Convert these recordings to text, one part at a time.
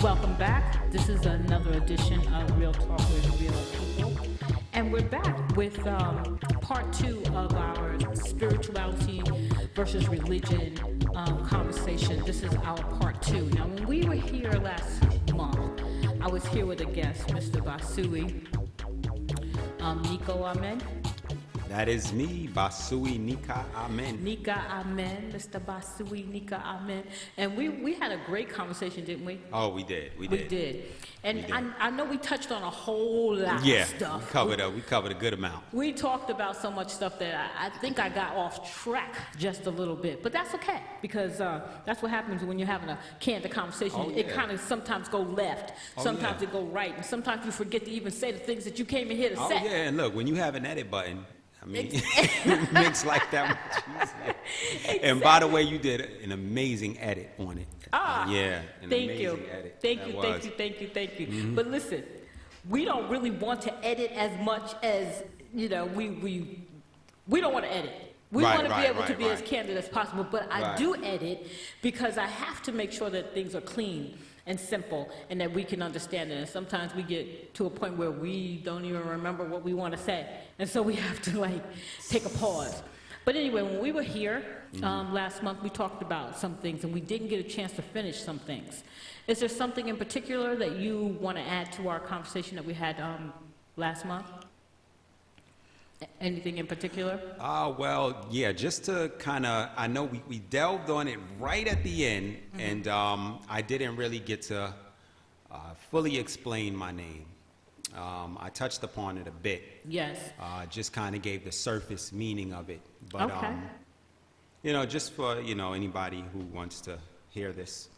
Welcome back. This is another edition of Real Talk with Real People. And we're back with part 2 of our spirituality versus religion conversation. This is our part 2. Now, when we were here last month, I was here with a guest, Mr. Basui Nico Amen. That is me, Basui Nika Amen. Nika Amen, Mr. Basui Nika Amen. And we had a great conversation, didn't we? Oh, we did. We did. And I know we touched on a whole lot of stuff. We covered a good amount. We talked about so much stuff that I think I got off track just a little bit. But that's okay, because that's what happens when you're having a candid conversation. Oh, yeah. It kind of sometimes go left, sometimes it go right, and sometimes you forget to even say the things that you came in here to say. Oh, yeah, and look, when you have an edit button, I mean, it makes life that much easier. Exactly. And by the way, you did an amazing edit on it. Yeah, thank you. Thank you. Mm-hmm. But listen, we don't really want to edit as much as, we don't want to edit. We want to be able to be as candid as possible, but I do edit because I have to make sure that things are clean and simple, and that we can understand it. And sometimes we get to a point where we don't even remember what we want to say, and so we have to take a pause. But anyway, when we were here last month, we talked about some things, and we didn't get a chance to finish some things. Is there something in particular that you want to add to our conversation that we had last month? Anything in particular? Well, yeah, just to kind of, I know we delved on it right at the end, and I didn't really get to fully explain my name. I touched upon it a bit. Yes. Just kind of gave the surface meaning of it. But, just for, anybody who wants to hear this.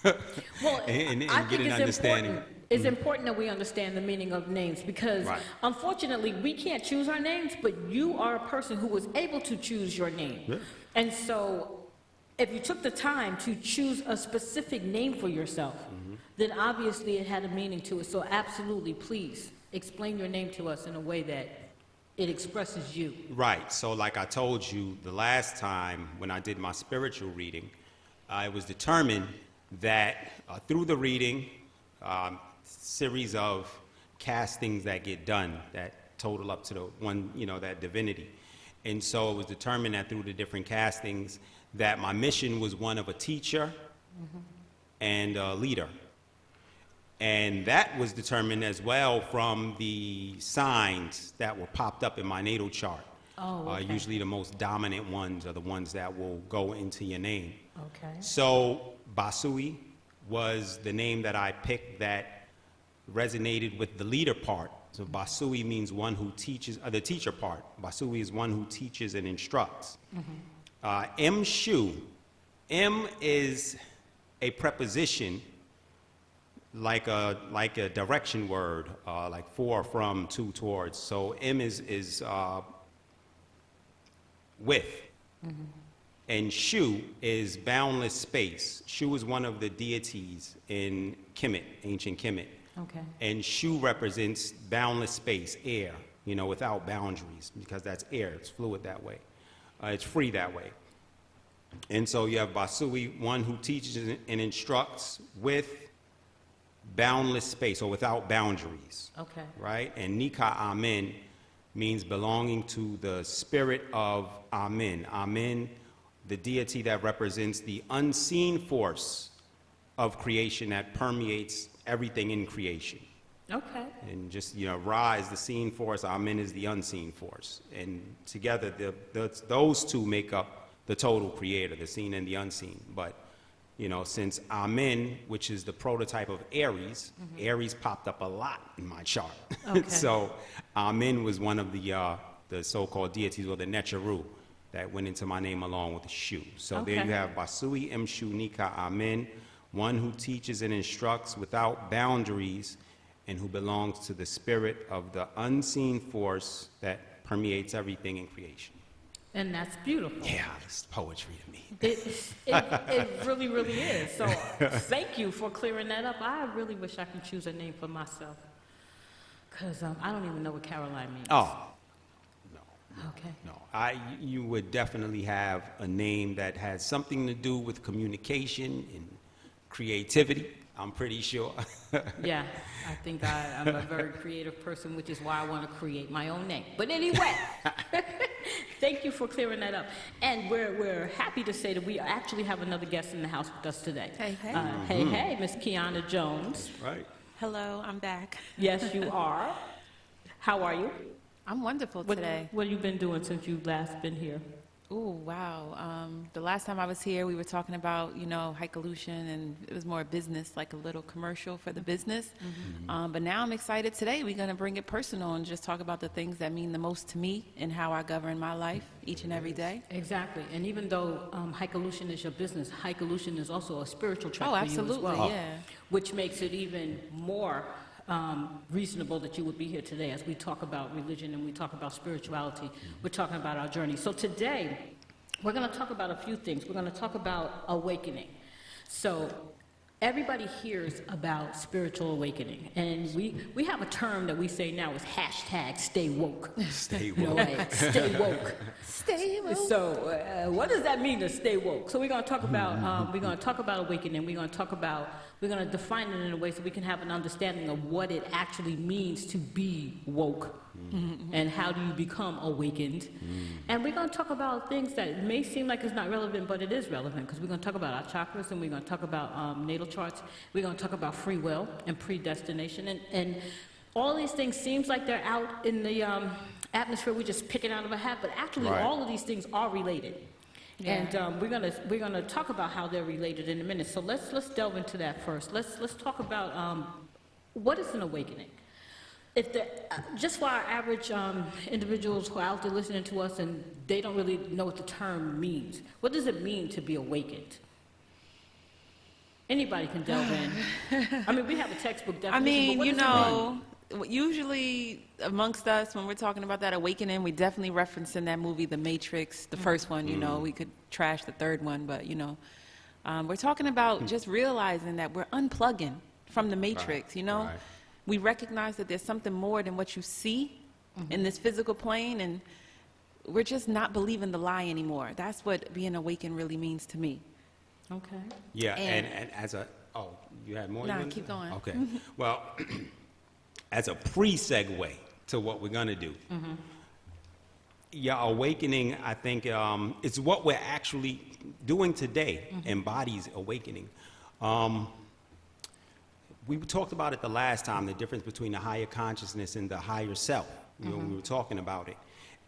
Well, and I get think an understanding. It's important that we understand the meaning of names, because unfortunately we can't choose our names, but you are a person who was able to choose your name. Yeah. And so if you took the time to choose a specific name for yourself, then obviously it had a meaning to it. So absolutely, please explain your name to us in a way that it expresses you. Right. So like I told you the last time when I did my spiritual reading, it was determined that through the reading, series of castings that get done that total up to the one, that divinity. And so it was determined that through the different castings that my mission was one of a teacher and a leader. And that was determined as well from the signs that were popped up in my natal chart. Oh, okay. Usually the most dominant ones are the ones that will go into your name. Okay. So Basui was the name that I picked that resonated with the leader part. So Basui means one who teaches, the teacher part. Basui is one who teaches and instructs. M-Shu. M is a preposition like a direction word, like for, from, to, towards. So M is with. And Shu is boundless space. Shu is one of the deities in Kemet, ancient Kemet. Okay. And Shu represents boundless space, air, without boundaries, because that's air. It's fluid that way. It's free that way. And so you have Basui, one who teaches and instructs with boundless space, or without boundaries. Okay. Right? And Nika Amen means belonging to the spirit of Amen. Amen, the deity that represents the unseen force of creation that permeates everything in creation. Okay. And just, Ra is the seen force, Amen is the unseen force. And together, those two make up the total creator, the seen and the unseen. But, since Amen, which is the prototype of Aries, Aries popped up a lot in my chart. Okay. So Amen was one of the so-called deities, or the Necharu, that went into my name along with the Shu. So there you have Basui M-Shu Nika Amen, one who teaches and instructs without boundaries and who belongs to the spirit of the unseen force that permeates everything in creation. And that's beautiful. Yeah, it's poetry to me. It really, really is. So thank you for clearing that up. I really wish I could choose a name for myself, because I don't even know what Karoline means. Oh, no. Okay. No, you would definitely have a name that has something to do with communication and creativity. I'm pretty sure. Yeah, I think I'm a very creative person, which is why I want to create my own name. But anyway, thank you for clearing that up. And we're happy to say that we actually have another guest in the house with us today. Hey, hey. Hey, Miss Kiana Jones. Right. Hello, I'm back. Yes, you are. How are you? I'm wonderful today. What have you been doing since you've last been here? Oh, wow. The last time I was here, we were talking about, Hycolution, and it was more business, like a little commercial for the business. But now I'm excited today. We're going to bring it personal and just talk about the things that mean the most to me and how I govern my life each and every day. Exactly. And even though Hycolution is your business, Hycolution is also a spiritual track for you as absolutely, well. yeah. Which makes it even more reasonable that you would be here today as we talk about religion and we talk about spirituality. We're talking about our journey. So today, we're going to talk about a few things. We're going to talk about awakening. So everybody hears about spiritual awakening, and we have a term that we say now is hashtag stay woke. Stay woke. You know, like, stay woke. Stay woke. So what does that mean to stay woke? So we're going to talk about awakening. We're going to define it in a way so we can have an understanding of what it actually means to be woke, and how do you become awakened. And we're going to talk about things that may seem like it's not relevant, but it is relevant, because we're going to talk about our chakras, and we're going to talk about natal charts. We're going to talk about free will and predestination, and all these things seems like they're out in the atmosphere. We just pick it out of a hat, but actually all of these things are related. Yeah. And we're gonna talk about how they're related in a minute. So let's delve into that first. Let's talk about what is an awakening. If just for our average individuals who are out there listening to us and they don't really know what the term means, what does it mean to be awakened? Anybody can delve in. I mean, we have a textbook definition. But what usually amongst us, when we're talking about that awakening, we definitely reference in that movie, The Matrix, the first one, we could trash the third one, but, we're talking about just realizing that we're unplugging from the Matrix, Right. We recognize that there's something more than what you see in this physical plane, and we're just not believing the lie anymore. That's what being awakened really means to me. Okay. Yeah, and as a, you had more? No, keep going. Okay. Well, as a pre-segue to what we're going to do, your awakening, I think, it's what we're actually doing today, embodies awakening. We talked about it the last time, the difference between the higher consciousness and the higher self. We were talking about it.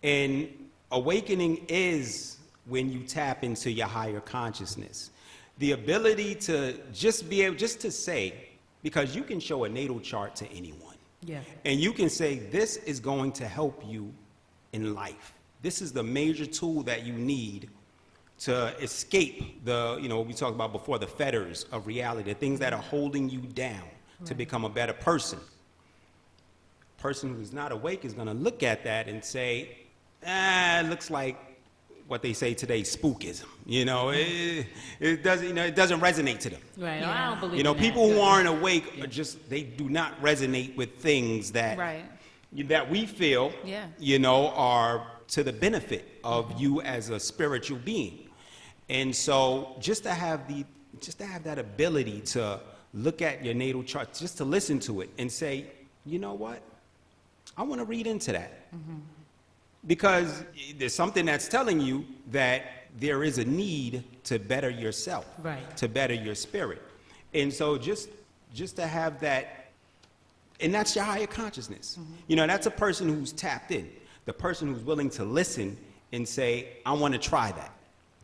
And awakening is when you tap into your higher consciousness. The ability to just be able, just to say, because you can show a natal chart to anyone. Yeah. And you can say, this is going to help you in life. This is the major tool that you need to escape the, we talked about before, the fetters of reality, the things that are holding you down to become a better person. A person who's not awake is going to look at that and say, it looks like what they say today, spookism. It doesn't resonate to them. Right. Yeah. I don't believe in people that. who aren't awake are they do not resonate with things that that we feel, are to the benefit of you as a spiritual being. And so just to have that ability to look at your natal chart, just to listen to it and say, you know what, I want to read into that. Because there's something that's telling you that there is a need to better yourself, to better your spirit. And so just to have that, and that's your higher consciousness. That's a person who's tapped in, the person who's willing to listen and say, I want to try that.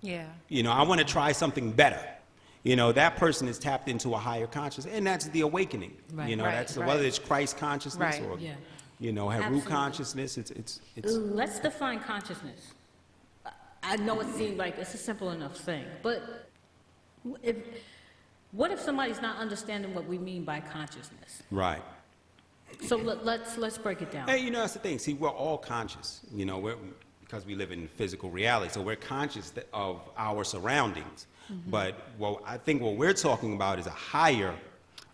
Yeah. I want to try something better. That person is tapped into a higher consciousness, and that's the awakening. That's whether it's Christ consciousness or Heru Absolutely. consciousness. It's. Let's define consciousness. I know it seems like it's a simple enough thing, but what if somebody's not understanding what we mean by consciousness? Right. So let's break it down. Hey, that's the thing. See, we're all conscious. Because we live in physical reality, so we're conscious of our surroundings. But I think what we're talking about is a higher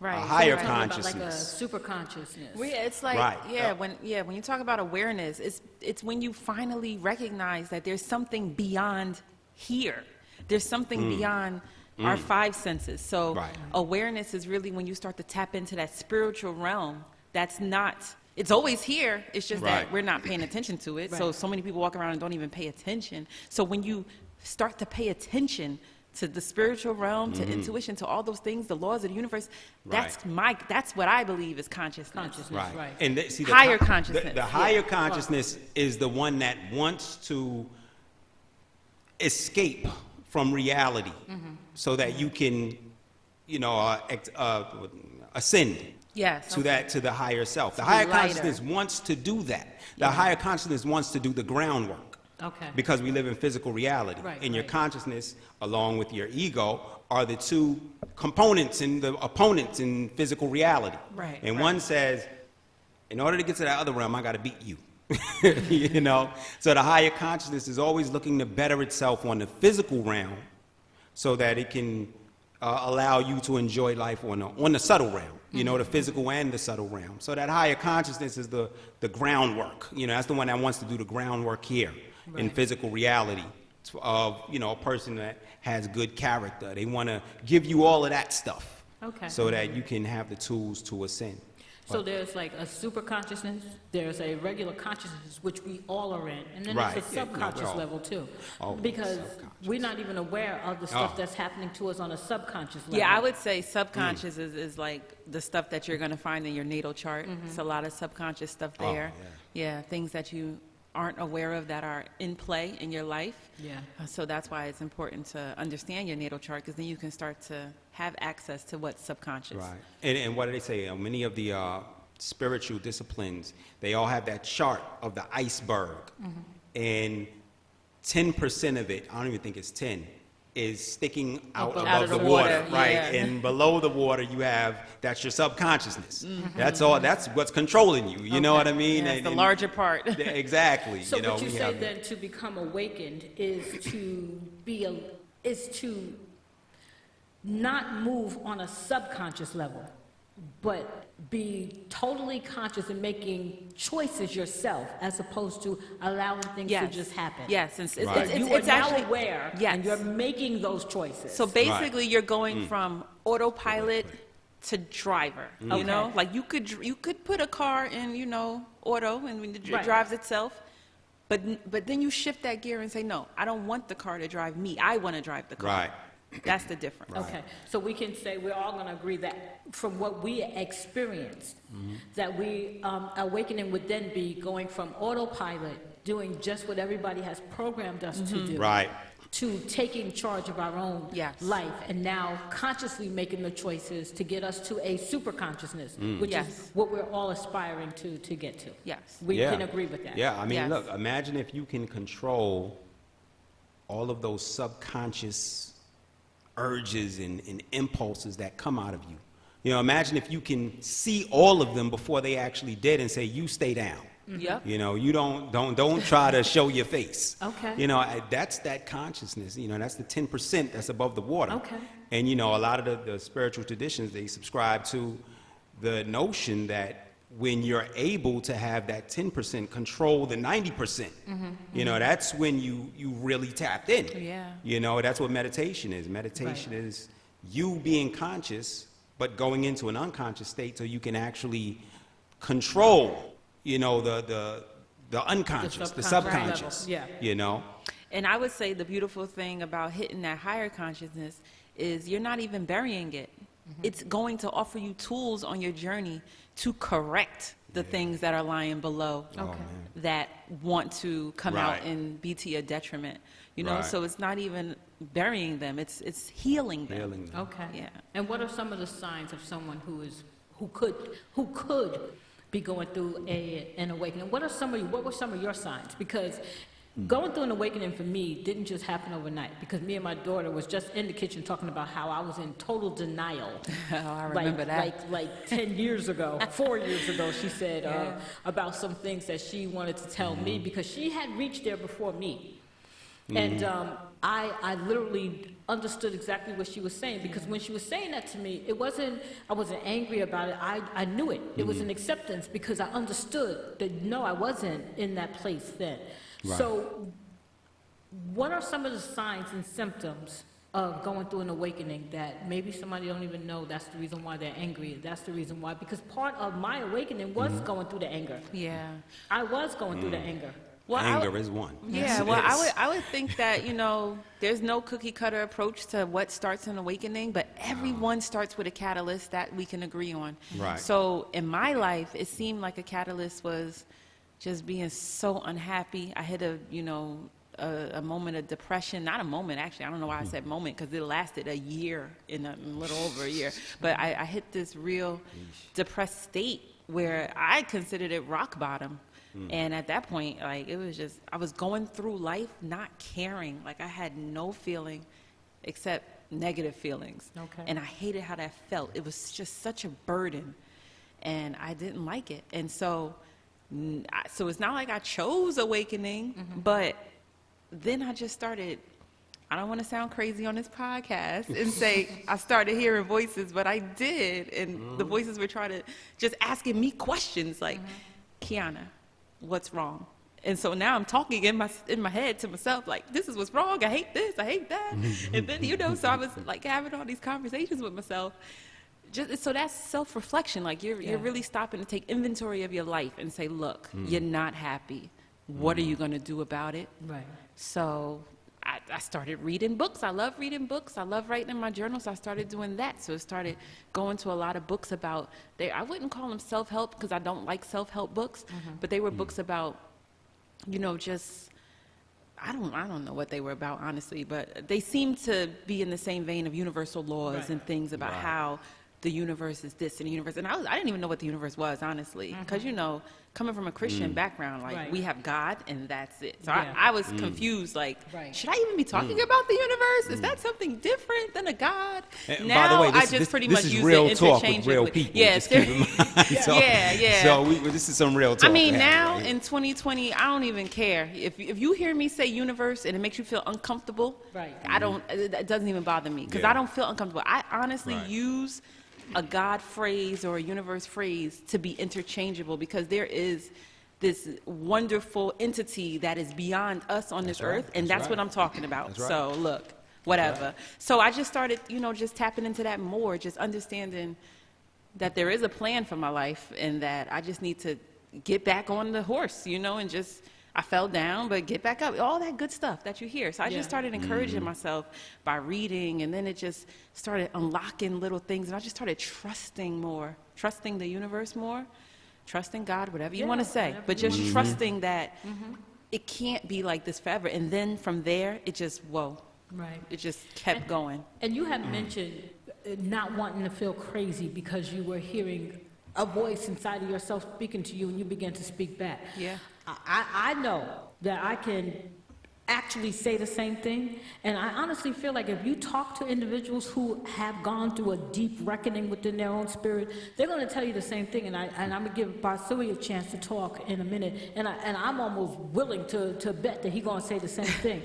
consciousness, like a super consciousness. It's like when you talk about awareness, it's when you finally recognize that there's something beyond here. There's something beyond our five senses. So Right. awareness is really when you start to tap into that spiritual realm. That's not, it's always here. It's just Right. that we're not paying attention to it. So many people walk around and don't even pay attention. So when you start to pay attention to the spiritual realm, to intuition, to all those things, the laws of the universe, that's what I believe is consciousness. Right. And see, Higher consciousness. The higher consciousness is the one that wants to escape from reality so that you can, ascend Yes. to the higher self. The be higher lighter. consciousness wants to do that. The higher consciousness wants to do the groundwork. Okay. Because we live in physical reality. Right, And your right. consciousness, along with your ego, are the two components and the opponents in physical reality. Right, And right. one says, in order to get to that other realm, I got to beat you. So the higher consciousness is always looking to better itself on the physical realm so that it can allow you to enjoy life on the subtle realm, the physical and the subtle realm. So that higher consciousness is the groundwork. That's the one that wants to do the groundwork here in physical reality of, a person that has good character. They want to give you all of that stuff so that you can have the tools to ascend. So there's like a super consciousness, there's a regular consciousness, which we all are in, and then Right. there's a Yeah, no, we're subconscious all- level too. always Because subconscious. we're not even aware of the stuff Oh. that's happening to us on a subconscious level. Yeah, I would say subconscious is like the stuff that you're going to find in your natal chart. It's a lot of subconscious stuff Oh, there. Yeah, things that you aren't aware of that are in play in your life. Yeah. So that's why it's important to understand your natal chart, because then you can start to have access to what's subconscious. Right. And what do they say? Many of the spiritual disciplines, they all have that chart of the iceberg. And 10% of it, I don't even think it's 10, is sticking out Above above the the water, water, right? yeah. And below the water, you have, that's your subconsciousness. That's all, that's what's controlling you, you know what I mean? Yeah, it's the And- larger part. Exactly. So what you we say have- then to become awakened is to not move on a subconscious level, but be totally conscious and making choices yourself as opposed to allowing things to just happen. Yes, it's Right. You are it's now actually aware Yes. and you're making those choices. So basically, you're going from autopilot to driver. You know, Okay. like you could put a car in auto and when it Right. drives itself, but then you shift that gear and say, no, I don't want the car to drive me. I want to drive the car. Right. That's the difference. Okay, so we can say we're all going to agree that from what we experienced, that we awakening would then be going from autopilot, doing just what everybody has programmed us to do, Right. to taking charge of our own Yes. life, and now consciously making the choices to get us to a super consciousness, which Yes. is what we're all aspiring to get to. Yes. We Yeah. can agree with that. Yeah, I mean, Yes. look, imagine if you can control all of those subconscious urges and impulses that come out of you. Imagine if you can see all of them before they actually did and say, you stay down. Yep. You don't try to show your face. Okay. That's that consciousness. That's the 10% that's above the water. Okay. And a lot of the spiritual traditions, they subscribe to the notion that when you're able to have that 10% control the 90%, that's when you really tapped in. Yeah. That's what meditation is. Meditation is you being conscious, but going into an unconscious state so you can actually control, the unconscious, the subconscious. Yeah. And I would say the beautiful thing about hitting that higher consciousness is you're not even burying it. It's going to offer you tools on your journey to correct the things that are lying below that want to come out Right. and be to your detriment. Right. So it's not even burying them, it's healing them. Healing them. Okay. Yeah. And what are some of the signs of someone who could be going through an awakening? What were some of your signs? Because going through an awakening for me didn't just happen overnight, because me and my daughter was just in the kitchen talking about how I was in total denial. Oh, I remember that. Like 10 years ago, 4 years ago, she said about some things that she wanted to tell me because she had reached there before me. And I literally understood exactly what she was saying, because when she was saying that to me, I wasn't angry about it. I knew it. It was an acceptance, because I understood that no, I wasn't in that place then. Right. So what are some of the signs and symptoms of going through an awakening that maybe somebody don't even know that's the reason why they're angry. That's the reason why, because part of my awakening was going through the anger. Yeah. I was going through the anger. Well, anger is one. Yeah, well, I would think that, you know, there's no cookie cutter approach to what starts an awakening, but everyone starts with a catalyst that we can agree on. Right. So in my life, it seemed like a catalyst was just being so unhappy. I hit a moment of depression, not a moment, actually. I don't know why I said moment, because it lasted a year, in a little over a year. But I hit this real depressed state where I considered it rock bottom. And at that point, like, it was just, I was going through life not caring. Like, I had no feeling except negative feelings. Okay. And I hated how that felt. It was just such a burden. And I didn't like it. And so it's not like I chose awakening, but then I just started, I don't want to sound crazy on this podcast and say I started hearing voices, but I did. And the voices were trying to, just asking me questions like, Kiana, what's wrong? And so now I'm talking in my head to myself, like, this is what's wrong. I hate this. I hate that. And then, you know, so I was like having all these conversations with myself. So that's self-reflection. Like, you're really stopping to take inventory of your life and say, look, you're not happy. What are you going to do about it? Right. So I started reading books. I love reading books. I love writing in my journals. I started doing that. So I started going to a lot of books about, I wouldn't call them self-help because I don't like self-help books, but they were books about, you know, just, I don't know what they were about, honestly, but they seemed to be in the same vein of universal laws and things about how the universe is this and the universe. And I didn't even know what the universe was, honestly, because, you know, coming from a Christian background, like, we have God and that's it. So I was confused, like, should I even be talking about the universe? Is that something different than a God? And now, by the way, I just pretty much use it interchangeably. With real people. Yeah, just keep in mind. So this is some real talk. I mean, now in 2020, I don't even care. If you hear me say universe and it makes you feel uncomfortable, it doesn't even bother me because I don't feel uncomfortable. I honestly use a God phrase or a universe phrase to be interchangeable because there is this wonderful entity that is beyond us on this earth, and that's what I'm talking about. So look, whatever. So I just started, you know, just tapping into that more, just understanding that there is a plan for my life and that I just need to get back on the horse, you know, and just, I fell down, but get back up, all that good stuff that you hear. So I just started encouraging myself by reading, and then it just started unlocking little things, and I just started trusting more, trusting the universe more, trusting God, whatever you want to say, but just trusting that it can't be like this forever. And then from there, it just, it just kept going. And you had mentioned not wanting to feel crazy because you were hearing a voice inside of yourself speaking to you, and you began to speak back. Yeah. I know that I can actually say the same thing, and I honestly feel like if you talk to individuals who have gone through a deep reckoning within their own spirit, they're going to tell you the same thing. And I'm going to give Basui a chance to talk in a minute, and I'm almost willing to bet that he's going to say the same thing,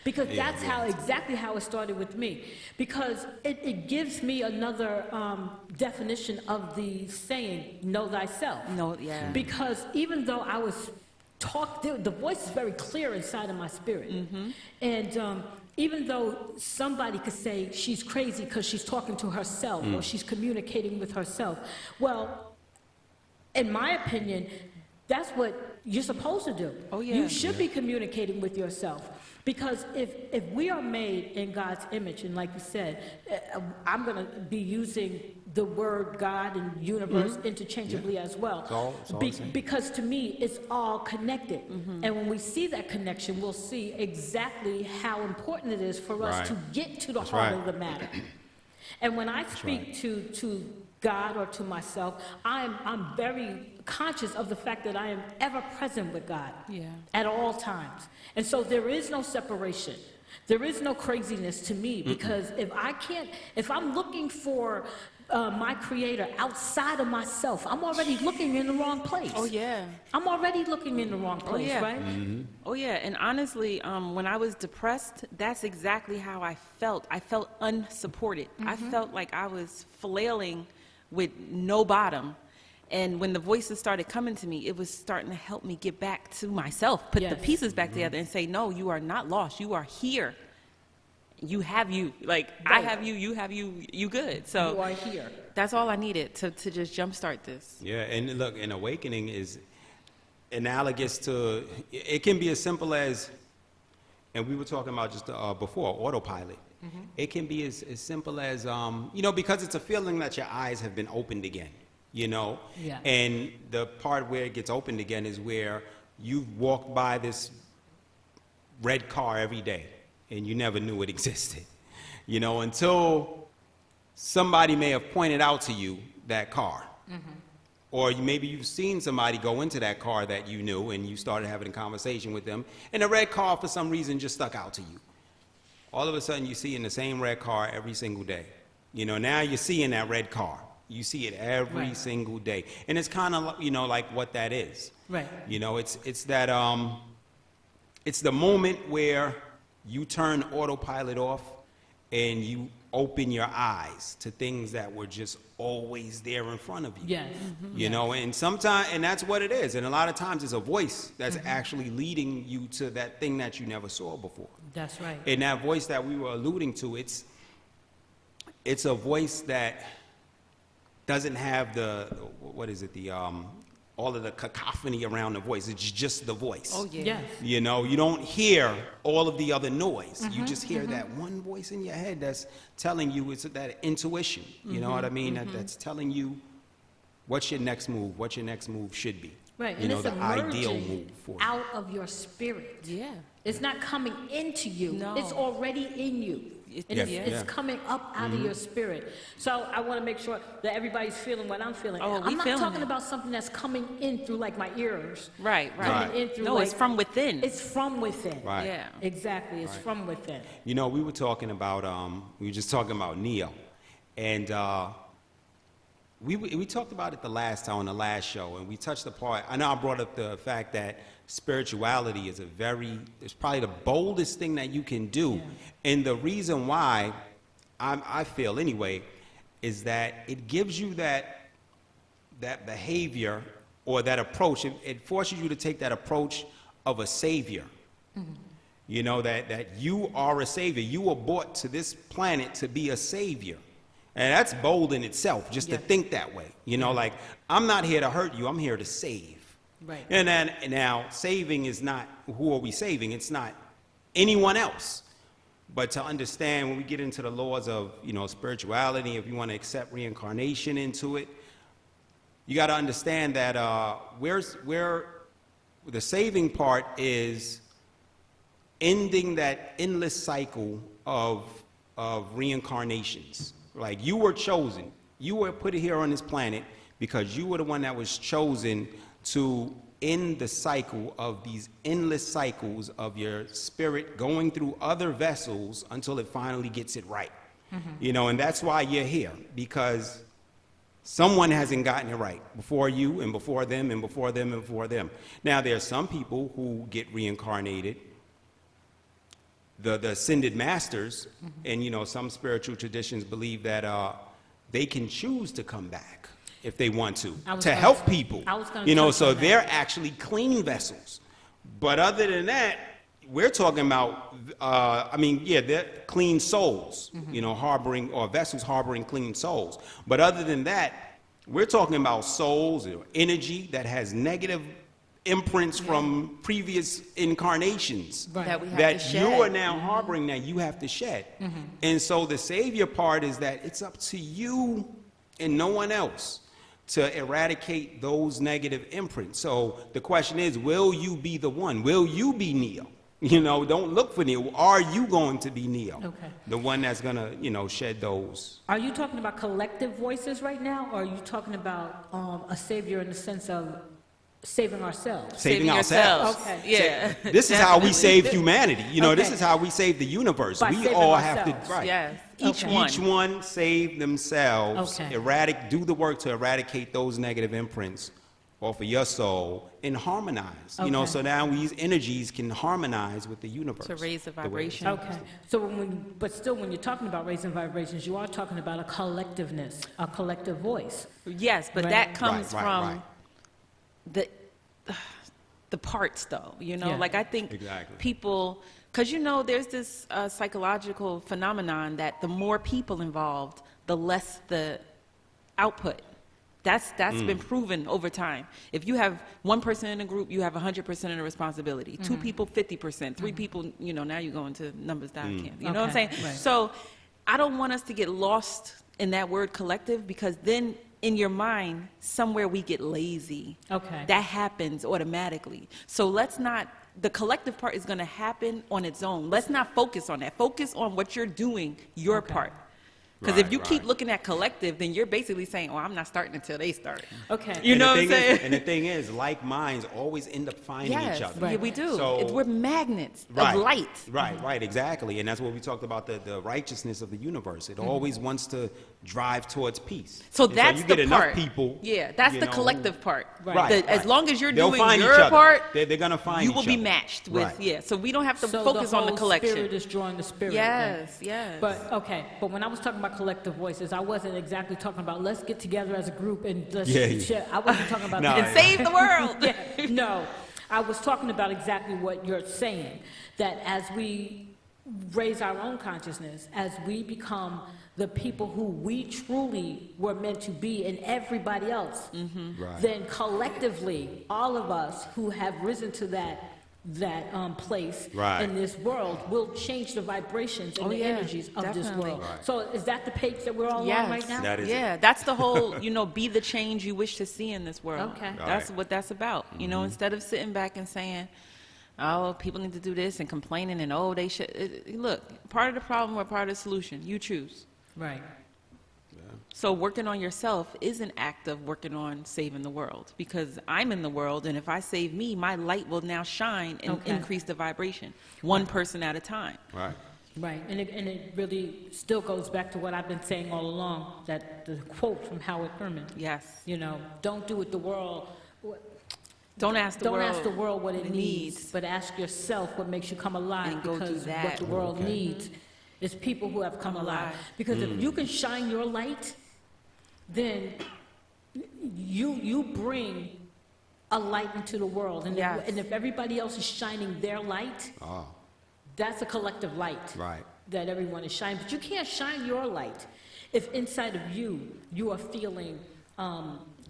because that's exactly how it started with me. Because it gives me another definition of the saying, "Know thyself." Because even though I was the voice is very clear inside of my spirit. And even though somebody could say she's crazy because she's talking to herself or she's communicating with herself, well, in my opinion, that's what you're supposed to do. You should be communicating with yourself. Because if we are made in God's image, and like you said, I'm going to be using the word God and universe interchangeably as well. It's all because to me, it's all connected. And when we see that connection, we'll see exactly how important it is for us to get to the heart of the matter. And when I speak to God or to myself, I'm very conscious of the fact that I am ever present with God at all times. And so there is no separation. There is no craziness to me, because if I'm looking for my creator outside of myself, I'm already looking in the wrong place. I'm already looking in the wrong place, right? And honestly, when I was depressed, that's exactly how I felt. I felt unsupported. I felt like I was flailing with no bottom. And when the voices started coming to me, it was starting to help me get back to myself, put the pieces back together and say, no, you are not lost. You are here. you have you. Like, Right. I have you, you have you, you good. So You are here. that's all I needed to just jumpstart this. Yeah, and look, an awakening is analogous to, it can be as simple as, and we were talking about just before, autopilot. It can be as simple as, you know, because it's a feeling that your eyes have been opened again, you know? Yeah. And the part where it gets opened again is where you've walked by this red car every day and you never knew it existed, you know, until somebody may have pointed out to you that car. Or maybe you've seen somebody go into that car that you knew and you started having a conversation with them, and the red car for some reason just stuck out to you. All of a sudden you see in the same red car every single day. You know, now you're seeing that red car. You see it every Right. single day. And it's kind of, you know, like what that is. Right. You know, it's that, it's the moment where you turn autopilot off and you open your eyes to things that were just always there in front of you. Yes. You know, and sometimes, and that's what it is. And a lot of times it's a voice that's actually leading you to that thing that you never saw before. That's right. And that voice that we were alluding to, it's a voice that doesn't have the, what is it, the, all of the cacophony around the voice. It's just the voice. Oh, yeah. Yes. You know, you don't hear all of the other noise. You just hear that one voice in your head that's telling you, it's that intuition. You know what I mean? That's telling you what's your next move, what your next move should be. Right. You And know, it's the ideal emerging move for you. out of your spirit. Yeah. It's not coming into you. No. It's already in you. And Yeah, it's yeah. coming up out of your spirit. So I want to make sure that everybody's feeling what I'm feeling. Oh, we I'm not feeling talking it. about something that's coming in through like my ears. Right, right. Coming in through No, it's like- from within. It's from within. Right. Yeah. Exactly. It's from within. You know, we were talking about, we were just talking about Neo. And we talked about it the last time on the last show, and we touched the part. I know I brought up the fact that spirituality is it's probably the boldest thing that you can do. Yeah. And the reason why, I feel anyway, is that it gives you that behavior or that approach. It forces you to take that approach of a savior. You know, that you are a savior. You were brought to this planet to be a savior. And that's bold in itself, just to Yes. think that way. You know, like, I'm not here to hurt you, I'm here to save. Right. And then, now, saving is not, who are we saving? It's not anyone else. But to understand, when we get into the laws of, you know, spirituality, if you want to accept reincarnation into it, you got to understand that where the saving part is ending that endless cycle of reincarnations. Like, you were chosen. You were put here on this planet because you were the one that was chosen to end the cycle of these endless cycles of your spirit going through other vessels until it finally gets it right. You know, and that's why you're here, because someone hasn't gotten it right before you and before them and before them and before them. Now, there are some people who get reincarnated, the ascended masters, and, you know, some spiritual traditions believe that they can choose to come back if they want to help people. I was gonna You know, touch so on that. they're actually clean vessels. But other than that, we're talking about, they're clean souls, you know, harboring, or vessels harboring clean souls. But other than that, we're talking about souls or energy that has negative imprints from previous incarnations Right. That we have that to you shed. are now harboring, that you have to shed. And so the savior part is that it's up to you and no one else to eradicate those negative imprints. So the question is, will you be the one? Will you be Neo? You know, don't look for Neo. Are you going to be Neo? Okay. The one that's going to, you know, shed those. Are you talking about collective voices right now, or are you talking about a savior in the sense of saving ourselves? Saving ourselves. Okay. Yeah. This is how we Definitely. save humanity. You know, this Okay. is how we save the universe. By We saving all have ourselves. to, right. Yes. Okay. Each Each one save themselves, Okay. do the work to eradicate those negative imprints off of your soul and harmonize. You know, Okay. so now these energies can harmonize with the universe. To raise the way it is. vibration. Okay. So but still, when you're talking about raising vibrations, you are talking about a collectiveness, a collective voice. Yes, but Right. that comes Right, from the parts, though. You know, Yeah. like, I think Exactly. people Because, there's this psychological phenomenon that the more people involved, the less the output. That's been proven over time. If you have one person in a group, you have 100% of the responsibility. Two people, 50%. Three people, now you're going to numbers that I can't. You know what I'm saying? Right. So I don't want us to get lost in that word collective, because then in your mind, somewhere we get lazy. Okay. That happens automatically. So let's not, the collective part is going to happen on its own. Let's not focus on that. Focus on what you're doing, your part. Because if you keep looking at collective, then you're basically saying, oh, I'm not starting until they start. Okay. You know what I'm saying? And the thing is, like minds always end up finding each other. Yeah, we do. So, we're magnets of light. Right, exactly. And that's what we talked about, the righteousness of the universe. It always wants to drive towards peace. So and that's so you the get part. enough people. Yeah, that's the collective part. Right. As long as you're They'll doing find your each other. part, They're going to find you each will be other. matched with, Right. So we don't have to So focus on the collection. Spirit is drawing the spirit. Yes, then. yes. But when I was talking about collective voices, I wasn't exactly talking about let's get together as a group and let's share. I wasn't talking about No, that. And save the world. No, I was talking about exactly what you're saying, that as we raise our own consciousness, as we become the people who we truly were meant to be, and everybody else, then collectively, all of us who have risen to that place in this world will change the vibrations and the energies of this world. Right. So is that the page that we're all on right now? That is it. That's the whole, be the change you wish to see in this world. Okay. That's what that's about. Instead of sitting back and saying, oh, people need to do this and complaining and, oh, they should. Look, part of the problem or part of the solution, you choose. Right. So working on yourself is an act of working on saving the world, because I'm in the world, and if I save me, my light will now shine and increase the vibration, one person at a time. Right. Right, and it really still goes back to what I've been saying all along, that the quote from Howard Thurman. Yes. Don't do what the world... Don't ask the world what it needs, but ask yourself what makes you come alive, and go do because that. what the world needs is people who have come alive. Because if you can shine your light, then you bring a light into the world. And, and if everybody else is shining their light, that's a collective light that everyone is shining. But you can't shine your light if inside of you are feeling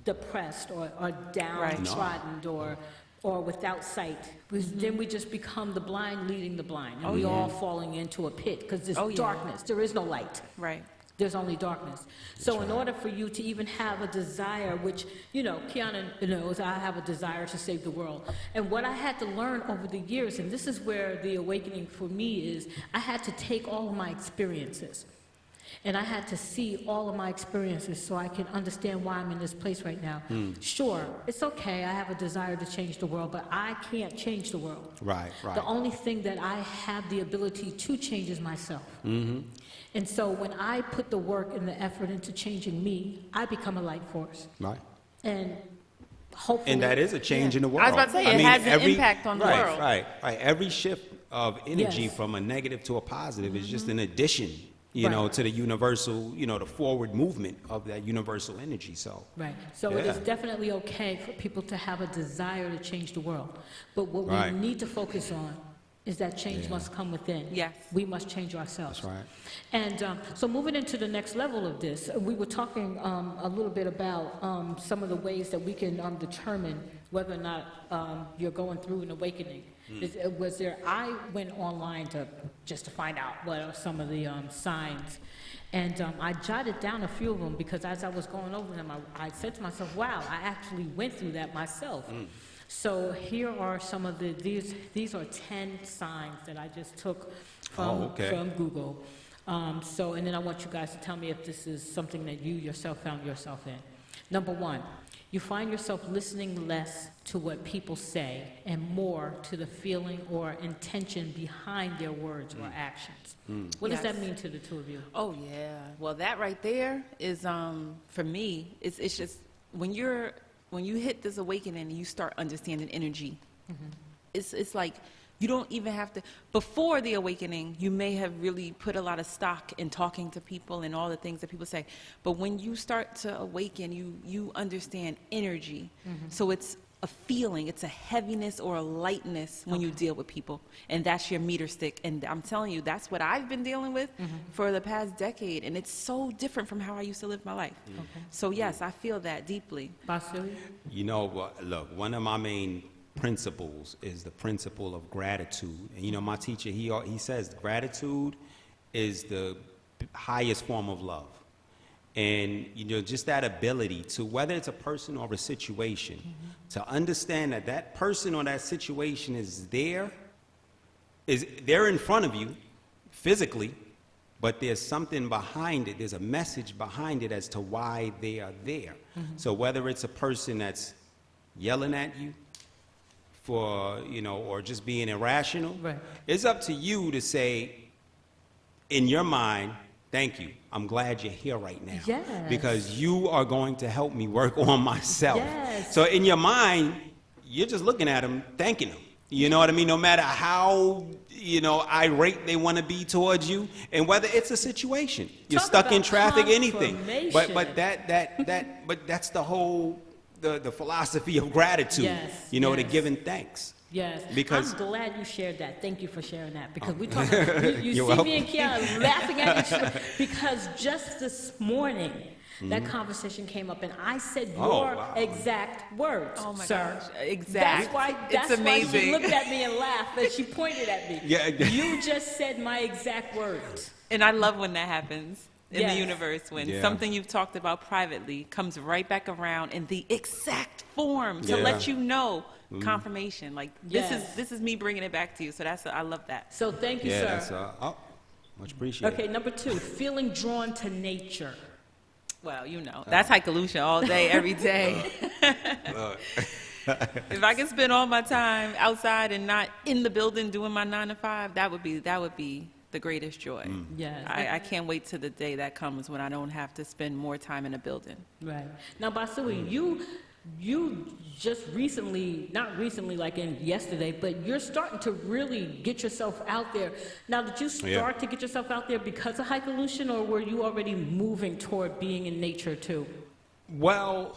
depressed or downtrodden or without sight. Then we just become the blind leading the blind. And we all falling into a pit because there's darkness. There is no light. Right. There's only darkness. So in order for you to even have a desire, which, Kiana knows, I have a desire to save the world. And what I had to learn over the years, and this is where the awakening for me is, I had to take all of my experiences. And I had to see all of my experiences so I can understand why I'm in this place right now. Sure, it's okay, I have a desire to change the world, but I can't change the world. Right. The only thing that I have the ability to change is myself. And so when I put the work and the effort into changing me, I become a light force. Right. And hopefully... And that is a change in the world. I was about to say, it has an impact on the world. Right. Every shift of energy from a negative to a positive is just an addition, to the universal, the forward movement of that universal energy. So So it is definitely okay for people to have a desire to change the world. But what we need to focus on is that change must come within. Yes. We must change ourselves. That's right. And so moving into the next level of this, we were talking a little bit about some of the ways that we can determine whether or not you're going through an awakening. I went online just to find out what are some of the signs. And I jotted down a few of them because as I was going over them, I said to myself, wow, I actually went through that myself. So here are some of these are 10 signs that I just took from Google. And then I want you guys to tell me if this is something that you yourself found yourself in. Number 1, you find yourself listening less to what people say and more to the feeling or intention behind their words or actions. What does that mean to the two of you? Oh, yeah. Well, that right there is, for me, it's just when you hit this awakening and you start understanding energy, it's like you don't even have to, before the awakening, you may have really put a lot of stock in talking to people and all the things that people say. But when you start to awaken, you understand energy. So it's a feeling, it's a heaviness or a lightness when you deal with people, and that's your meter stick. And I'm telling you, that's what I've been dealing with for the past decade, and it's so different from how I used to live my life. So yes, I feel that deeply. Vasily? You know, look, one of my main principles is the principle of gratitude. And you know, my teacher, he says gratitude is the highest form of love. And, you know, just that ability to, whether it's a person or a situation, to understand that that person or that situation is they're in front of you physically, but there's something behind it. There's a message behind it as to why they are there. So whether it's a person that's yelling at you for, you know, or just being irrational, it's up to you to say, in your mind, thank you. I'm glad you're here right now. Yes. Because you are going to help me work on myself. Yes. So in your mind, you're just looking at them, thanking them. You know what I mean? No matter how, you know, irate they want to be towards you, and whether it's a situation, you're stuck in traffic, anything. But that's the whole the philosophy of gratitude. Yes, you know, yes. to giving thanks. Yes, Because I'm glad you shared that. Thank you for sharing that, because we talk. You see welcome. me and Kiara laughing at each other because just this morning that conversation came up, and I said your exact words, Oh my sir. gosh, exact. That's It's why she amazing. looked at me and laughed, and she pointed at me. Yeah. You just said my exact words. And I love when that happens in Yes. the universe, when Yeah. something you've talked about privately comes right back around in the exact form to Yeah. let you know confirmation. Like Yes. this is me bringing it back to you. So I love that. So thank you, Yeah, sir. that's much appreciated. Okay, number 2, feeling drawn to nature. Well, you know, that's Hikalusha all day, every day. If I can spend all my time outside and not in the building doing my 9 to 5, that would be the greatest joy. Yes. I can't wait to the day that comes when I don't have to spend more time in a building. Right. Now, Basui, you just recently, not recently like in yesterday, but you're starting to really get yourself out there. Now, did you start to get yourself out there because of Hikalushan, or were you already moving toward being in nature too? Well,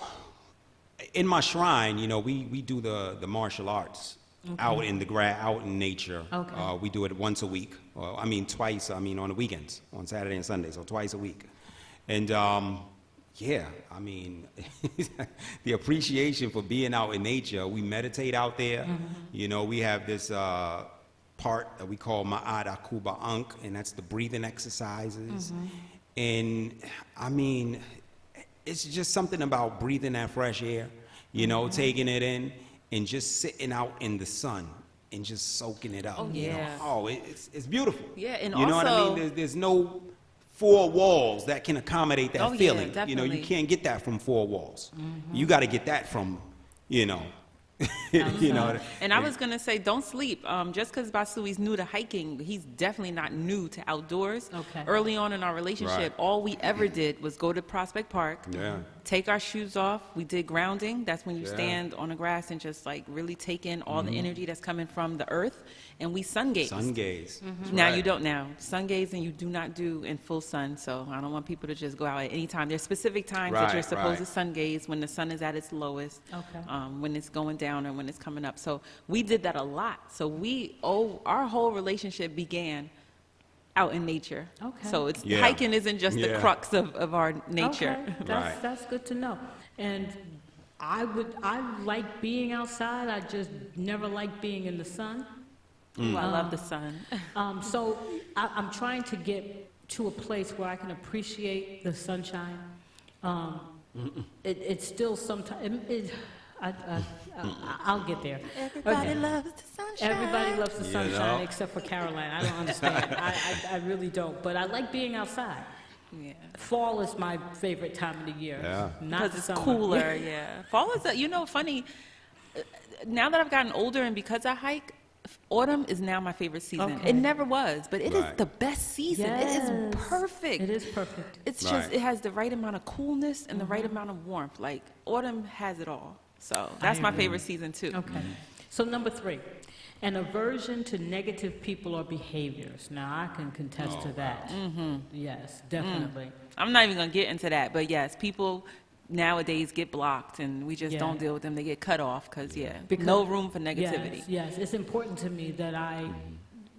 in my shrine, you know, we do the martial arts out in out in nature. Okay. We do it once a week. Twice. On the weekends, on Saturday and Sunday, so twice a week. And yeah, I mean, the appreciation for being out in nature. We meditate out there. You know, we have this part that we call Ma'ada Kuba Ankh, and that's the breathing exercises. And I mean, it's just something about breathing that fresh air, you know, taking it in and just sitting out in the sun and just soaking it up. Oh, you know? yeah. Oh, it's beautiful. Yeah, and you know what I also- mean? There's no 4 walls that can accommodate that Oh, yeah, feeling. You know, definitely. you can't get that from 4 walls. You got to get that from, you know, you know. And I was going to say, don't sleep. Just because Basui's new to hiking, he's definitely not new to outdoors. Okay. Early on in our relationship, Right. all we ever did was go to Prospect Park, Yeah. take our shoes off. We did grounding. That's when you Yeah. stand on the grass and just like really take in all the energy that's coming from the earth. And we sun gaze. Sun gaze. That's Now right. you don't now. Sun gazing you do not do in full sun, so I don't want people to just go out at any time. There's specific times that you're Right, supposed right. to sun gaze when the sun is at its lowest, Okay. when it's going down or when it's coming up. So we did that a lot. So our whole relationship began out in nature. Okay. So it's Yeah. hiking isn't just the Yeah. crux of our nature. Okay. Right. That's good to know. And I like being outside. I just never like being in the sun. Ooh, I love the sun. So I'm trying to get to a place where I can appreciate the sunshine. It's still sometimes. I'll get there. Everybody Okay. loves the sunshine. Everybody loves the You sunshine know? except for Karoline. I don't understand. I really don't. But I like being outside. Yeah. Fall is my favorite time of the year. Yeah. Not Because it's summer. cooler, yeah. Fall is, funny, now that I've gotten older and because I hike, autumn is now my favorite season. Okay. It never was, but it is Right. the best season. It Yes. is perfect. It is perfect. It's Right. just, it has the right amount of coolness and the right amount of warmth. Like, autumn has it all. So that's my favorite season, too. Okay. So number 3, an aversion to negative people or behaviors. Now, I can contest to that. Yes, definitely. I'm not even going to get into that, but yes, people nowadays get blocked, and we just don't deal with them. They get cut off because no room for negativity. Yes, it's important to me that I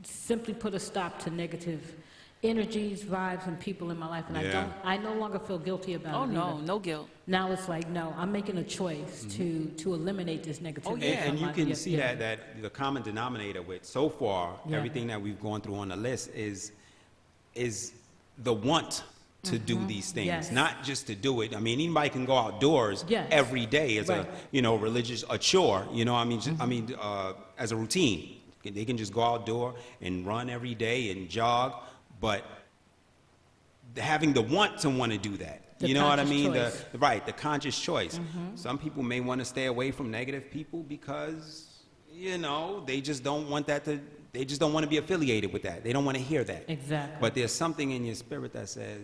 simply put a stop to negative energies, vibes, and people in my life, and I no longer feel guilty about it. Oh no, either. no guilt. Now it's like, no, I'm making a choice to eliminate this negativity. Oh, yeah. And you can see that the common denominator with so far everything that we've gone through on the list is the want to do these things, not just to do it. I mean, anybody can go outdoors every day as a religious a chore. As a routine. They can just go outdoor and run every day and jog, but having the want to do that. You know what I mean? The conscious choice. Some people may want to stay away from negative people because, they just don't want they just don't want to be affiliated with that. They don't want to hear that. Exactly. But there's something in your spirit that says,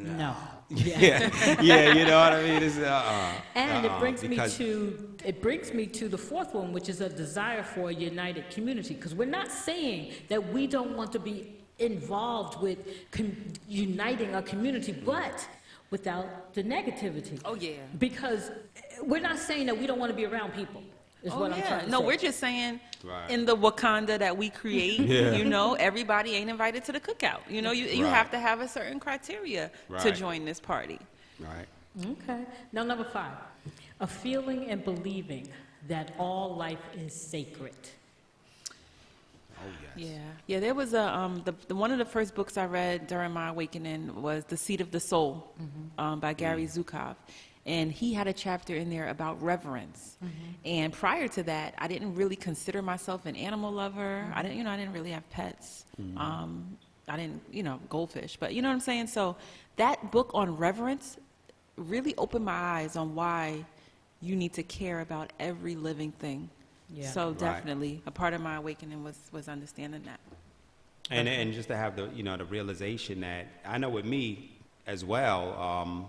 no. Yeah, you know what I mean? It's, and it brings me to the fourth one, which is a desire for a united community. Because we're not saying that we don't want to be involved with uniting a community, but without the negativity. Oh, yeah. Because we're not saying that we don't want to be around people. Is what I'm trying to say. No, we're just saying in the Wakanda that we create, everybody ain't invited to the cookout. You have to have a certain criteria to join this party. Right. Okay. Now, number 5, a feeling and believing that all life is sacred. Oh, yes. Yeah. There was one of the first books I read during my awakening was The Seat of the Soul by Gary Zukov. And he had a chapter in there about reverence. And prior to that, I didn't really consider myself an animal lover. I didn't really have pets. I didn't, goldfish. But you know what I'm saying? So that book on reverence really opened my eyes on why you need to care about every living thing. Yeah. So definitely, a part of my awakening was understanding that. And just to have the the realization that I know with me as well.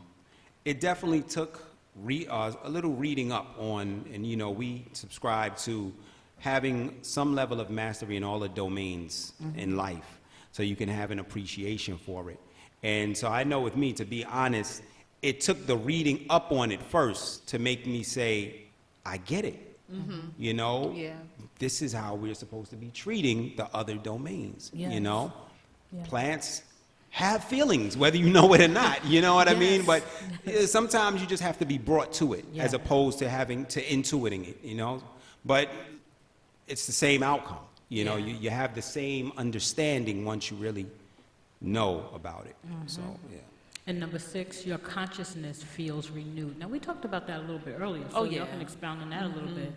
It definitely took a little reading up on, and we subscribe to having some level of mastery in all the domains in life, so you can have an appreciation for it. And so I know with me, to be honest, it took the reading up on it first to make me say, I get it. This is how we're supposed to be treating the other domains. Plants have feelings, whether you know it or not, you know what I mean? But sometimes you just have to be brought to it as opposed to having to intuiting it, But it's the same outcome, you have the same understanding once you really know about it. So, And number 6, your consciousness feels renewed. Now, we talked about that a little bit earlier, so y'all can expound on that a little bit.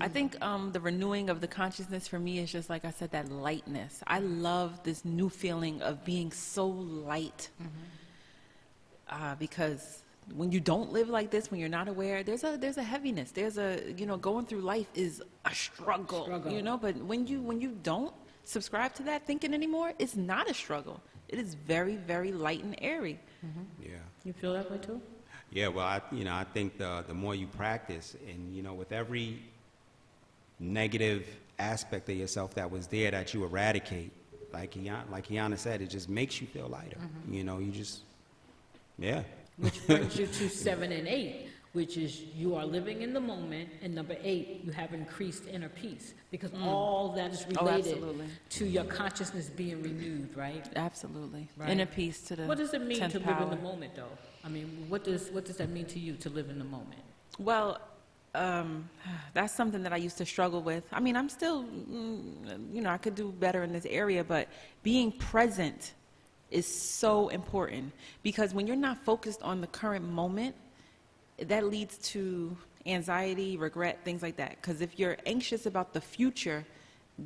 I think the renewing of the consciousness for me is just, like I said, that lightness. I love this new feeling of being so light because when you don't live like this, when you're not aware, there's a heaviness. There's going through life is a struggle. But when you don't subscribe to that thinking anymore, it's not a struggle. It is very, very light and airy. Yeah. You feel that way too? Yeah. Well, I think the more you practice, and with every negative aspect of yourself that was there that you eradicate, like Kiana said, it just makes you feel lighter. You just, Which brings you to 7 and 8, which is you are living in the moment, and number 8, you have increased inner peace, because all that is related to your consciousness being renewed, right? Absolutely. Right. Inner peace to the 10th power. What does it mean to live in the moment, though? I mean, what does that mean to you, to live in the moment? Well, that's something that I used to struggle with. I mean, I'm still, I could do better in this area, but being present is so important, because when you're not focused on the current moment, that leads to anxiety, regret, things like that. Because if you're anxious about the future,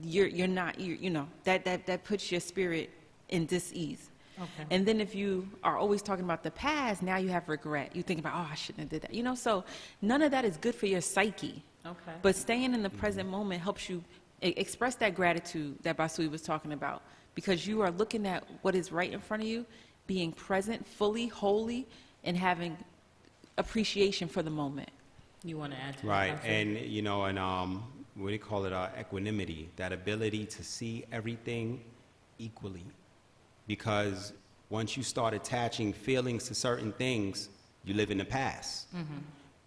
that puts your spirit in dis-ease. Okay. And then if you are always talking about the past, now you have regret. You think about, I shouldn't have did that. So none of that is good for your psyche. Okay. But staying in the present moment helps you express that gratitude that Basui was talking about, because you are looking at what is right in front of you, being present, fully, wholly, and having appreciation for the moment. You want to add to that? Right. And, what do you call it? Equanimity, that ability to see everything equally. Because once you start attaching feelings to certain things, you live in the past.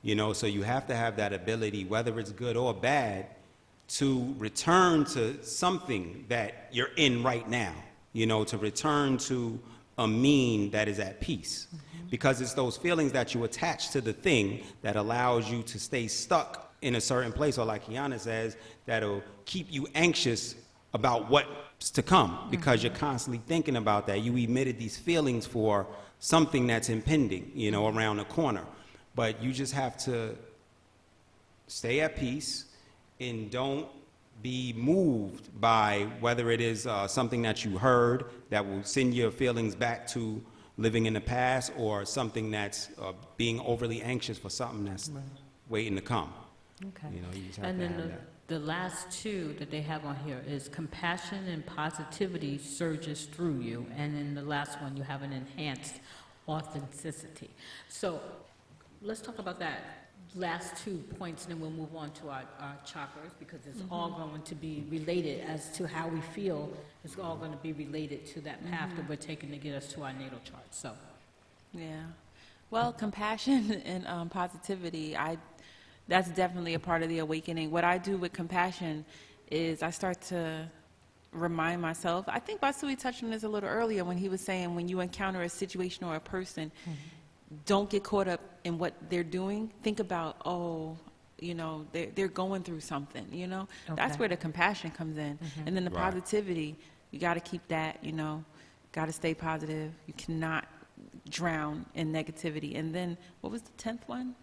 You know, so you have to have that ability, whether it's good or bad, to return to something that you're in right now, you know, to return to a mean that is at peace. Because it's those feelings that you attach to the thing that allows you to stay stuck in a certain place, or like Kiana says, that'll keep you anxious about what's to come, because you're constantly thinking about that. You emitted these feelings for something that's impending, you know, around the corner. But you just have to stay at peace and don't be moved by whether it is something that you heard that will send your feelings back to living in the past, or something that's being overly anxious for something that's waiting to come. Okay. You know, you just have And to then have that. the last two that they have on here is compassion and positivity surges through you. And then the last one, you have an enhanced authenticity. So let's talk about that last 2 points, and then we'll move on to our chakras, because it's all going to be related as to how we feel. It's all going to be related to that path that we're taking to get us to our natal chart. So, Yeah. Well, compassion and positivity, that's definitely a part of the awakening. What I do with compassion is I start to remind myself, I think Basui touched on this a little earlier when he was saying, when you encounter a situation or a person, don't get caught up in what they're doing. Think about, oh, you know, they're going through something, you know? That's where the compassion comes in. And then the Right. positivity, you got to keep that, you know, got to stay positive. You cannot drown in negativity. And then, what was the 10th one?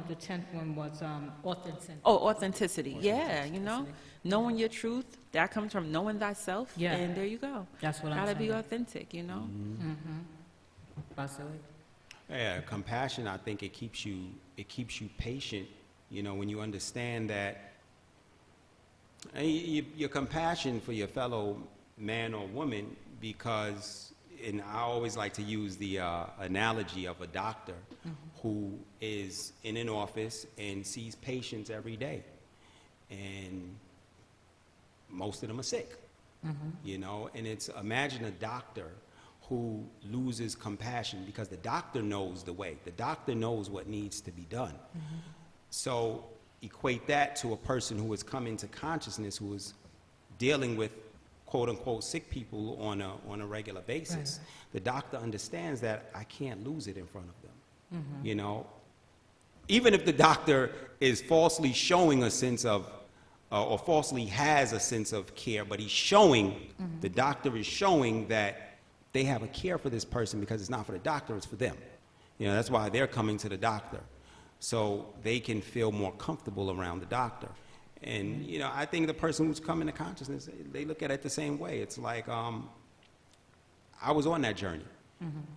the 10th one was authenticity. Oh, authenticity. Yeah, you know, knowing your truth, that comes from knowing thyself. Yeah. And there you go. That's what I'm Gotta be saying. authentic, you know? Basui? Yeah, compassion, I think it keeps you patient, you know, when you understand that your compassion for your fellow man or woman, because, and I always like to use the analogy of a doctor who is in an office and sees patients every day, and most of them are sick, you know, and it's, imagine a doctor who loses compassion, because the doctor knows the way. The doctor knows what needs to be done. So equate that to a person who has come into consciousness, who is dealing with quote-unquote sick people on a regular basis. Right. The doctor understands that I can't lose it in front of them. You know, even if the doctor is falsely showing a sense of, or falsely has a sense of care, but he's showing, the doctor is showing that they have a care for this person, because it's not for the doctor, it's for them. You know, that's why they're coming to the doctor, so they can feel more comfortable around the doctor. And, you know, I think the person who's coming to consciousness, they look at it the same way. It's like, I was on that journey,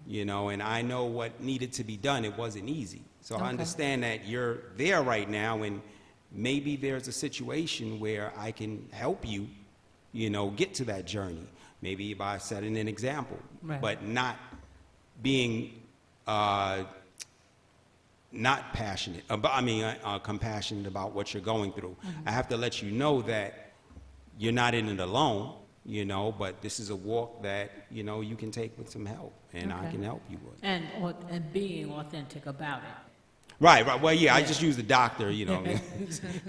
you know, and I know what needed to be done. It wasn't easy. So I understand that you're there right now, and maybe there's a situation where I can help you, you know, get to that journey. Maybe by setting an example, but not being not passionate about, compassionate about what you're going through. I have to let you know that you're not in it alone, you know, but this is a walk that, you know, you can take with some help, and I can help you with. And being authentic about it. Right. Well, yeah, I just use the doctor, you know.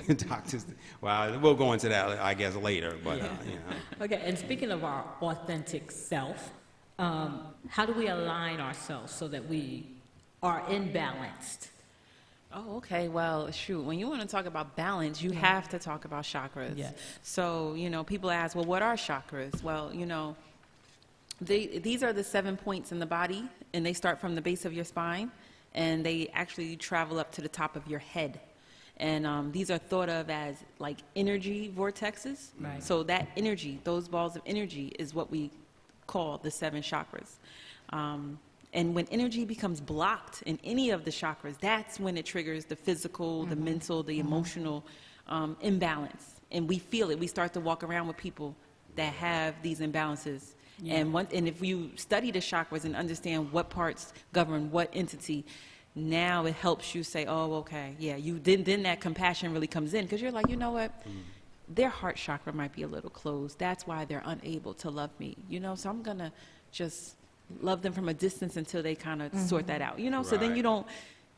Doctors, well, we'll go into that, I guess, later, but, you know. Okay, and speaking of our authentic self, how do we align ourselves so that we are in balanced? Oh, okay. Well, shoot, when you want to talk about balance, you have to talk about chakras. Yes. So, you know, people ask, well, what are chakras? Well, you know, these are the 7 points in the body, and they start from the base of your spine, and they actually travel up to the top of your head. And these are thought of as like energy vortexes. Right. So that energy, those balls of energy, is what we call the 7 chakras. And when energy becomes blocked in any of the chakras, that's when it triggers the physical, the mental, the emotional imbalance. And we feel it. We start to walk around with people that have these imbalances. Yeah. And if you study the chakras and understand what parts govern what entity, now it helps you say, oh, okay, yeah, then that compassion really comes in, because you're like, you know what? Their heart chakra might be a little closed. That's why they're unable to love me, you know? So I'm going to just love them from a distance until they kind of sort that out, you know? So then Right.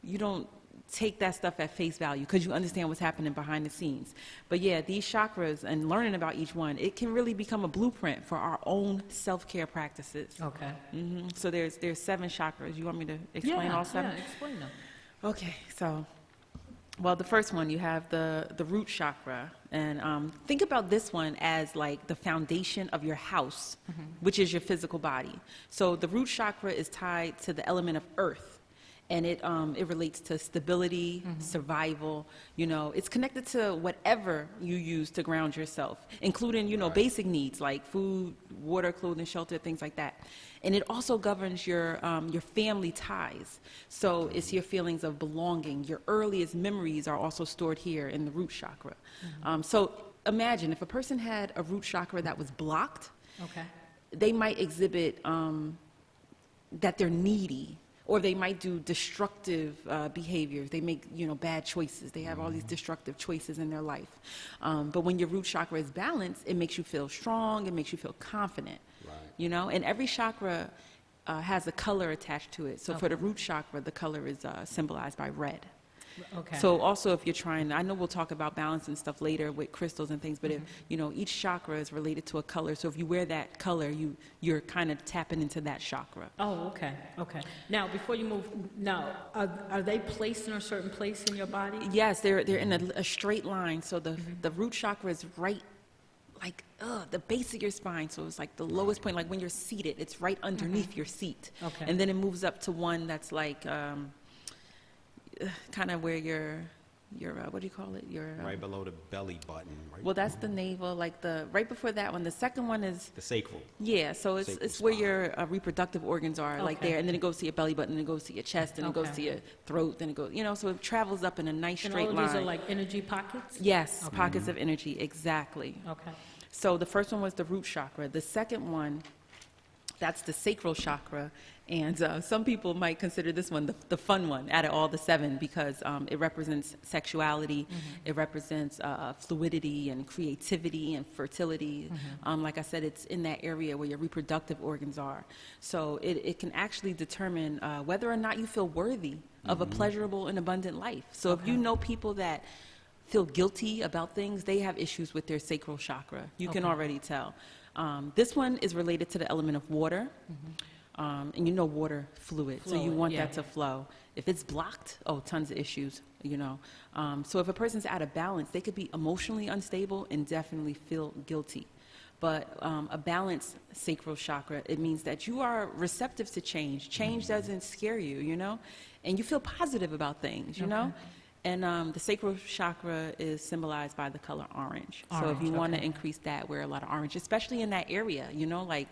you don't take that stuff at face value because you understand what's happening behind the scenes. But yeah, these chakras and learning about each one, it can really become a blueprint for our own self-care practices. Okay. So there's 7 chakras. You want me to explain all 7? Yeah, explain them. Okay, so, well, the first one, you have the root chakra. And think about this one as like the foundation of your house, which is your physical body. So the root chakra is tied to the element of earth. And it relates to stability, survival, you know. It's connected to whatever you use to ground yourself, including, you know, basic needs like food, water, clothing, shelter, things like that. And it also governs your family ties. So it's your feelings of belonging. Your earliest memories are also stored here in the root chakra. So imagine if a person had a root chakra that was blocked, they might exhibit that they're needy. Or they might do destructive behaviors. They make, you know, bad choices. They have all these destructive choices in their life. But when your root chakra is balanced, it makes you feel strong. It makes you feel confident. Right. You know, and every chakra has a color attached to it. So for the root chakra, the color is symbolized by red. Okay. So also if you're trying, I know we'll talk about balance and stuff later with crystals and things, but if, you know, each chakra is related to a color. So if you wear that color, you're kind of tapping into that chakra. Oh, okay, okay. Now, before you move, now, are they placed in a certain place in your body? Yes, they're in a straight line. So the root chakra is right, like, the base of your spine. So it's like the lowest point, like when you're seated, it's right underneath your seat. Okay. And then it moves up to one that's like, kind of where your what do you call it? Right below the belly button. Right. Well, that's the navel, like right before that one. The second one is The sacral. yeah. So it's Sacral where spine. your reproductive organs are, like Okay. there, and then it goes to your belly button, and it goes to your chest, and it goes Okay. to your throat, then it goes, you know. So it travels up in a nice And straight all of line. these are like energy pockets? Yes, pockets of energy, exactly. Okay. So the first one was the root chakra. The second one, that's the sacral chakra. And some people might consider this one the fun one out of all the 7 because it represents sexuality, it represents fluidity and creativity and fertility. Like I said, it's in that area where your reproductive organs are. So it can actually determine whether or not you feel worthy of a pleasurable and abundant life. So if you know people that feel guilty about things, they have issues with their sacral chakra. You can already tell. This one is related to the element of water. And you know water fluid, so you want that to flow. If it's blocked, tons of issues, you know. So if a person's out of balance, they could be emotionally unstable and definitely feel guilty. But a balanced sacral chakra, it means that you are receptive to change. Change doesn't scare you, you know, and you feel positive about things, you know. And the sacral chakra is symbolized by the color orange. So if you want to increase that, wear a lot of orange, especially in that area, you know, like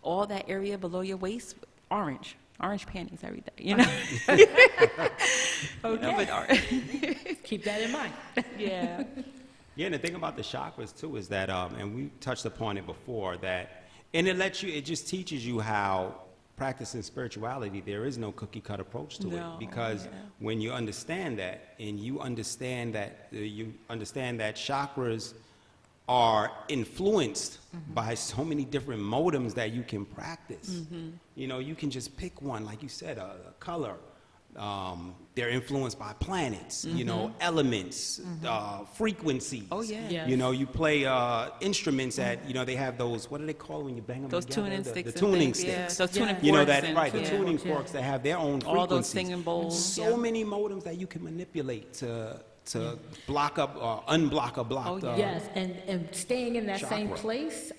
all that area below your waist, orange panties every day, you know. Okay. But Keep that in mind. yeah. Yeah, and the thing about the chakras too is that, and we touched upon it before, that, and it just teaches you how practicing spirituality, there is no cookie cut approach to it, because when you understand that, and you understand that chakras are influenced by so many different modems that you can practice. You know, you can just pick one, like you said, a color. They're influenced by planets, you know, elements, frequencies. Oh, yeah. Yes. You know, you play instruments at, you know, they have those, what do they call when you bang them Those together? tuning The sticks. and tuning things, yeah. sticks. Those tuning Yeah. You know forks that, and- right, the yeah. tuning forks that have their own frequencies. All those singing bowls. So many modems that you can manipulate to block up or unblock a blocked. Yes, and staying in that same Chakra. place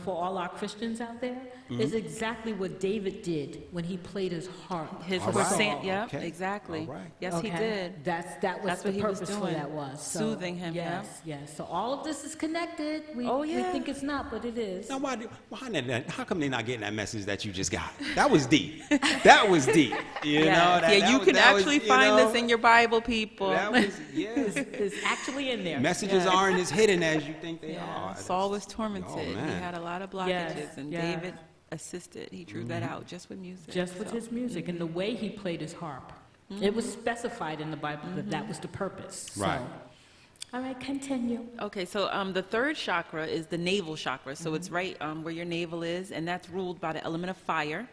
for all our Christians out there is exactly what David did when he played his harp. His All right. percent, yeah, Okay. exactly. All right. Yes, he Okay? did. That was That's the what he was purpose for doing. that was. So, Soothing him, yeah. Yes, yes. So all of this is connected. We yeah. think it's not, but it is. Now, how come they're not getting that message that you just got? That was deep. That was deep. You know? Yeah, you can actually find this in your Bible, people. That was, yes. It's actually in there. Messages aren't as hidden as you think they Yeah, are. Saul was tormented. Oh, He man. had a lot of blockages, Yes, and yeah. David assisted. He drew that out just with music. Just with so. his music and the way he played his harp. It was specified in the Bible that that was the purpose. Right. So, all right, continue. Okay, so the third chakra is the navel chakra. So it's right where your navel is, and that's ruled by the element of fire.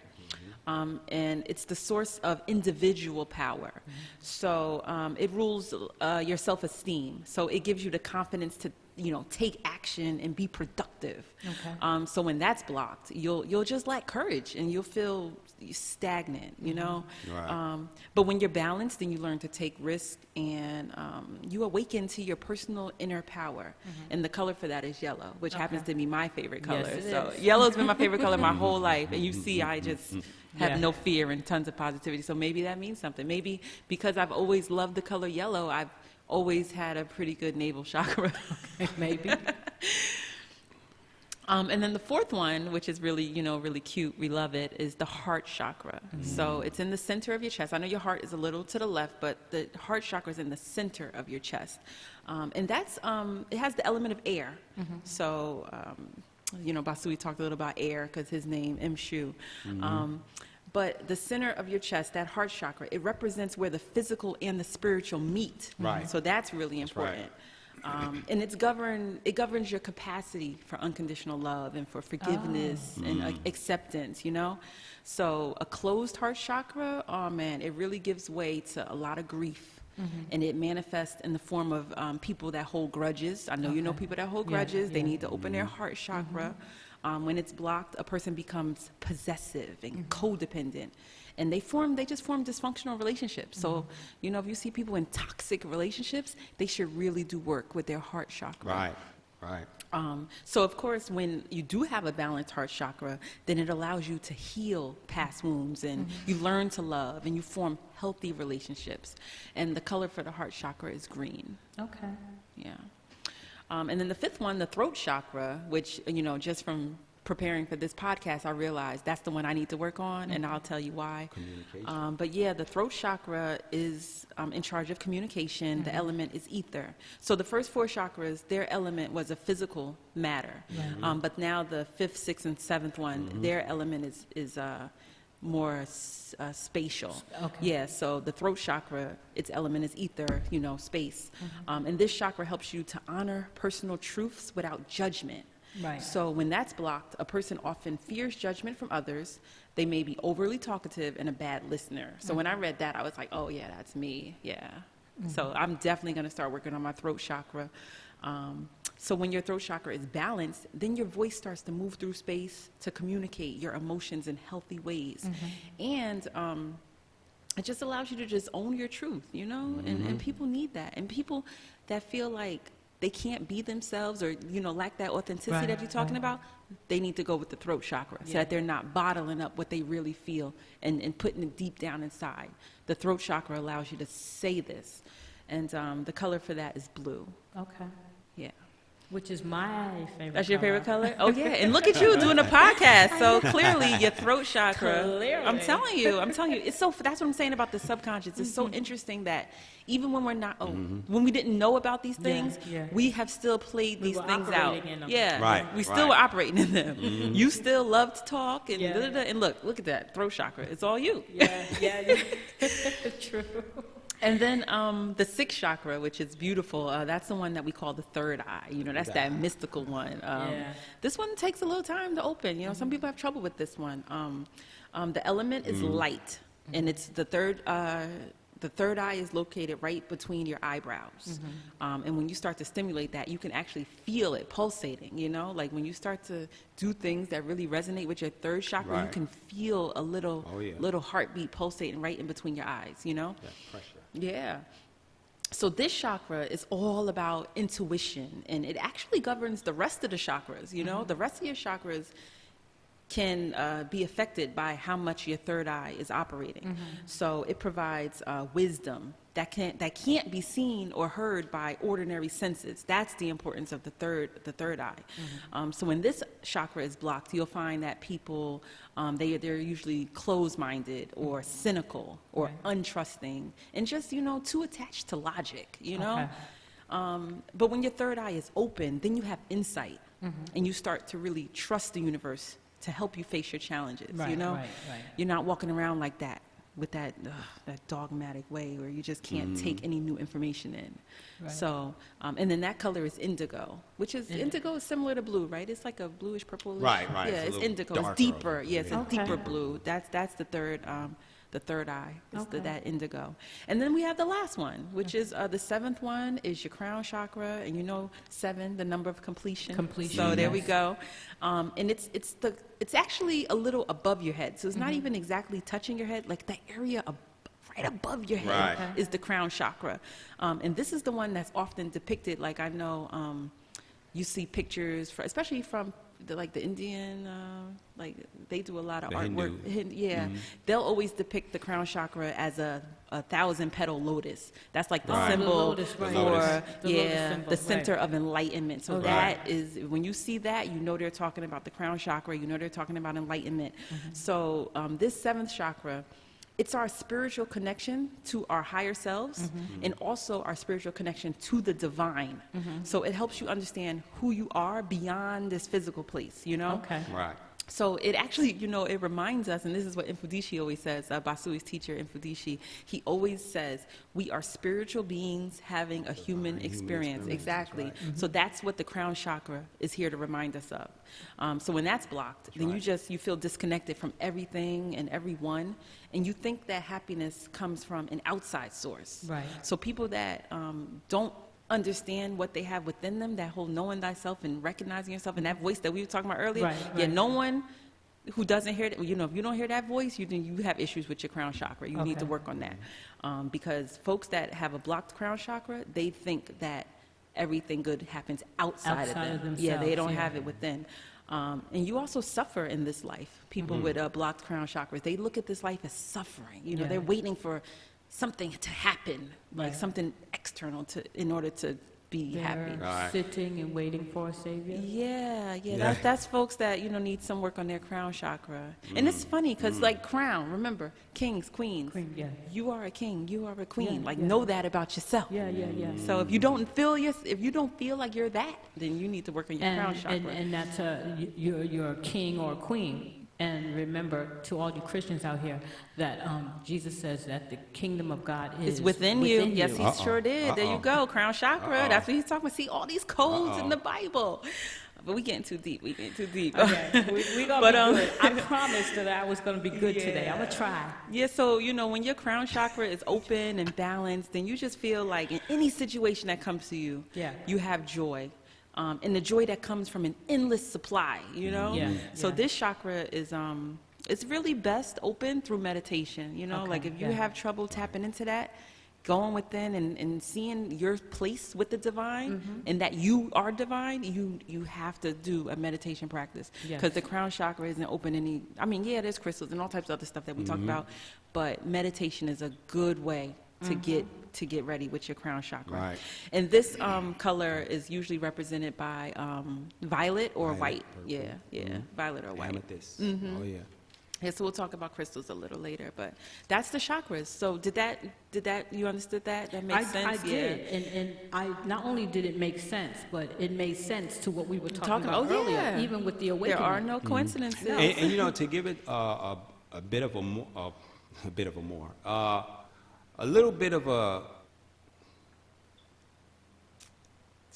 and it's the source of individual power. So it rules your self-esteem. So it gives you the confidence to, take action and be productive. Okay. So when that's blocked, you'll just lack courage and you'll feel stagnant, Right. But when you're balanced, then you learn to take risks and you awaken to your personal inner power. And the color for that is yellow, which happens to be my favorite color. Yes, it So is. yellow's been my favorite color my whole life. And you see, I just have Yeah. no fear and tons of positivity. So maybe that means something. Maybe because I've always loved the color yellow, I've always had a pretty good navel chakra. Maybe. And then the fourth one, which is really, really cute, we love it, is the heart chakra. So it's in the center of your chest. I know your heart is a little to the left, but the heart chakra is in the center of your chest. And that's, it has the element of air. So, Basui talked a little about air because his name, Mshu. But the center of your chest, that heart chakra, it represents where the physical and the spiritual meet. Right. So that's really important. And it governs your capacity for unconditional love and for forgiveness and acceptance, So a closed heart chakra, oh man, it really gives way to a lot of grief. And it manifests in the form of people that hold grudges. I know you know people that hold grudges. They need to open their heart chakra. When it's blocked, a person becomes possessive and codependent. And they just form dysfunctional relationships. So, if you see people in toxic relationships, they should really do work with their heart chakra. Right. So, of course, when you do have a balanced heart chakra, then it allows you to heal past wounds and you learn to love and you form healthy relationships. And the color for the heart chakra is green. Okay. Yeah. And then the fifth one, the throat chakra, which, just from preparing for this podcast, I realized that's the one I need to work on, and I'll tell you why. Communication. But yeah, the throat chakra is in charge of communication. The element is ether. So the first four chakras, their element was a physical matter. But now the fifth, sixth, and seventh one, their element is more spatial. Okay. Yeah, so the throat chakra, its element is ether, space. And this chakra helps you to honor personal truths without judgment. Right. So when that's blocked, a person often fears judgment from others. They may be overly talkative and a bad listener. So when I read that, I was like, oh yeah, that's me. Yeah. So I'm definitely going to start working on my throat chakra. So when your throat chakra is balanced, then your voice starts to move through space to communicate your emotions in healthy ways. And it just allows you to just own your truth, and people need that. And people that feel like they can't be themselves or, lack that authenticity that you're talking about, they need to go with the throat chakra so that they're not bottling up what they really feel and putting it deep down inside. The throat chakra allows you to say this. And the color for that is blue. Okay. Yeah. Which is my favorite. That's your favorite color? Oh, yeah. And look at you doing a podcast. So clearly your throat chakra. Clearly. I'm telling you. That's what I'm saying about the subconscious. It's so interesting that even when we're not, when we didn't know about these things, we have still played these things out. In them. Yeah. Right, We still were operating in them. You still love to talk and and look at that throat chakra. It's all you. Yeah. True. And then the sixth chakra, which is beautiful, that's the one that we call the third eye. That's that mystical one. This one takes a little time to open. Some people have trouble with this one. The element is light, and it's the third eye is located right between your eyebrows. And when you start to stimulate that, you can actually feel it pulsating, Like when you start to do things that really resonate with your third chakra, you can feel a little heartbeat pulsating right in between your eyes, That pressure. Yeah. So this chakra is all about intuition, and it actually governs the rest of the chakras, The rest of your chakras can be affected by how much your third eye is operating. So it provides wisdom that can't be seen or heard by ordinary senses. That's the importance of the third eye. So when this chakra is blocked, you'll find that people they're usually closed-minded or cynical or untrusting and just too attached to logic. But when your third eye is open, then you have insight and you start to really trust the universe to help you face your challenges. Right. You're not walking around like that with that dogmatic way where you just can't take any new information in. Right. So, and then that color is indigo, which is, indigo is similar to blue, right? It's like a bluish purplish. Right. Yeah, it's indigo. It's deeper. Yeah, it's a deeper blue. That's the third eye, is that indigo. And then we have the last one, which is the seventh one is your crown chakra, and you know 7, the number of completion. So there we go. And it's actually a little above your head, so it's not even exactly touching your head, like the area right above your head is the crown chakra. And this is the one that's often depicted, like I know you see pictures, especially from the Indian, like they do a lot of artwork. They'll always depict the crown chakra as a 1,000-petal lotus. That's like the symbol for the center of enlightenment. So that is, when you see that, you know they're talking about the crown chakra. You know they're talking about enlightenment. So this 7th chakra, it's our spiritual connection to our higher selves and also our spiritual connection to the divine. So it helps you understand who you are beyond this physical place, you know? Right. So it actually, you know, it reminds us, and this is what Infudishi always says, Basui's teacher, Infudishi, he always says, we are spiritual beings having a human experience. Exactly. Right. So that's what the crown chakra is here to remind us of. So when that's blocked, then you feel disconnected from everything and everyone, and you think that happiness comes from an outside source. Right. So people that don't understand what they have within them, that whole knowing thyself and recognizing yourself, and that voice that we were talking about earlier. No one who doesn't hear that, you know, if you don't hear that voice, you have issues with your crown chakra. You need to work on that. Because folks that have a blocked crown chakra, they think that everything good happens outside of them. They don't have it within. And you also suffer in this life. People with blocked crown chakras, they look at this life as suffering. You know, they're waiting for something to happen, like something external in order to be happy. Sitting and waiting for a savior. That's folks that, you know, need some work on their crown chakra. And it's funny because like crown, remember, kings, queens. You are a king, you are a queen. Know that about yourself. So if you don't feel like you're that, then you need to work on your crown chakra. And that's you're a king or a queen. And remember, to all you Christians out here, that Jesus says that the kingdom of God is within you. Yes, he sure did. There you go, crown chakra. That's what he's talking about. See, all these codes in the Bible. But we getting too deep. Okay, we gonna be good. I promised that I was gonna be good today. I'm gonna try. Yeah, so you know, when your crown chakra is open and balanced, then you just feel like in any situation that comes to you, you have joy. And the joy that comes from an endless supply, you know? So this chakra is, it's really best open through meditation, you know? Like if you have trouble tapping into that, going within and seeing your place with the divine and that you are divine, you have to do a meditation practice. Because the crown chakra isn't open there's crystals and all types of other stuff that we talk about, but meditation is a good way to get ready with your crown chakra. And this color is usually represented by violet or white. Violet or white. Amethyst. So we'll talk about crystals a little later, but that's the chakras. So did that you understood that? That makes sense? I did. And I not only did it make sense, but it made sense to what we were talking about earlier, even with the awakening. There are no coincidences. And you know, to give it a little bit of a,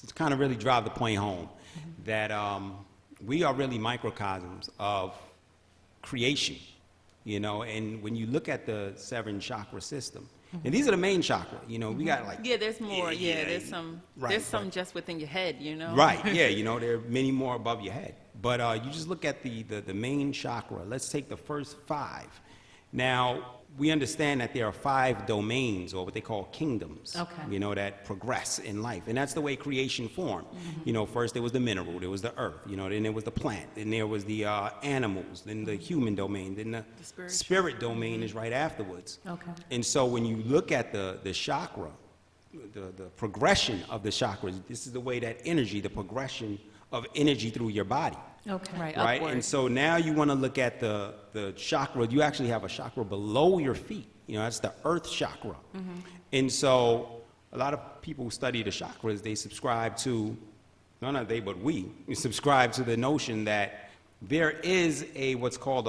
to kind of really drive the point home, that we are really microcosms of creation, you know, and when you look at the 7 chakra system, and these are the main chakra, you know, we got like... there's more, there's some just within your head, you know? You know, there are many more above your head. But you just look at the main chakra. Let's take the first 5. Now, we understand that there are 5 domains, or what they call kingdoms, you know, that progress in life. And that's the way creation formed. You know, first there was the mineral, there was the earth, you know, then there was the plant, then there was the animals, then the human domain, then the spirit domain is right afterwards. And so when you look at the chakra, the progression of the chakras, this is the way that energy, the progression of energy through your body. Right. And so now you want to look at the chakra. You actually have a chakra below your feet. You know, that's the earth chakra. And so a lot of people who study the chakras, they subscribe to, not they, but we subscribe to the notion that there is what's called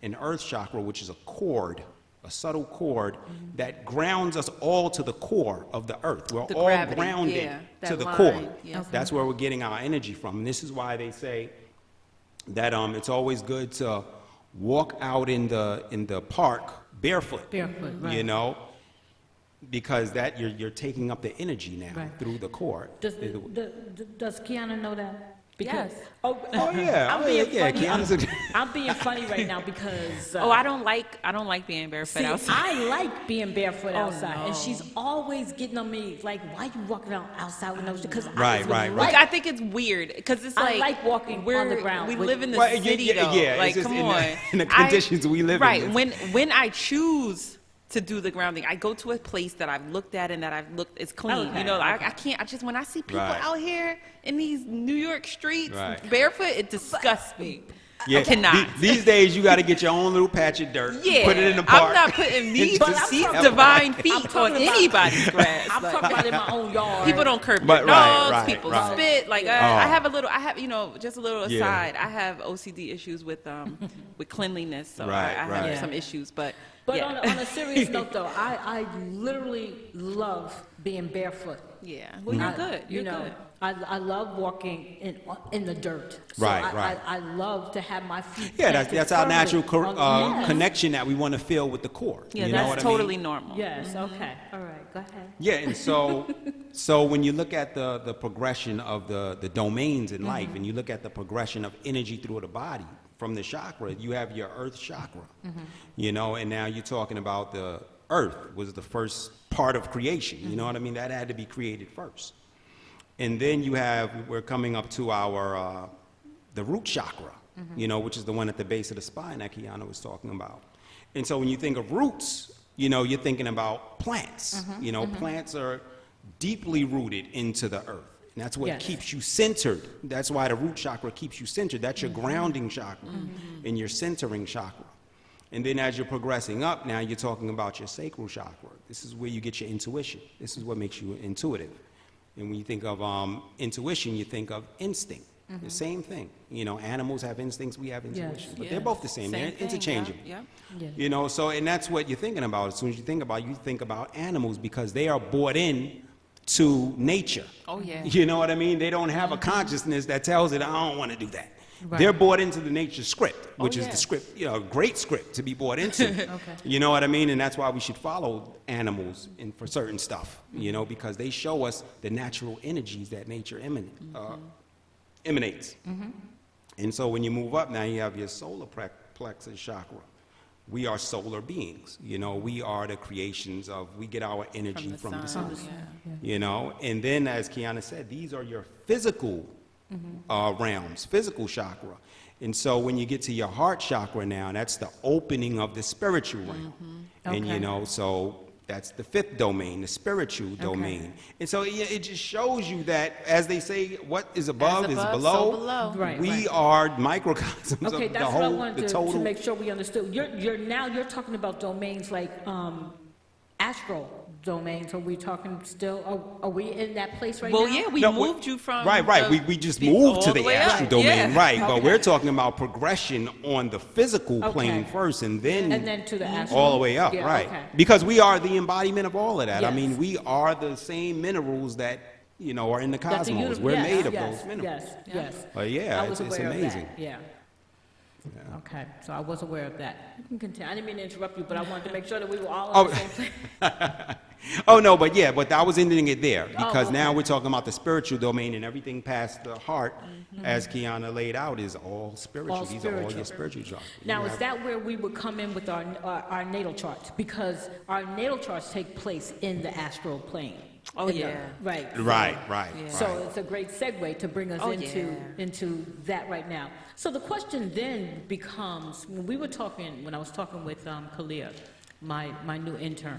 an earth chakra, which is a cord a subtle cord that grounds us all to the core of the earth. We're The all gravity, grounded yeah, to that the line, core. yeah. Okay. That's where we're getting our energy from. And this is why they say that it's always good to walk out in the park barefoot. Barefoot, right. You know, because that you're taking up the energy now Right. through the core. Does Kiana know that? Yes. Oh yeah. I'm being funny. Kiana's I'm being funny right now because. I don't like being barefoot See, outside. I like being barefoot Oh, outside, no. and she's always getting on me like, "Why you walking out outside with no?" Because Right. Like, I think it's weird because it's I like like walking on the ground We with- live in the Right, city, yeah, though. yeah, Like, it's just come in on. in the conditions we live in. Right. When I choose to do the grounding, I go to a place that I've looked at and that I've looked is clean. Okay, You know, okay. I can't. I just when I see people Right. out here in these New York streets Right. barefoot, it disgusts me. Yeah, I cannot. These days you got to get your own little patch of dirt. Yeah, Put it in the park. I'm not putting these But I'm these talking divine about- feet I'm on talking about- anybody's grass. I'm Like, talking about in my own yard. people don't curb But their right, dogs. right, People right. spit. Like Oh. I have you know, just a little Yeah. aside. I have OCD issues with cleanliness, so Right, I have right. some issues. But But yeah. on a serious note, though, I literally love being barefoot. Yeah, well, you're good. You're you know, good. I love walking in the dirt. So Right, I, right. I love to have my feet. Yeah, planted that's our firmly natural on- Yes. connection that we want to feel with the core. Yeah, you know that's what totally I mean? normal. Yes. Okay. All right. Go ahead. Yeah, and so when you look at the progression of the domains in life, and you look at the progression of energy through the body from the chakra, you have your earth chakra, you know, and now you're talking about the earth was the first part of creation. You know what I mean? That had to be created first. And then we're coming up to our, the root chakra, you know, which is the one at the base of the spine that Kiana was talking about. And so when you think of roots, you know, you're thinking about plants. You know, plants are deeply rooted into the earth. And that's what Yes. keeps you centered. That's why the root chakra keeps you centered. That's your grounding chakra and your centering chakra. And then as you're progressing up, now you're talking about your sacral chakra. This is where you get your intuition. This is what makes you intuitive. And when you think of intuition, you think of instinct. The same thing. You know, animals have instincts, we have intuition. But they're both the same. They're thing, interchangeable. Yeah. Yeah. You know, so, and that's what you're thinking about. As soon as you think about animals because they are bought in to nature. Oh, yeah. You know what I mean? They don't have a consciousness that tells it, I don't want to do that. Right. They're bought into the nature script, which is yeah. the script, you know, a great script to be bought into. Okay. You know what I mean? And that's why we should follow animals for certain stuff, you know, because they show us the natural energies that nature emanates. And so when you move up, now you have your solar plexus chakra. We are solar beings. You know, we are the creations of, we get our energy from the sun. Yeah. You know, and then as Kiana said, these are your physical realms, physical chakra. And so when you get to your heart chakra now, that's the opening of the spiritual realm. And Okay. you know, so that's the fifth domain, the spiritual domain. And so it just shows you that, as they say, what is above, is so below. below. Right. We are microcosms Okay, of the that's what I whole, wanted the to total. make sure we understood. You're talking about domains like astral domains. Are we talking still? Are we in that place right now? Well, yeah, we No, moved you from Right. We just moved to all the way up. astral domain, Yeah. right? But Okay. we're talking about progression on the physical plane Okay. first, and then to the astral. all the way up, Yeah, right? okay. Because we are the embodiment of all of that. I Yes. mean, we are the same minerals that you know are in the That the cosmos. universe- We're yes, made of yes, those minerals. Yes. But yeah, I was it's aware amazing. Of that. Yeah. Okay, so I was aware of that. You can continue. I didn't mean to interrupt you, but I wanted to make sure that we were all on the same place. Oh no, but yeah, but I was ending it there because now okay. we're talking about the spiritual domain, and everything past the heart, as Kiana laid out, is all spiritual. All These are all spiritual. your spiritual chakras. Now, You is have- that where we would come in with our natal charts? Because our natal charts take place in the astral plane. Oh, In the- yeah. Right. Right. Yeah. So it's a great segue to bring us Oh, into that right now. So the question then becomes, when I was talking with Kalia, my new intern,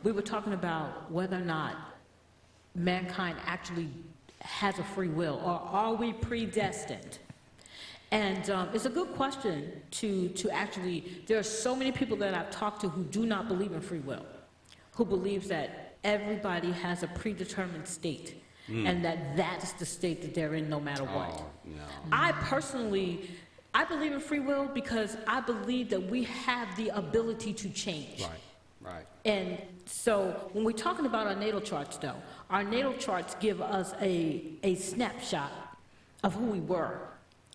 we were talking about whether or not mankind actually has a free will, or are we predestined? And it's a good question to actually, there are so many people that I've talked to who do not believe in free will, who believes that everybody has a predetermined state, and that's the state that they're in no matter what. No. I personally I believe in free will because I believe that we have the ability to change. Right. And so when we're talking about our natal charts, though, our natal charts give us a snapshot of who we were,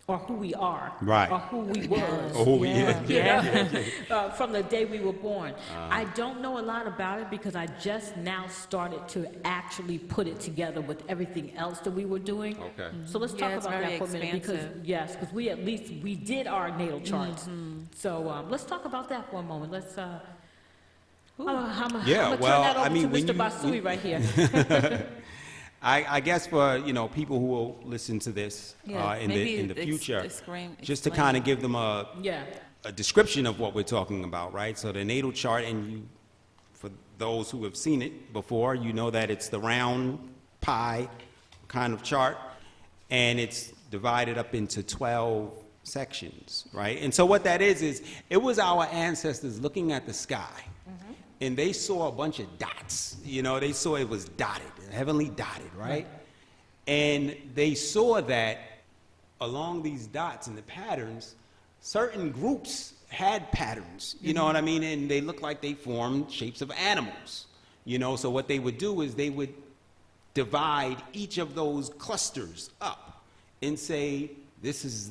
or who we are, right, or who we was, or who we from the day we were born. I don't know a lot about it because I just now started to actually put it together with everything else that we were doing. Okay. So let's talk about that for a minute because we did our natal charts. So let's talk about that for a moment. Let's. I'm gonna turn that over to Mr. Basui right here. I guess for people who will listen to this in the future, just to kind of give them a description of what we're talking about, right? So the natal chart, and for those who have seen it before, you know that it's the round pie kind of chart, and it's divided up into 12 sections, right? And so what that is it was our ancestors looking at the sky. And they saw a bunch of dots. They saw it was dotted, heavenly dotted, right? And they saw that along these dots and the patterns, certain groups had patterns, you know what I mean? And they looked like they formed shapes of animals, So what they would do is they would divide each of those clusters up and say, this is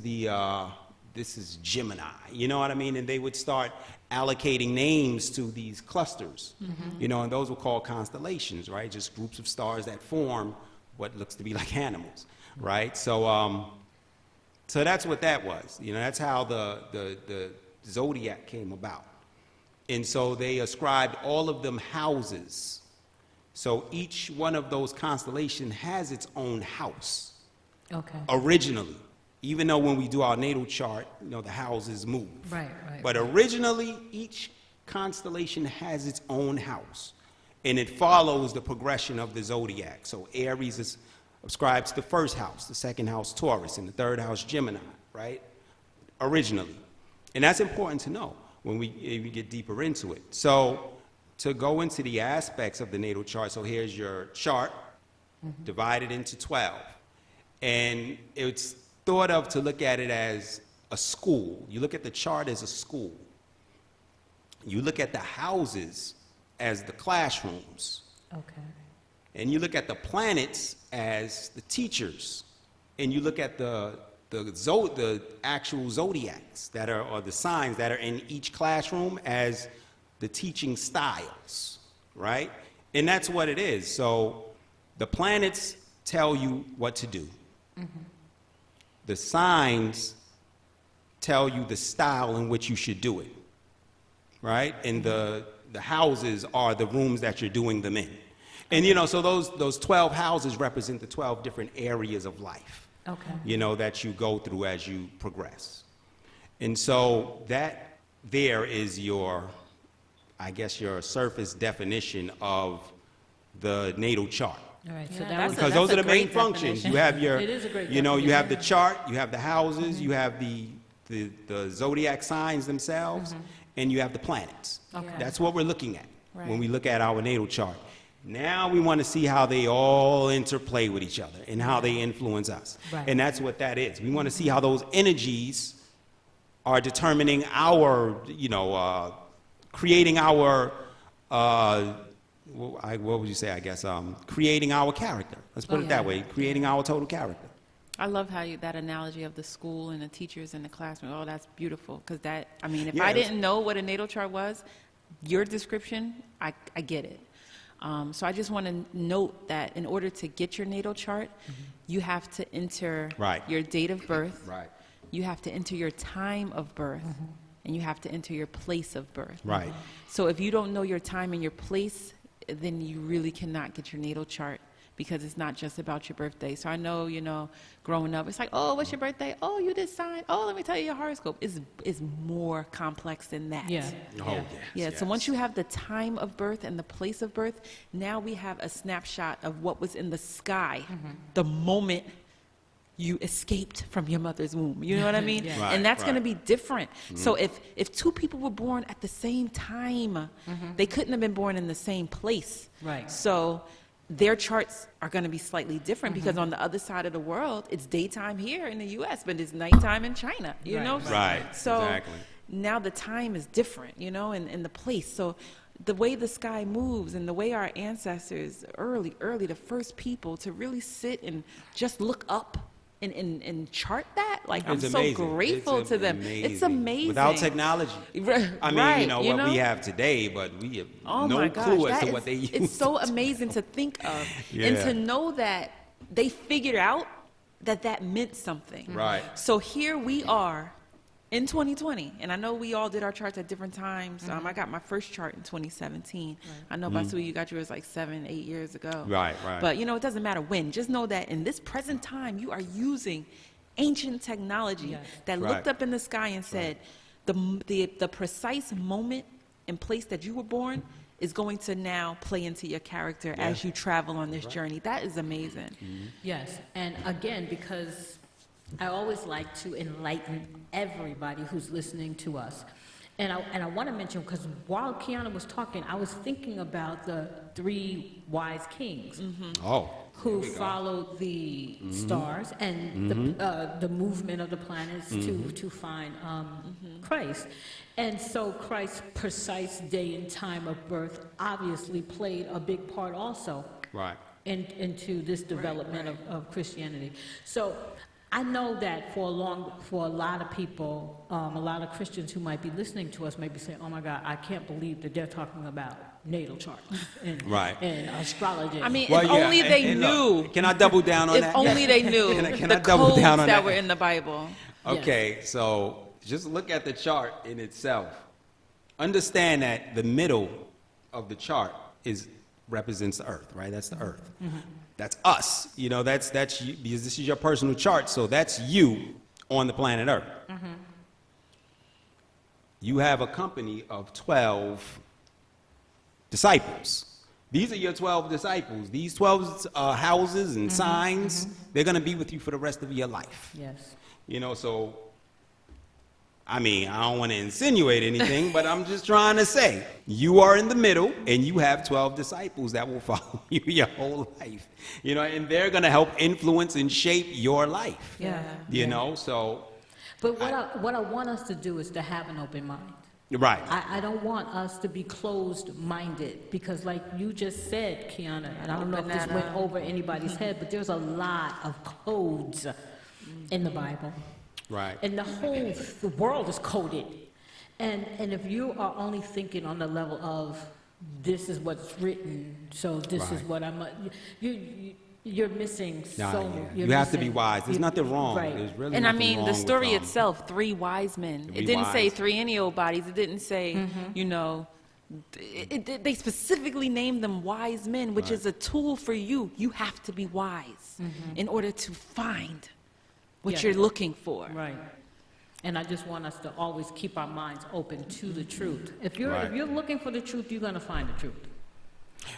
Gemini, you know what I mean? And they would start allocating names to these clusters, and those were called constellations, right? Just groups of stars that form what looks to be like animals, right? So, so that's what that was. That's how the zodiac came about. And so they ascribed all of them houses. So each one of those constellations has its own house. Okay. Originally. Even though when we do our natal chart, the houses move. Right. But originally, each constellation has its own house. And it follows the progression of the zodiac. So Aries is ascribed to the first house, the second house Taurus, and the third house Gemini, right? Originally. And that's important to know when we get deeper into it. So to go into the aspects of the natal chart, so here's your chart, divided into 12. And it's thought of to look at it as a school. You look at the chart as a school. You look at the houses as the classrooms. Okay. And you look at the planets as the teachers. And you look at the actual zodiacs or the signs that are in each classroom as the teaching styles, right? And that's what it is. So the planets tell you what to do. The signs tell you the style in which you should do it, right? And the houses are the rooms that you're doing them in. And, so those 12 houses represent the 12 different areas of life, that you go through as you progress. And so that there is your surface definition of the natal chart. All right, so because those are the main functions. You have your, it is a great you have the chart, you have the houses, you have the zodiac signs themselves, and you have the planets. Okay. That's what we're looking at when we look at our natal chart. Now we want to see how they all interplay with each other and how they influence us. Right. And that's what that is. We want to see how those energies are determining our, creating our, what would you say, I guess, creating our character. Let's put it that way, creating our total character. I love how that analogy of the school and the teachers in the classroom, that's beautiful. Because if I didn't know what a natal chart was, your description, I get it. So I just want to note that in order to get your natal chart, you have to enter your date of birth. Right. You have to enter your time of birth. And you have to enter your place of birth. Right. So if you don't know your time and your place, then you really cannot get your natal chart, because it's not just about your birthday. So I know, growing up, it's like, oh, what's your birthday? Oh, you this sign. Oh, let me tell you your horoscope. It's more complex than that. Yeah. Oh, yes. So once you have the time of birth and the place of birth, now we have a snapshot of what was in the sky the moment you escaped from your mother's womb. You know what I mean? Yeah. Right, and that's right. going to be different. So if two people were born at the same time, they couldn't have been born in the same place. Right. So their charts are going to be slightly different because on the other side of the world, it's daytime here in the U.S., but it's nighttime in China, you know? Right, So exactly. now the time is different, you know, and the place. So the way the sky moves and the way our ancestors, early, the first people to really sit and just look up and chart that, like, I'm so grateful to them. It's amazing. Without technology. I mean, you know, what we have today, but we have no clue as to what they use. It's so amazing to think of and to know that they figured out that meant something. Right. So here we are in 2020, and I know we all did our charts at different times. I got my first chart in 2017. I know, Basu, you got yours like 7-8 years ago. Right. But, you know, it doesn't matter when. Just know that in this present time, you are using ancient technology that looked up in the sky and said, the precise moment and place that you were born is going to now play into your character as you travel on this journey. That is amazing. Yes, and again, because I always like to enlighten everybody who's listening to us. And I want to mention, because while Kiana was talking, I was thinking about the 3 wise kings who followed the stars and the movement of the planets to find Christ. And so Christ's precise day and time of birth obviously played a big part also into this development of Christianity. So I know that for a lot of people, a lot of Christians who might be listening to us may be saying, oh my God, I can't believe that they're talking about natal charts and astrology. I mean, if only they knew. Look, can I double down on that? If only they knew can the I double codes down on that were in the Bible. Okay, so just look at the chart in itself. Understand that the middle of the chart represents the earth, right? That's the earth. That's us. You know, that's you, because this is your personal chart, so that's you on the planet Earth. You have a company of 12 disciples. These are your 12 disciples. These 12 houses and signs, they're going to be with you for the rest of your life. Yes. You know, so, I mean, I don't want to insinuate anything, but I'm just trying to say, you are in the middle, and you have 12 disciples that will follow you your whole life. You know, and they're going to help influence and shape your life. You know, so. But what I want us to do is to have an open mind. Right. I don't want us to be closed-minded, because like you just said, Kiana, and I don't know if this went over anybody's head, but there's a lot of codes in the Bible. Right. And the world is coded. And if you are only thinking on the level of this is what's written, so this is what I'm, you're missing you have to be wise. There's nothing wrong. Right. There's really And nothing I mean, wrong the story with, itself, 3 wise men. It didn't say 3 any old bodies. It didn't say, you know, they specifically named them wise men, which is a tool for you. You have to be wise in order to find what you're looking for. Right. And I just want us to always keep our minds open to the truth. If you're looking for the truth, you're going to find the truth.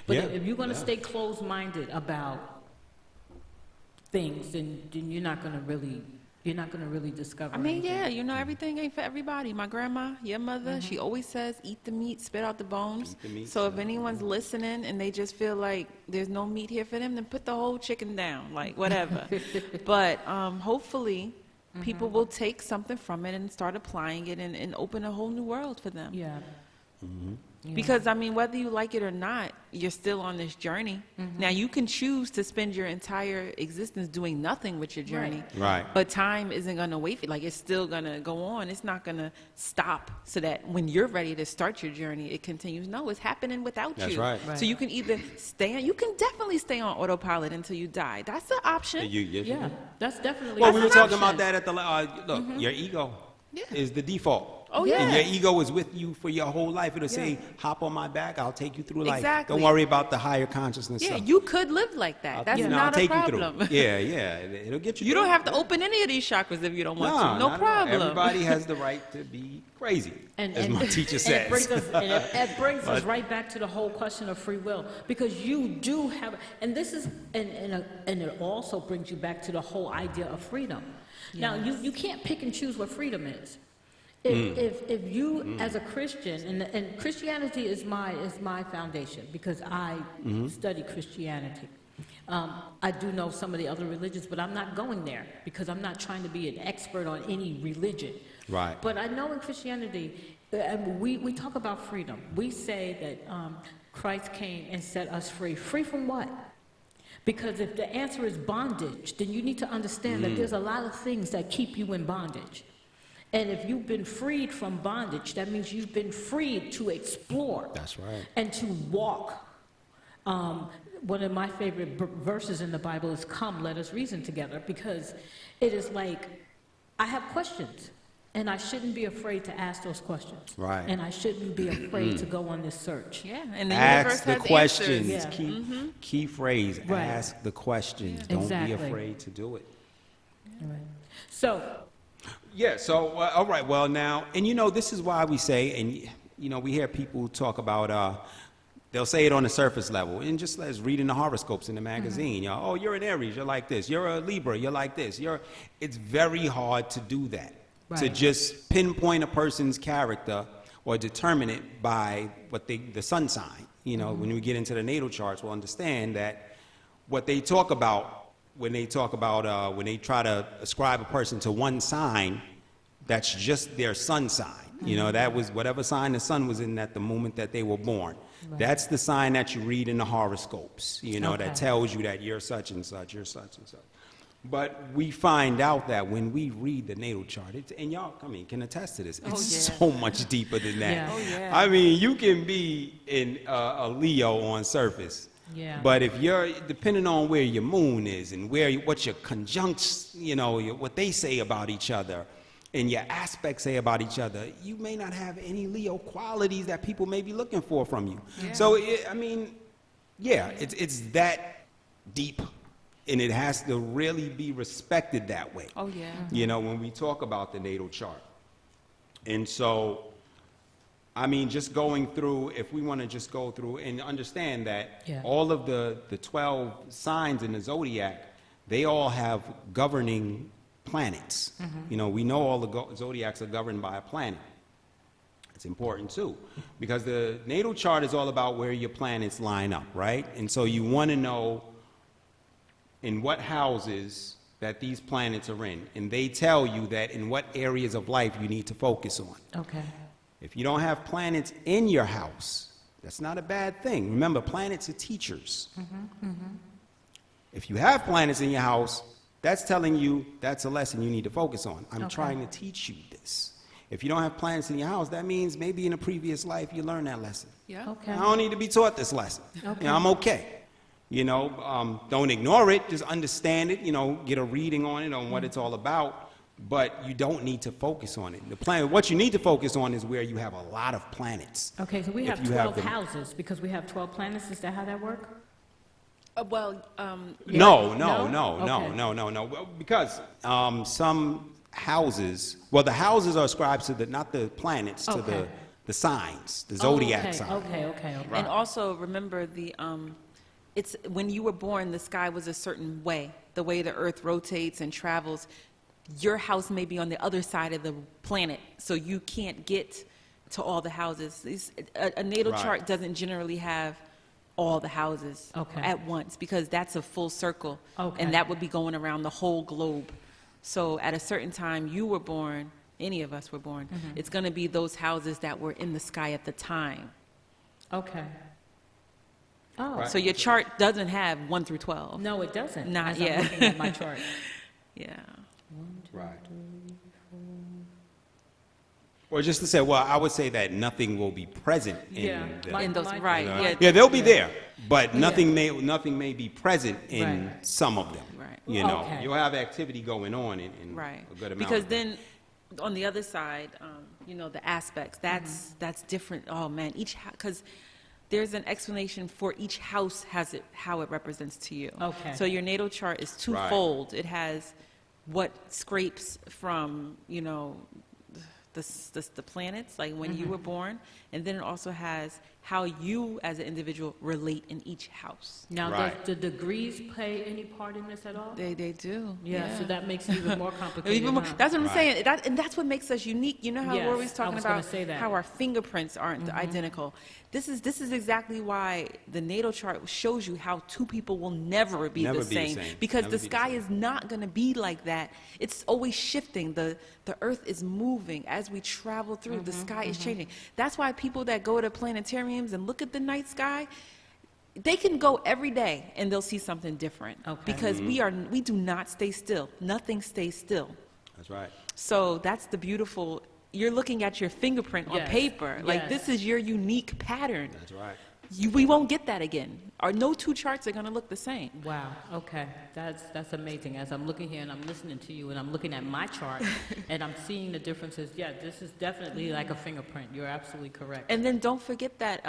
But if you're going to stay closed-minded about things, then you're not going to really discover. I mean, anything. you know, everything ain't for everybody. My grandma, your mother, she always says, eat the meat, spit out the bones. So if anyone's listening and they just feel like there's no meat here for them, then put the whole chicken down, like whatever. But hopefully people will take something from it and start applying it and open a whole new world for them. Yeah. Because, I mean, whether you like it or not, you're still on this journey. Now, you can choose to spend your entire existence doing nothing with your journey. Right. But time isn't going to wait for you. Like, it's still going to go on. It's not going to stop so that when you're ready to start your journey, it continues. No, it's happening without you. That's right. So you can either you can definitely stay on autopilot until you die. That's an option. Yeah, that's definitely. Well, we were talking about that at the look. Your ego is the default. Oh, yeah. And your ego is with you for your whole life. It'll say, hop on my back, I'll take you through life. Exactly. Don't worry about the higher consciousness Yeah, stuff. you could live like that. That's I'll not a take problem. you through. Yeah, it'll get you You through. don't have to open any of these chakras if you don't want to. No not at all. problem. Everybody has the right to be crazy, as my teacher says. It brings us right back to the whole question of free will, because you do have, and this is, and it also brings you back to the whole idea of freedom. Now, you can't pick and choose what freedom is. If you, as a Christian, and Christianity is my foundation because I study Christianity. I do know some of the other religions, but I'm not going there because I'm not trying to be an expert on any religion. Right. But I know in Christianity, we talk about freedom. We say that Christ came and set us free. Free from what? Because if the answer is bondage, then you need to understand that there's a lot of things that keep you in bondage. And if you've been freed from bondage, that means you've been freed to explore. That's right. And to walk. One of my favorite verses in the Bible is, "Come, let us reason together," because it is like, I have questions, and I shouldn't be afraid to ask those questions. Right. And I shouldn't be afraid to go on this search. Yeah, and the universe Ask the has questions. answers. Yeah. Key phrase, Right. ask the questions. Yeah. Don't Exactly. be afraid to do it. Right. So, Yeah, so, all right, well, now, and this is why we say, and, we hear people talk about, they'll say it on the surface level, and just as reading the horoscopes in the magazine, oh, you're an Aries, you're like this, you're a Libra, you're like this, it's very hard to do that, to Right. just pinpoint a person's character or determine it by the sun sign. When we get into the natal charts, we'll understand that what they talk about, when they try to ascribe a person to one sign, that's just their sun sign. That was whatever sign the sun was in at the moment that they were born. Right. That's the sign that you read in the horoscopes, Okay. that tells you that you're such and such, you're such and such. But we find out that when we read the natal chart, and y'all, can attest to this, it's so much deeper than that. Yeah. Oh, yeah. I mean, you can be in a Leo on surface. Yeah. But if you're, depending on where your moon is and what your conjuncts, what they say about each other and your aspects say about each other, you may not have any Leo qualities that people may be looking for from you. Yeah. So, it's that deep, and it has to really be respected that way. Oh, yeah. When we talk about the natal chart. And so, just going through, if we want to just go through and understand that all of the 12 signs in the zodiac, they all have governing planets. We know all the zodiacs are governed by a planet. It's important too, because the natal chart is all about where your planets line up, right? And so you want to know in what houses that these planets are in. And they tell you that in what areas of life you need to focus on. okay. If you don't have planets in your house, that's not a bad thing. Remember, planets are teachers. If you have planets in your house, that's telling you that's a lesson you need to focus on. I'm trying to teach you this. If you don't have planets in your house, that means maybe in a previous life you learned that lesson. Yeah. Okay. I don't need to be taught this lesson. Okay. I'm okay. Don't ignore it. Just understand it. Get a reading on it, on what it's all about. But you don't need to focus on it. What you need to focus on is where you have a lot of planets. Okay, so we If have you have 12 them. houses because we have 12 planets. Is that how that works? Well, No. Okay. Well, because some houses, the houses are ascribed to not the planets, to Okay. the signs, the zodiac signs. Okay. Right. and also remember it's when you were born, the sky was a certain way, the way the earth rotates and travels. Your house may be on the other side of the planet, so you can't get to all the houses. A natal Right. chart doesn't generally have all the houses at once because that's a full circle, and that would be going around the whole globe. So at a certain time you were born, any of us were born, it's going to be those houses that were in the sky at the time. Okay. Oh, Right. So your chart doesn't have 1 through 12. no, it doesn't. Not as yet. I'm looking at my chart. Yeah. Right. Or just to say, I would say that nothing will be present in Yeah. the, In those, My- right. Yeah, Yeah. they'll be there, but nothing may be present in Right. some of them. Right. Okay. You'll have activity going on in Right. a good amount. Because of them. then, on the other side, the aspects, that's different. Oh, man, because there's an explanation for each house how it represents to you. Okay. So your natal chart is twofold. It has what scrapes from, the planets, like when you were born, and then it also has how you as an individual relate in each house. Now, Right. does the degrees play any part in this at all? They do. Yeah, so that makes it even more complicated. Even more, huh? that's what I'm Right. saying. And that's what makes us unique. You know how Yes, we're always I talking was gonna about say that. how our fingerprints aren't identical. This is exactly why the natal chart shows you how two people will never be Never the be the same. same. Because Never the be the sky same. is not going to be like that. It's always shifting. The earth is moving as we travel through. The sky is changing. That's why people that go to planetariums and look at the night sky, they can go every day and they'll see something different. Okay. Because we do not stay still. Nothing stays still. That's right. So that's the beautiful, you're looking at your fingerprint on Yes, paper. Like, yes. this is your unique pattern. That's right. We won't get that again. No two charts are going to look the same. Wow. Okay. That's amazing. As I'm looking here and I'm listening to you and I'm looking at my chart and I'm seeing the differences. Yeah, this is definitely like a fingerprint. You're absolutely correct. And then don't forget that,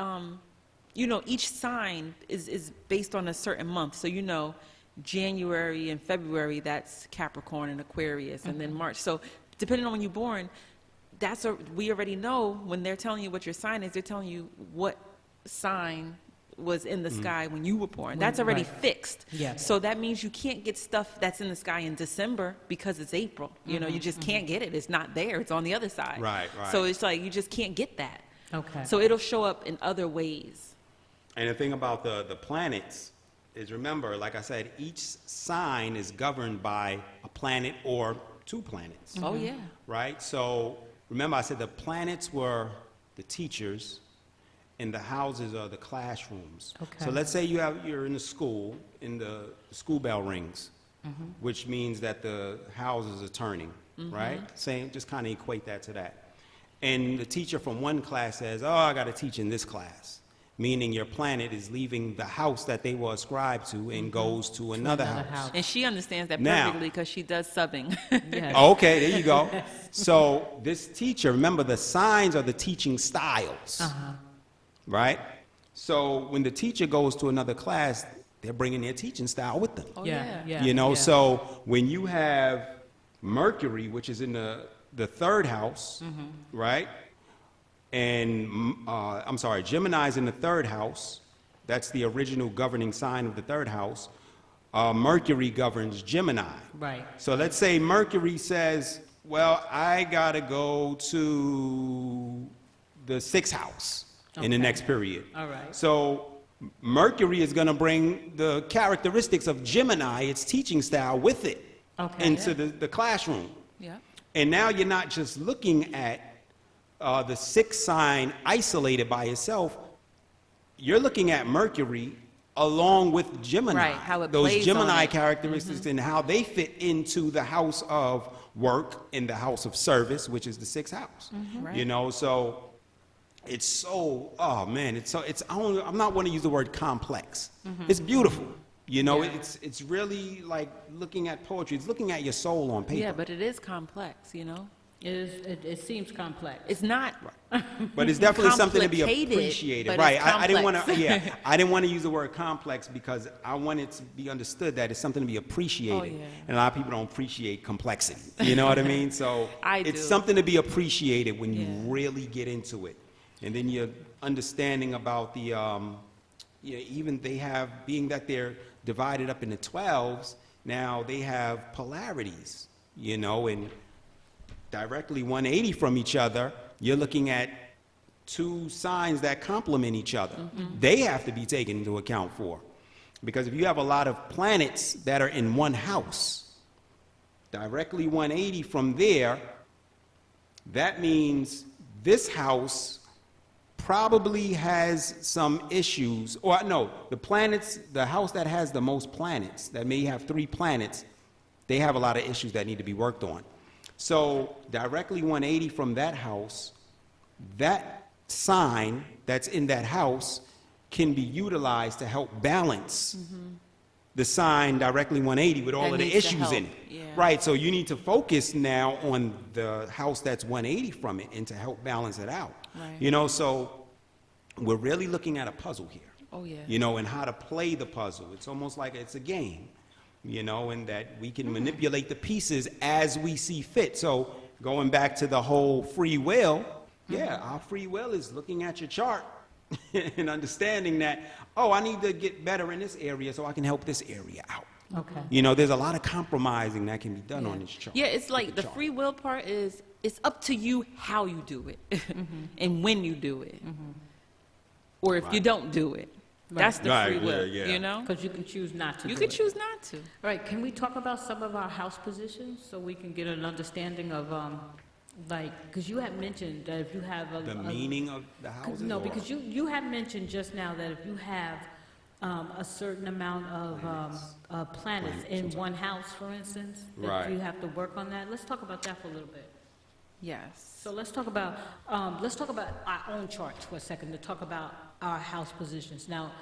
each sign is based on a certain month. So, January and February, that's Capricorn and Aquarius, and then March. So depending on when you're born, we already know when they're telling you what your sign is, they're telling you what sign was in the sky when you were born. That's already right. fixed. Yes. So that means you can't get stuff that's in the sky in December because it's April. You just can't get it. It's not there. It's on the other side. Right, right. So it's like you just can't get that. Okay. So it'll show up in other ways. And the thing about the planets is, remember, like I said, each sign is governed by a planet or two planets. Oh, yeah. Right? So remember, I said the planets were the teachers and the houses are the classrooms. Okay. So let's say you're in the school, and the school bell rings, which means that the houses are turning, right? Same, just kind of equate that to that. And the teacher from one class says, oh, I got to teach in this class, meaning your planet is leaving the house that they were ascribed to and goes to another house. And she understands that Now- perfectly because she does subbing. Yes. Okay, there you go. So this teacher, remember, the signs are the teaching styles, right? So when the teacher goes to another class, they're bringing their teaching style with them. Oh, Yeah. yeah. Yeah. So when you have Mercury, which is in the third house, right? And Gemini's in the third house. That's the original governing sign of the third house. Mercury governs Gemini. Right. So let's say Mercury says, well, I got to go to the sixth house in the Okay. next period. All right. So Mercury is going to bring the characteristics of Gemini, its teaching style, with it into the classroom. Yeah. And now you're not just looking at the sixth sign isolated by itself. You're looking at Mercury along with Gemini. Right, how it those plays Gemini on it. characteristics and how they fit into the house of work and the house of service, which is the sixth house. Right. So it's so, oh man, I'm not want to use the word complex. It's beautiful. Yeah. It's really like looking at poetry. It's looking at your soul on paper. Yeah, but it is complex, It seems complex. It's not. But it's definitely something to be complicated, appreciated, but right? it's I didn't want complex. to, I didn't want to use the word complex because I want it to be understood that it's something to be appreciated, yeah. and a lot of people don't appreciate complexity. You know what I mean? So I it's do. something to be appreciated when you Yeah. really get into it, and then your understanding about the, even they have, being that they're divided up into 12s. Now they have polarities, and directly 180 from each other, you're looking at two signs that complement each other. They have to be taken into account for. Because if you have a lot of planets that are in one house, directly 180 from there, that means this house probably has some issues, or no, the house that has the most planets, that may have 3 planets, they have a lot of issues that need to be worked on. So directly 180 from that house, that sign that's in that house can be utilized to help balance the sign directly 180 with all That of the needs to issues help, in it. yeah. Right, so you need to focus now on the house that's 180 from it and to help balance it out. Right. So we're really looking at a puzzle here. Oh, yeah. And how to play the puzzle. It's almost like it's a game, and that we can manipulate the pieces as we see fit. So going back to the whole free will, our free will is looking at your chart and understanding that, oh, I need to get better in this area so I can help this area out. Okay. You know, there's a lot of compromising that can be done on this chart. Yeah, it's like the free will part is, it's up to you how you do it and when you do it. Or if you don't do it. That's the free will, you know? Because you can choose not to. You can choose not to. All right, can we talk about some of our house positions so we can get an understanding of, like, because you had mentioned that if you have The meaning of the houses? No, because you had mentioned just now that if you have a certain amount of planets in one house, for instance, that you have to work on that. Let's talk about that for a little bit. Yes. So let's talk about our own charts for a second to talk about our house positions. Now,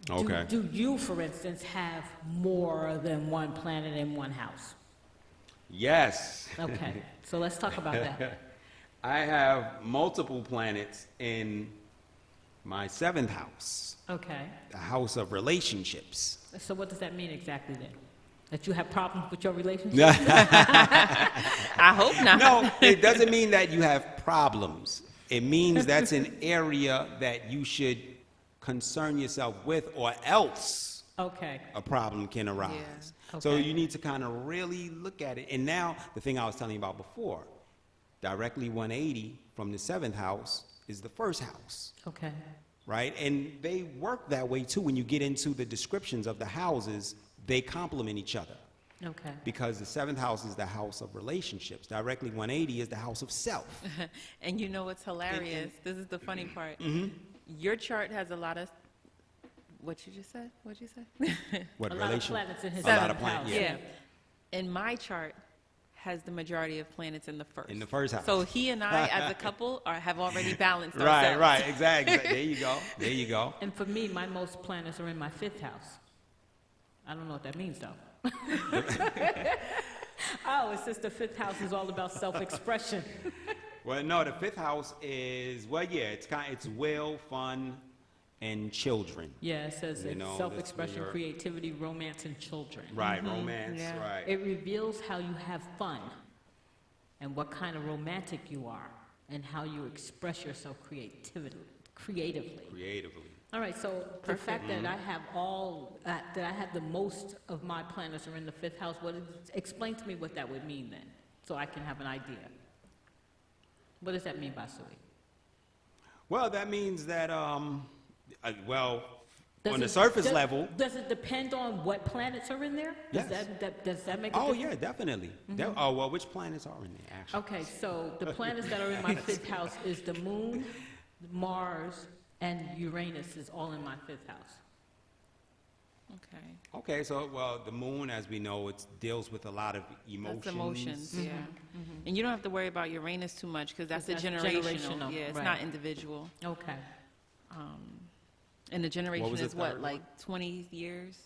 do you, for instance, have more than one planet in one house? Yes. Okay, so let's talk about that. I have multiple planets in my 7th house. Okay. The house of relationships. So what does that mean exactly then? That you have problems with your relationship? I hope not. No, it doesn't mean that you have problems. It means that's an area that you should concern yourself with, or else a problem can arise. Yeah. So you need to kind of really look at it. And now, the thing I was telling you about before, directly 180 from the 7th house is the 1st house. Okay. Right? And they work that way too. When you get into the descriptions of the houses, they complement each other. Okay. Because the 7th house is the house of relationships. Directly 180 is the house of self. And you know what's hilarious? This is the funny part. Your chart has a lot of, what you just said? What'd you say? What a lot of planets in his A lot of 7th planets, house. yeah. And my chart has the majority of planets in the 1st. In the 1st house. So he and I, as a couple, have already balanced ourselves. Right, exactly. There you go. There you go. And for me, my most planets are in my 5th house. I don't know what that means, though. Oh, it's just the 5th house is all about self-expression. Well, no, the 5th house is, well, yeah, it's will, fun, and children. Yeah, it says You it's know, self-expression, that's where creativity, romance, and children. Right, romance, Yeah. right. It reveals how you have fun and what kind of romantic you are and how you express yourself creatively. Creatively. All right, so the fact that I have that I have the most of my planets are in the 5th house, explain to me what that would mean then, so I can have an idea. What does that mean, Basui? Well, that means that, well, Does on the it- surface does- level. Does it depend on what planets are in there? Yes. Does that make a Oh, difference? yeah, definitely. Oh, well, which planets are in there, actually? Okay, so the planets that are in my 5th house is the Moon, Mars, and Uranus is all in my 5th house. Okay. Okay, so, well, the moon, as we know, it deals with a lot of emotions. That's emotions, yeah. And you don't have to worry about Uranus too much because that's a That's generational. generational, Yeah, it's right. not individual. Okay. And the generation was the is what, third like 20 years?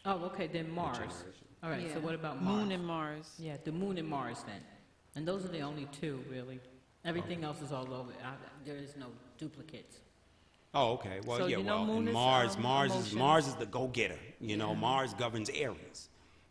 Oh, okay, then Mars. generation. All right, Yeah. so what about Mars? Moon and Mars. Yeah, the Moon and Mars then. And those are the only two, really. Everything else is all over. There is no duplicates. Oh, okay. Well, So yeah. you know Well, moon and is, Mars, emotions. Mars is the go-getter. You know, Mars governs Aries.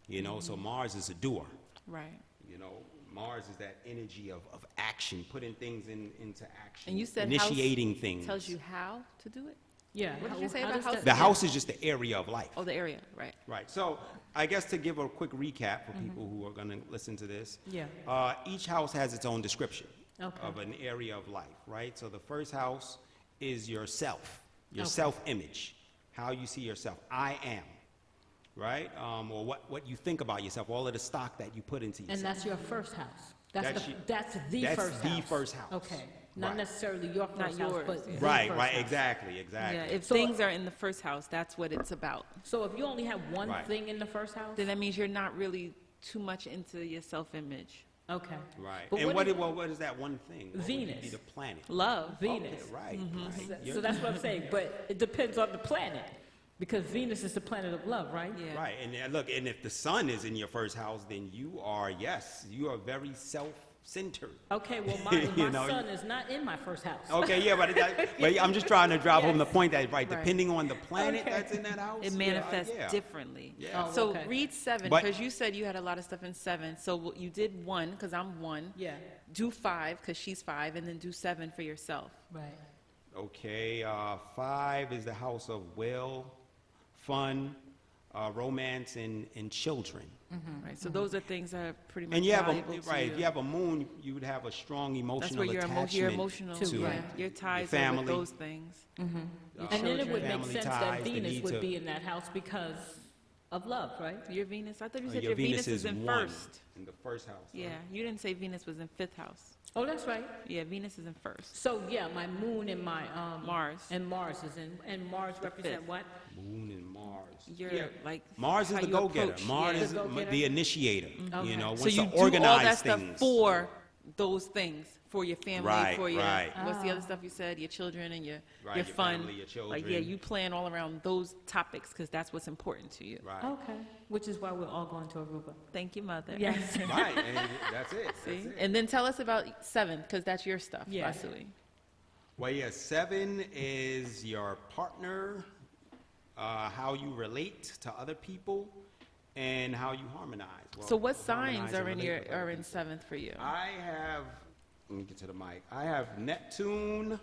You know, so Mars is a doer. Right. You know, Mars is that energy of action, putting things into action. And you said initiating house things. tells you how to do it? Yeah. What did you say how about does house? that- The house is just the area of life. Oh, the area, right. Right. So, I guess to give a quick recap for people who are going to listen to this. Yeah. Each house has its own description Okay. of an area of life, right? So the first house is yourself, your Okay. self-image, how you see yourself. I am, right? Or what you think about yourself, all of the stock that you put into yourself. And that's your first house. That's the That's first the house. first house. Okay. Not Right. necessarily your Not first house, yours, but yeah. the Right, first right, house. exactly. Yeah, if So- things are in the first house, that's what it's about. So if you only have one Right. thing in the first house, Then that means you're not really too much into your self-image. okay. Right. But And what what is that one thing? What would Venus. be the planet. Love. Venus. Okay, right, right. So that's what I'm saying. But it depends on the planet, because Venus is the planet of love, right? Yeah. Right, and look, and if the sun is in your first house, then you are very self-centered. Okay. Well, You my know, son is not in my first house. Okay, yeah, but I'm just trying to drive home the Yes. point that, right, Right. depending on the planet Okay. that's in that house. It yeah, manifests yeah. differently. Yeah. Oh, So okay. read 7, But- because you said you had a lot of stuff in 7. So you did 1, because I'm 1. Yeah. Do 5, because she's 5, and then do 7 for yourself. Right. Okay, 5 is the house of will, fun, romance, and children. Right. So those are things that are pretty much And you have valuable to right. you. If you have a moon, you would have a strong That's emotional where your attachment emotional, to yeah, your ties are family. with those things. And then it would make Family sense ties, that the Venus need would to- be in that house because of love, right? Your Venus, I thought you said Your your Venus is in one first. in the first house. Yeah, you didn't say Venus was in 5th house. Oh, that's right. Yeah, Venus is in first. So yeah, my moon and my Mars. and Mars is in, and Mars represent fifth. what? Moon and Mars. You're like Mars is how the you go-getter. approach, Mars yeah. is The go-getter? the initiator. Okay. You know, So wants you to do all organize that stuff things. for those things, for your family, Right, for your right. what's the other stuff you said? Your children and your Right, your your fun. family, your Like children. yeah, you plan all around those topics because that's what's important to you. Right. Okay, which is why we're all going to Aruba. Thank you, mother. Yes. Right, and that's it. See, That's it. and then tell us about 7th because that's your stuff, Yeah. Vasily. Well, yeah, 7 is your partner, how you relate to other people, and how you harmonize. Well, So what harmonize signs and are in relate your with other are in people. 7th for you? I have, let me get to the mic. I have Neptune,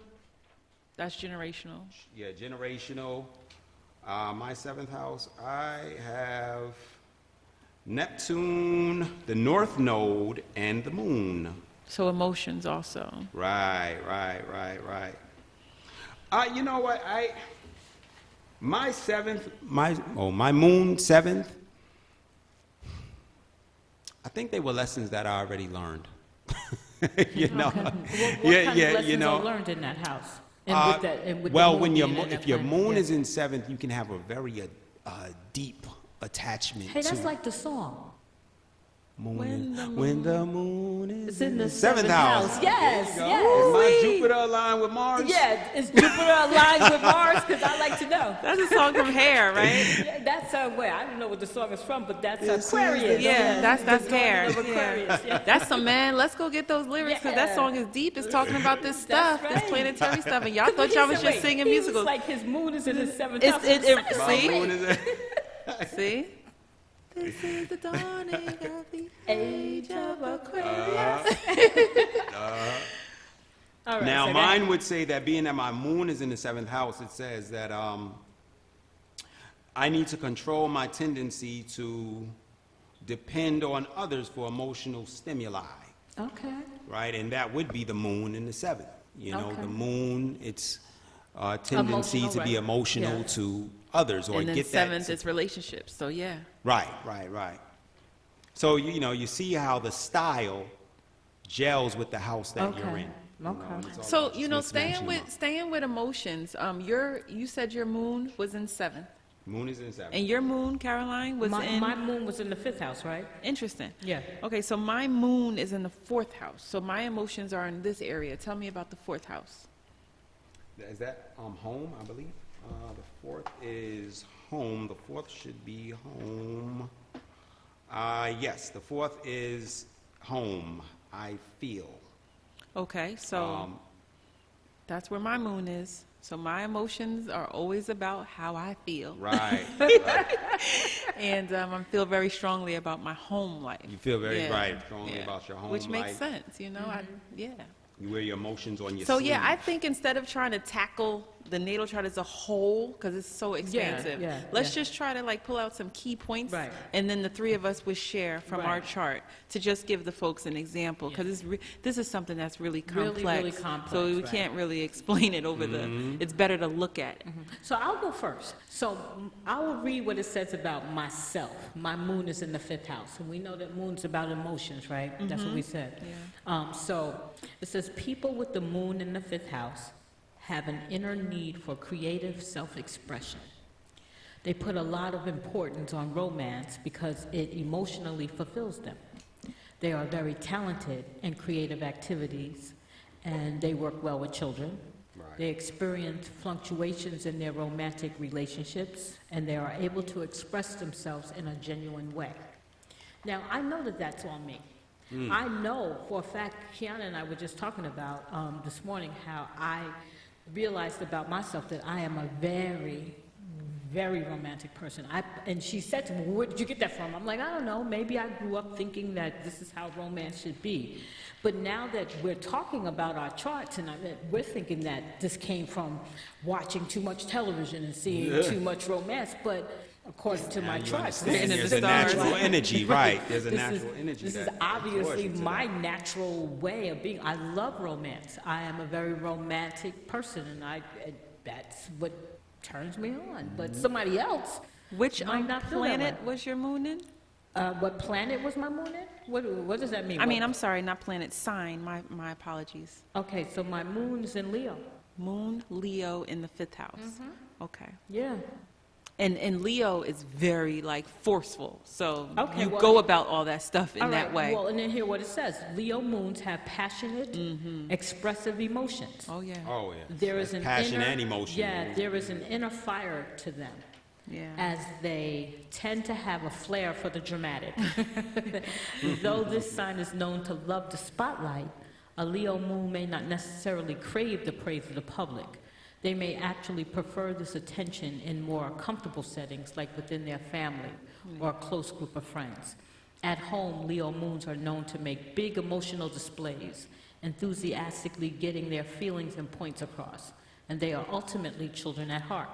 That's generational. yeah, generational. My 7th house, I have Neptune, the North Node, and the Moon. So emotions also. Right. You know what? My moon 7th. I think they were lessons that I already learned. You know. Okay. What Yeah, kind yeah, of lessons you know. are learned in that house? And with that, and with Well, the moon when your being in if that your planet, moon yeah. is in 7th, you can have a very deep attachment Hey, that's to like the song. when the moon is It's in the 7th 7th house. house. Yes, There you go. yes. Is my Sweet. Jupiter aligned with Mars? Yeah, is Jupiter aligned with Mars? Because I like to know. That's a song from Hair, right? Yeah, that's where I don't know what the song is from, but that's Yes, Aquarius. Yeah, that's The garden Hair. of Aquarius. Yeah. That's some man. Let's go get those lyrics because that Yeah. song is deep. It's talking about this stuff, That's this right. planetary stuff, and y'all But thought he y'all was said, just wait, singing he musicals. was like his moon is in his 7th It's- house. My See? moon is See? This is the dawning of the age of Aquarius. All right, Now, so mine would say that being that my moon is in the 7th house, it says that I need to control my tendency to depend on others for emotional stimuli, Okay. right? And that would be the moon in the 7th. You know, Okay. the moon, it's tendency Emotional, to be right. emotional Yeah. to others or And then get 7th that. is relationships. So yeah. Right. So, you know, you see how the style gels with the house that you're Okay. in. You know, Okay. and it's all So about you just know, mix and matching them up. staying with emotions. You said your moon was in 7th, Moon is in 7th. and your moon, Caroline, was in. My moon was in the 5th house, right? Interesting. Yeah. Okay, so my moon is in the 4th house. So my emotions are in this area. Tell me about the 4th house. Is that home, I believe? The 4th is home. The 4th should be home. Yes, the 4th is home. I feel. Okay, so that's where my moon is. So my emotions are always about how I feel. Right. And I feel very strongly about my home life. You feel very Yeah, right, strongly about your home Which makes life. sense, you know? Yeah. You wear your emotions on your So sleeve. yeah, I think instead of trying to tackle the natal chart as a whole, because it's so expansive, yeah, let's yeah. just try to like pull out some key points, Right. and then the three of us would share from our Right. chart to just give the folks an example, because this is something that's really Really, complex. really complex, So we right. can't really explain it over Mm-hmm. the. It's better to look at. So I'll go first. So I will read what it says about myself. My moon is in the 5th house, and we know that moon's about emotions, right? That's what we said. So it says people with the moon in the 5th house have an inner need for creative self-expression. They put a lot of importance on romance because it emotionally fulfills them. They are very talented in creative activities, and they work well with children. Right. They experience fluctuations in their romantic relationships, and they are able to express themselves in a genuine way. Now, I know that that's on me. I know for a fact, Kiana and I were just talking about this morning how I realized about myself that I am a very, very romantic person. And she said to me, where did you get that from? I'm like, I don't know. Maybe I grew up thinking that this is how romance should be. But now that we're talking about our charts, and we're thinking that this came from watching too much television and seeing too much romance. But according to my charts, there's a natural energy, right? There's a natural energy. This is obviously my natural way of being. I love romance. I am a very romantic person, and that's what turns me on. But somebody else Which might not feel that planet way. was your moon in? What planet was my moon in? What does that mean? I mean, I'm sorry, not planet, sign. My apologies. Okay, so my moon is in Leo. Moon, Leo in the 5th house. Okay. Yeah. And Leo is very, like, forceful. So Okay, you well- go about all that stuff in All that right, way. well, and then hear what it says. Leo moons have passionate, expressive emotions. Oh, yeah. Oh, yeah. There is an passion inner, and emotion. Yeah, there is an inner fire to them, Yeah. as they tend to have a flair for the dramatic. Though this sign is known to love the spotlight, a Leo moon may not necessarily crave the praise of the public. They may actually prefer this attention in more comfortable settings, like within their family or a close group of friends. At home, Leo moons are known to make big emotional displays, enthusiastically getting their feelings and points across. And they are ultimately children at heart,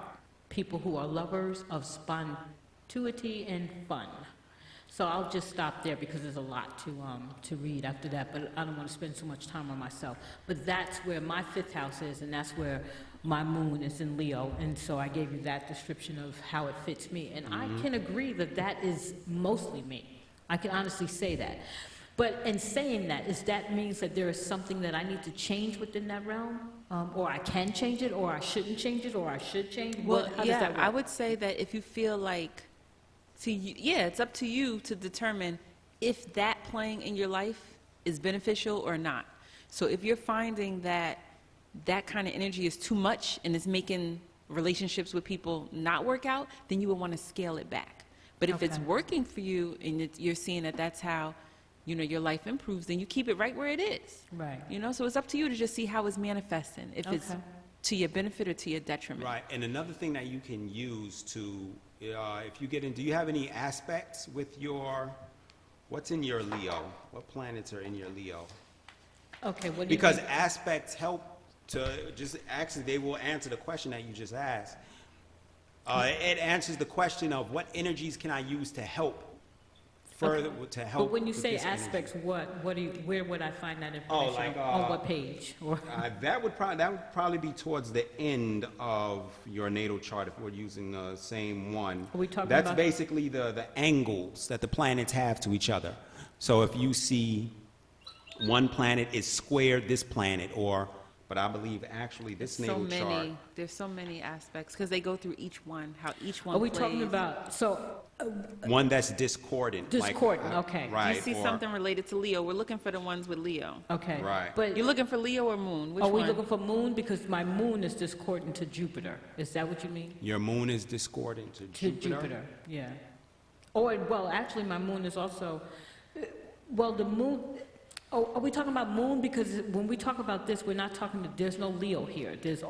people who are lovers of spontaneity and fun. So I'll just stop there because there's a lot to read after that, but I don't want to spend so much time on myself. But that's where my 5th house is, and that's where my moon is in Leo, and so I gave you that description of how it fits me. And I can agree that that is mostly me. I can honestly say that. But in saying that, that means that there is something that I need to change within that realm? Or I can change it, or I shouldn't change it, or I should change it? Well, How does yeah, that work? I would say that if you feel like, it's up to you to determine if that playing in your life is beneficial or not. So if you're finding that that kind of energy is too much and it's making relationships with people not work out, then you would want to scale it back. But if it's Okay. working for you and you're seeing that that's how, your life improves, then you keep it right where it is. Right. So it's up to you to just see how it's manifesting, if it's Okay. to your benefit or to your detriment. Right, and another thing that you can use to, if you get in, do you have any aspects with what's in your Leo? What planets are in your Leo? Okay, what do you Because mean? aspects help to just, actually, they will answer the question that you just asked. It answers the question of what energies can I use to help further, to help. But when you with say this energy. aspects, where would I find that information? like, On what page? Or That would probably be towards the end of your natal chart if we're using the same one. Are we talking That's about- basically the angles that the planets have to each other. So if you see one planet is squared this planet, but I believe actually this natal chart. There's so many aspects because they go through each one, how each one are we plays. talking about, One that's discordant. Discordant, okay. Right. You see or- something related to Leo. We're looking for the ones with Leo. okay. Right. But You're looking for Leo or Moon? Which are we one? looking for moon? Because my moon is discordant to Jupiter. Is that what you mean? Your moon is discordant to To Jupiter, yeah. Well, actually, my moon is also, the moon, are we talking about moon? Because when we talk about this, we're not talking, there's no Leo here. There's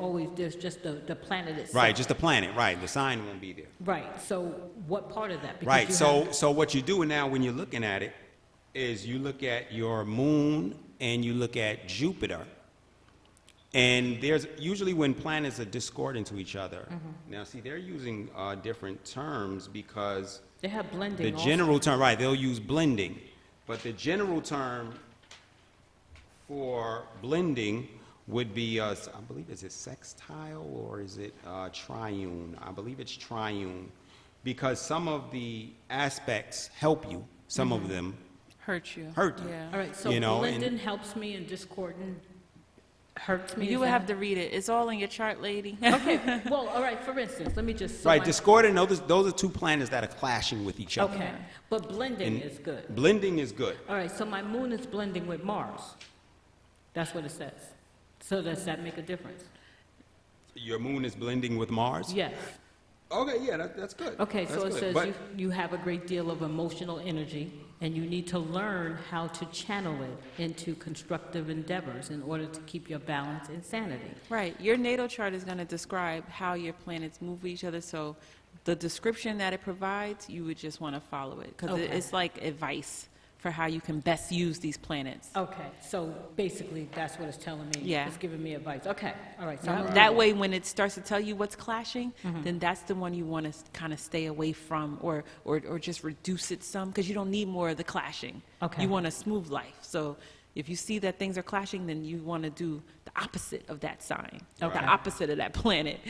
just the planet itself. Right, just the planet, right. The sign won't be there. Right, so what part of that? Because Right, you so have- what you're doing now when you're looking at it is you look at your moon and you look at Jupiter. And there's usually when planets are discordant to each other. Now, see, they're using different terms because They have blending the also. general term, right, they'll use blending. But the general term for blending would be, I believe, is it sextile or is it triune? I believe it's triune because some of the aspects help you, some of them Hurt you. hurt you. Yeah. All right, so You know, blending helps me and discordant hurts me. You is would that- have to read it. It's all in your chart, lady. Okay, well, all right, for instance, let me just. Right, discordant, those are two planets that are clashing with each other. Okay, but blending And is good. Blending is good. All right, so my moon is blending with Mars. That's what it says. So does that make a difference? Your moon is blending with Mars? Yes. Okay, yeah, that's good. Okay, That's so it good. says But- you have a great deal of emotional energy, and you need to learn how to channel it into constructive endeavors in order to keep your balance and sanity. Right. Your natal chart is going to describe how your planets move with each other. So the description that it provides, you would just want to follow it because Okay. it's like advice for how you can best use these planets. Okay, so basically, that's what it's telling me. Yeah. It's giving me advice. Okay, all right. So Yeah. I'm gonna That do way, when it starts to tell you what's clashing, then that's the one you want to kind of stay away from, or just reduce it some, because you don't need more of the clashing. Okay. You want a smooth life. So if you see that things are clashing, then you want to do the opposite of that sign, Okay. the opposite of that planet,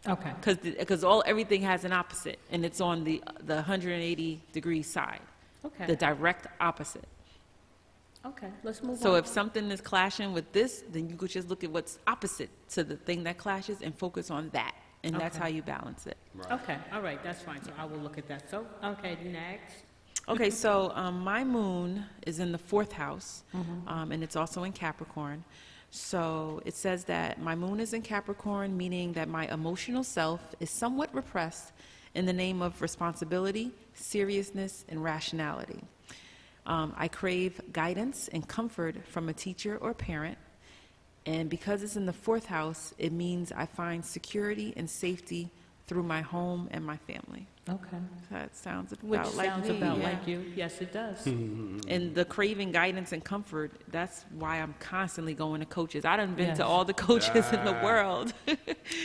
Okay, because everything has an opposite, and it's on the 180-degree side, okay, the direct opposite. okay. Let's move on. So if something is clashing with this, then you could just look at what's opposite to the thing that clashes and focus on that. And that's Okay. how you balance it. Okay, all right, that's fine. So I will look at that. So, okay, next. Okay, so my moon is in the 4th house, and it's also in Capricorn. So it says that my moon is in Capricorn, meaning that my emotional self is somewhat repressed in the name of responsibility, seriousness, and rationality. I crave guidance and comfort from a teacher or parent. And because it's in the 4th house, it means I find security and safety through my home and my family. Okay. That sounds about Which like sounds me, about yeah. like you. Yes, it does. And the craving guidance and comfort, that's why I'm constantly going to coaches. I done been Yes. to all the coaches in the world.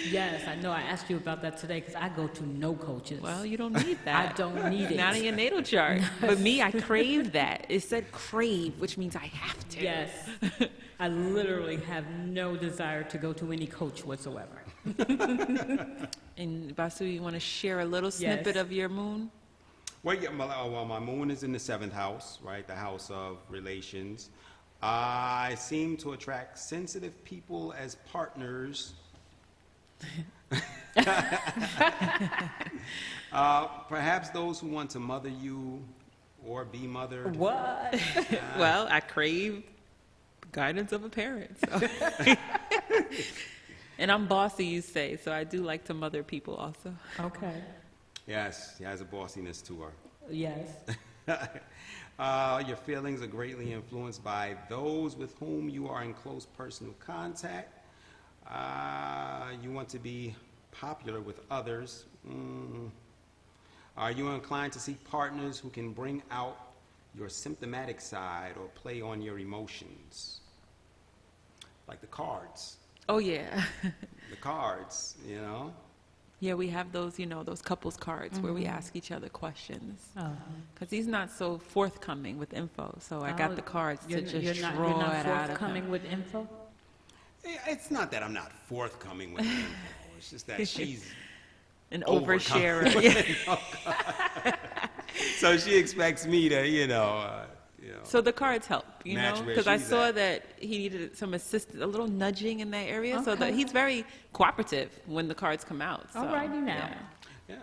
Yes, I know. I asked you about that today because I go to no coaches. Well, you don't need that. I don't need it. Not in your natal chart. But me, I crave that. It said crave, which means I have to. Yes. I literally have no desire to go to any coach whatsoever. And Basu, you want to share a little snippet Yes. of your moon? Well, yeah, my moon is in the 7th house, right? The house of relations. I seem to attract sensitive people as partners. Perhaps those who want to mother you or be mothered. What? Well, I crave guidance of a parent. So. And I'm bossy, you say, so I do like to mother people also. Okay. Yes, she has a bossiness to her. Yes. Your feelings are greatly influenced by those with whom you are in close personal contact. You want to be popular with others. Are you inclined to seek partners who can bring out your symptomatic side or play on your emotions? Like the cards. Oh, yeah. The cards, you know? Yeah, we have those, those couples cards where we ask each other questions. Because he's not so forthcoming with info, so I got the cards to just you're draw not it out of forthcoming him. with info? It's not that I'm not forthcoming with info. It's just that she's An overcome. oversharer. Yeah. So she expects me to, So the cards help, Match where because I she's saw at. that he needed some assistance, a little nudging in that area, so that Okay. he's very cooperative when the cards come out. So, All righty now. yeah. Yeah.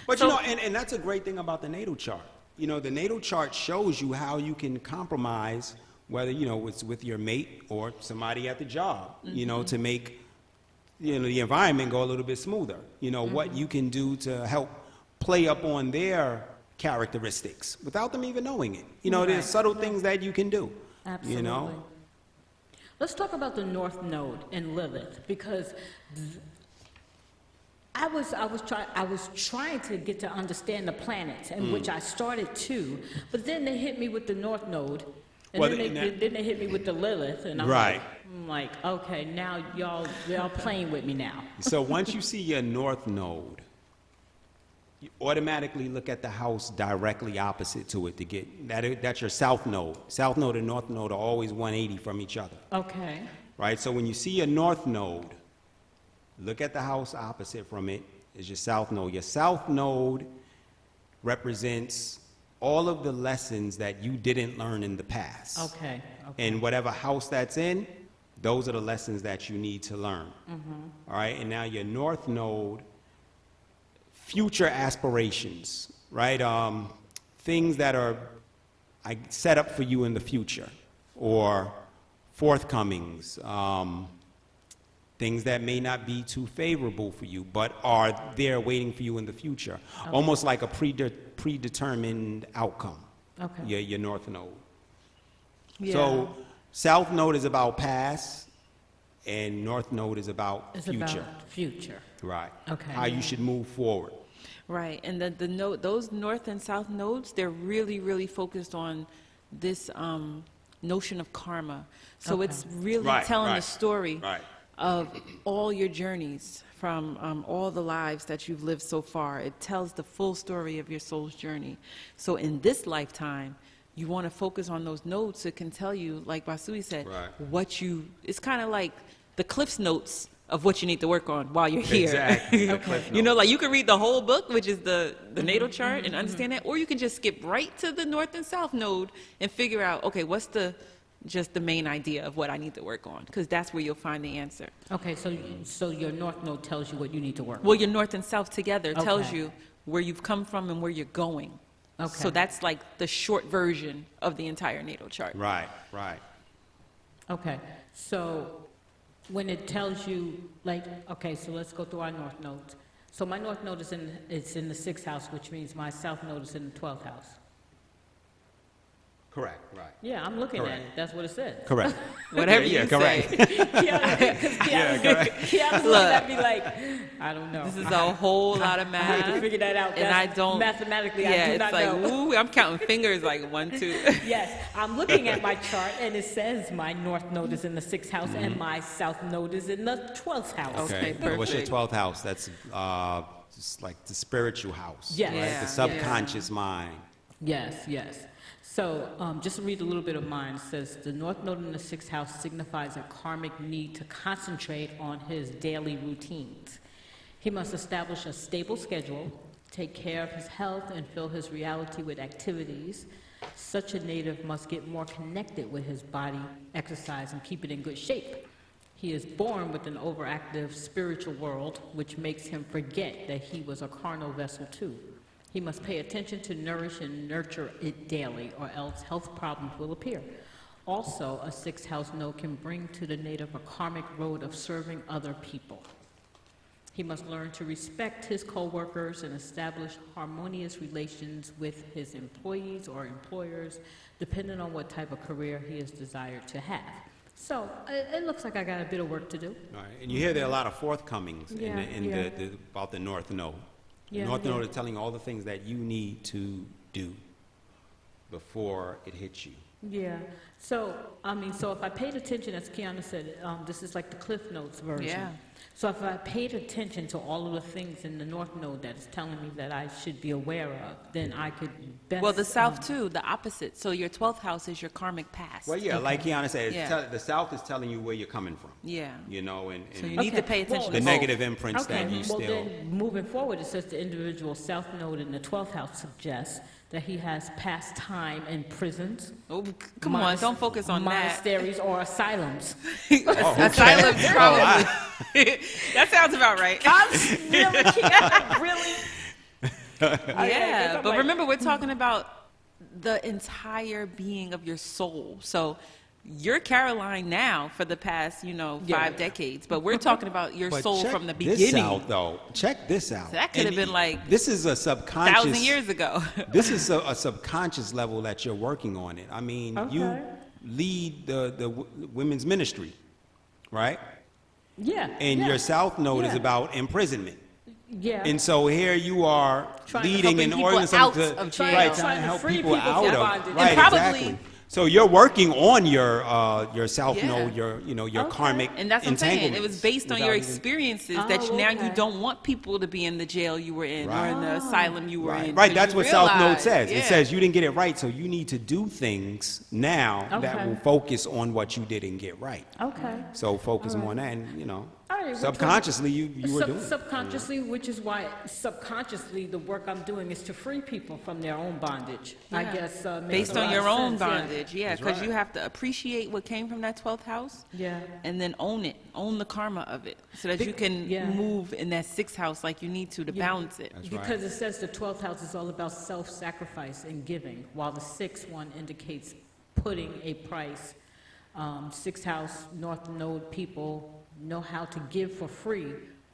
But So- and that's a great thing about the natal chart. The natal chart shows you how you can compromise, whether, it's with your mate or somebody at the job, to make, the environment go a little bit smoother. What you can do to help play up on their characteristics without them even knowing it. Right. There's subtle things that you can do. Absolutely. Let's talk about the North Node in Lilith, because I was trying to get to understand the planets, in which I started to, but then they hit me with the North Node, and Well, then they hit me with the Lilith, and I'm Right. like, okay, now y'all playing with me now. So once you see your north node, you automatically look at the house directly opposite to it to get that's your south node. South node and north node are always 180 from each other, Okay. right? So when you see your north node, look at the house opposite from it is your south node. Your south node represents all of the lessons that you didn't learn in the past. Okay. And whatever house that's in, those are the lessons that you need to learn. All right, and now your north node, future aspirations, right? Things that are set up for you in the future, or forthcomings, things that may not be too favorable for you, but are there waiting for you in the future. Almost like a predetermined outcome, Okay. your north node. Yeah. So south node is about past, and north node is about It's future. about future. Right. Okay. How you should move forward. Right, and the node, those north and south nodes, they're really, really focused on this notion of karma. So it's really telling the story of all your journeys from all the lives that you've lived so far. It tells the full story of your soul's journey. So in this lifetime, you want to focus on those nodes that can tell you, like Basui said, what you, it's kind of like the Cliff's Notes of what you need to work on while you're here. Exactly. You know, like you can read the whole book, which is the natal chart, and understand that, or you can just skip right to the north and south node and figure out, okay, what's just the main idea of what I need to work on, because that's where you'll find the answer. Okay, so your north node tells you what you need to work on. Well, your north and south together tells you where you've come from and where you're going. Okay. So that's like the short version of the entire natal chart. Right. Okay, so when it tells you, like, okay, so let's go through our north nodes. So my north node is in the 6th house, which means my south node is in the 12th house. Correct, right. Yeah, I'm looking at it. That's what it says. Correct. Whatever you correct. say. Keanu's looking at me like, I don't know. This is a whole lot of I have to math. figure that out. And I don't, mathematically, I yeah, do it's not like, know. ooh, I'm counting fingers like 1, 2. Yes, I'm looking at my chart, and it says my north node is in the 6th house, and my south node is in the 12th house. Okay, What's your perfect. 12th house? That's just like the spiritual house. Yes. Right? Yeah, The subconscious mind. Yes. So just to read a little bit of mine, it says, the north node in the 6th house signifies a karmic need to concentrate on his daily routines. He must establish a stable schedule, take care of his health, and fill his reality with activities. Such a native must get more connected with his body, exercise, and keep it in good shape. He is born with an overactive spiritual world, which makes him forget that he was a carnal vessel too. He must pay attention to nourish and nurture it daily, or else health problems will appear. Also, a 6th house node can bring to the native a karmic road of serving other people. He must learn to respect his co-workers and establish harmonious relations with his employees or employers, depending on what type of career he is desired to have. So it looks like I got a bit of work to do. All right. And you hear there are a lot of forthcomings Yeah, about the North Node. Yeah, North yeah. Node is telling you all the things that you need to do before it hits you. Yeah. So, so if I paid attention, as Kiana said, this is like the Cliff Notes version. Yeah. So if I paid attention to all of the things in the North Node that is telling me that I should be aware of, then I could best... Well, the south too, the opposite. So your 12th house is your karmic past. Well, yeah, like Kiana said, Yeah. the South is telling you where you're coming from. Yeah. You know, and So you need to pay attention the to negative both. imprints that you well, still... then moving forward, it says the individual South Node in the 12th house suggests that he has passed time in prisons. Oh, come on, don't focus on that. Monasteries or asylums. Asylums, probably. That sounds about right. I'm really, Kiana, really? Yeah, but like- remember, we're talking about the entire being of your soul. So you're Karoline now for the past, 5 decades, but we're talking about your But soul check from the this beginning. out, though. Check this out. So that could have And been like this is a subconscious... 1,000 years ago. This is a subconscious level that you're working on it. I mean, you Okay. lead the women's ministry, right? Yeah. And yeah, your South Node is yeah. about imprisonment. Yeah. And so here you are Trying to leading helping an people organization out to, of jail. right, Trying trying to to help free people people out from of bondage. right, And probably- exactly. So you're working on your South Yeah. Node, your Okay. karmic And that's what I'm saying. It was entanglements based on your without even- experiences Oh, that now you okay. don't want people to be in the jail you were in or in the asylum you were Right, in. right. 'cause That's you what South Node realize- says. It yeah. says you didn't get it right, so you need to do things now that Okay. will focus on what you didn't get right. Okay. So focus more on that, and All right, which subconsciously you were doing it. Subconsciously, which is why subconsciously the work I'm doing is to free people from their own bondage. I Yeah. guess makes Based a on lot your of own sense, yeah. bondage, yeah, That's because right. you have to appreciate what came from that 12th house Yeah. and then own it, own the karma of it, so that you can yeah. move in that 6th house like you need to Yeah. balance it. That's right. Because it says the 12th house is all about self-sacrifice and giving, while the 6th one indicates putting a price. 6th house, North Node people know how to give for free,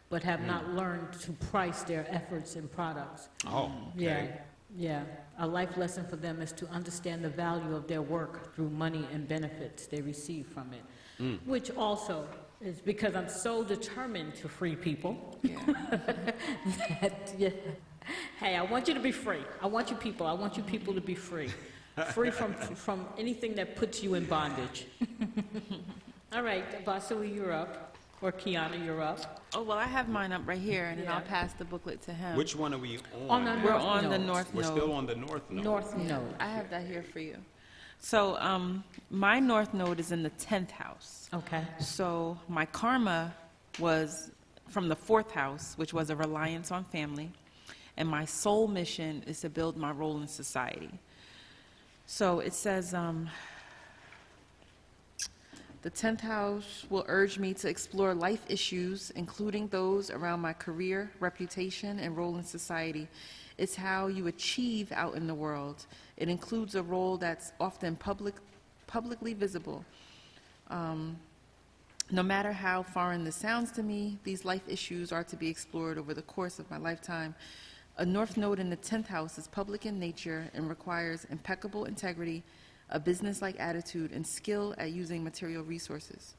but have not learned to price their efforts and products. Oh, Yeah, okay. yeah. A life lesson for them is to understand the value of their work through money and benefits they receive from it. Which also is because I'm so determined to free people. Yeah. that, yeah, Hey, I want you to be free. I want you people to be free. Free from anything that puts you in bondage. All right, Vasily, you're up. Or Kiana, you're up. Oh, well, I have mine up right here, and then Yeah. I'll pass the booklet to him. Which one are we On on? the We're north on the node. north We're node. still on the north node. North node. I have that here for you. So my north node is in the 10th house. Okay. So my karma was from the 4th house, which was a reliance on family. And my soul mission is to build my role in society. So it says, the 10th house will urge me to explore life issues, including those around my career, reputation, and role in society. It's how you achieve out in the world. It includes a role that's often publicly visible. No matter how foreign this sounds to me, these life issues are to be explored over the course of my lifetime. A north node in the 10th house is public in nature and requires impeccable integrity, a business-like attitude, and skill at using material resources.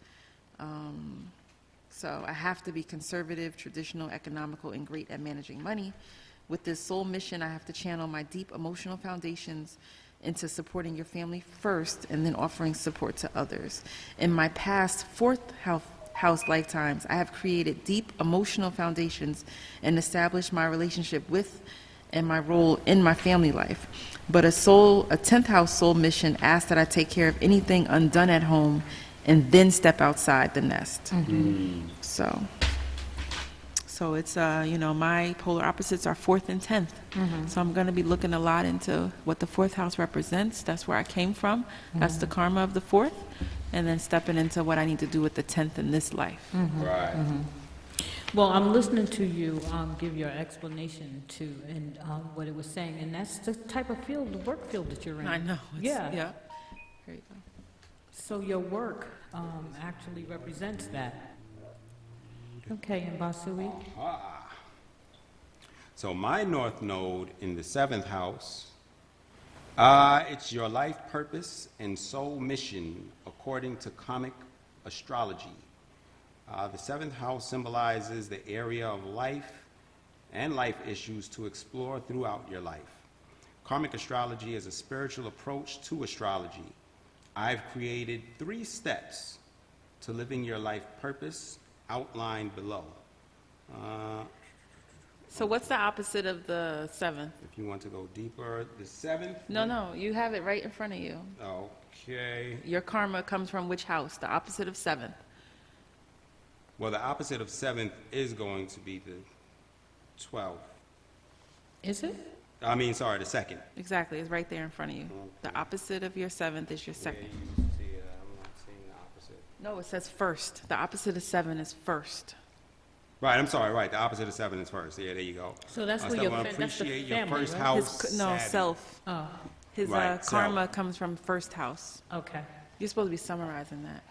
So I have to be conservative, traditional, economical, and great at managing money. With this sole mission, I have to channel my deep emotional foundations into supporting your family first and then offering support to others. In my past 4th house lifetimes, I have created deep emotional foundations and established my relationship with and my role in my family life. But a 10th house soul mission asks that I take care of anything undone at home and then step outside the nest. Mm-hmm. So it's, my polar opposites are 4th and 10th. Mm-hmm. So I'm going to be looking a lot into what the 4th house represents. That's where I came from. That's the karma of the 4th. And then stepping into what I need to do with the 10th in this life. Right. Well, I'm listening to you give your explanation to and what it was saying, and that's the type of field, the work field that you're in. I know. Yeah. There you go. So your work actually represents that. Okay, and Vasui? So my north node in the 7th house, it's your life purpose and soul mission according to comic astrology. The 7th house symbolizes the area of life and life issues to explore throughout your life. Karmic astrology is a spiritual approach to astrology. I've created 3 steps to living your life purpose outlined below. So what's the opposite of the 7th? If you want to go deeper, the 7th? No, you have it right in front of you. Okay. Your karma comes from which house? The opposite of 7th. Well, the opposite of 7th is going to be the 12th. Is it? The 2nd. Exactly, it's right there in front of you. The opposite of your 7th is your 2nd. Yeah, you see it. I'm not seeing the opposite. No, it says first. The opposite of 7 is first. Right, I'm sorry, right. The opposite of 7 is first. Yeah, there you go. So that's where I your want to that's the appreciate your family, first right? house. His, self. Oh, His Right, karma comes from first house. okay. You're supposed to be summarizing that.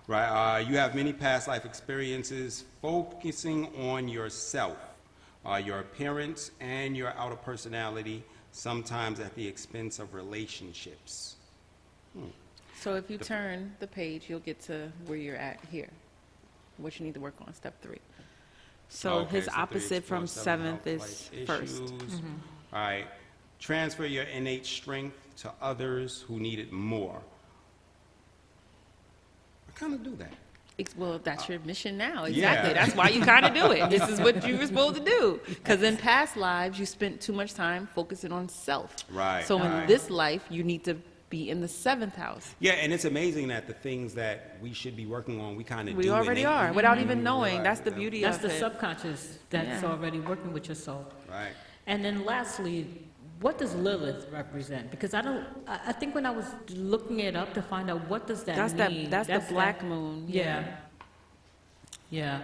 Right, you have many past life experiences focusing on yourself, your appearance, and your outer personality, sometimes at the expense of relationships. So if you turn the page, you'll get to where you're at here, what you need to work on, step 3. So Okay, his so opposite from 7th 7th is life first. issues. All right, transfer your innate strength to others who need it more. I kind of do that. Well, that's your mission now. Yeah. Exactly. That's why you kind of do it. This is what you were supposed to do. Because in past lives, you spent too much time focusing on self. Right, So in right. this life, you need to be in the 7th house. Yeah, and it's amazing that the things that we should be working on, we kind of do. We already are, without even knowing. That's the that. beauty That's of the it. subconscious that's Yeah. already working with your soul. Right. And then lastly, what does Lilith represent? Because I think when I was looking it up to find out what does that mean. That's the black moon. Yeah. Yeah.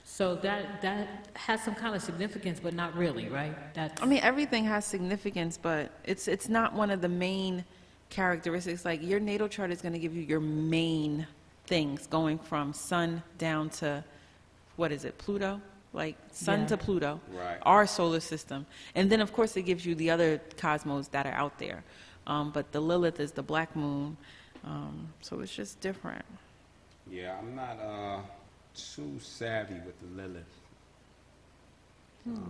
So that has some kind of significance, but not really, right? That's, I mean, everything has significance, but it's not one of the main characteristics. Like your natal chart is going to give you your main things, going from sun down to, what is it, Pluto? Like sun Yeah. to Pluto, Right. our solar system. And then, of course, it gives you the other cosmos that are out there. But the Lilith is the black moon, so it's just different. Yeah, I'm not too savvy with the Lilith.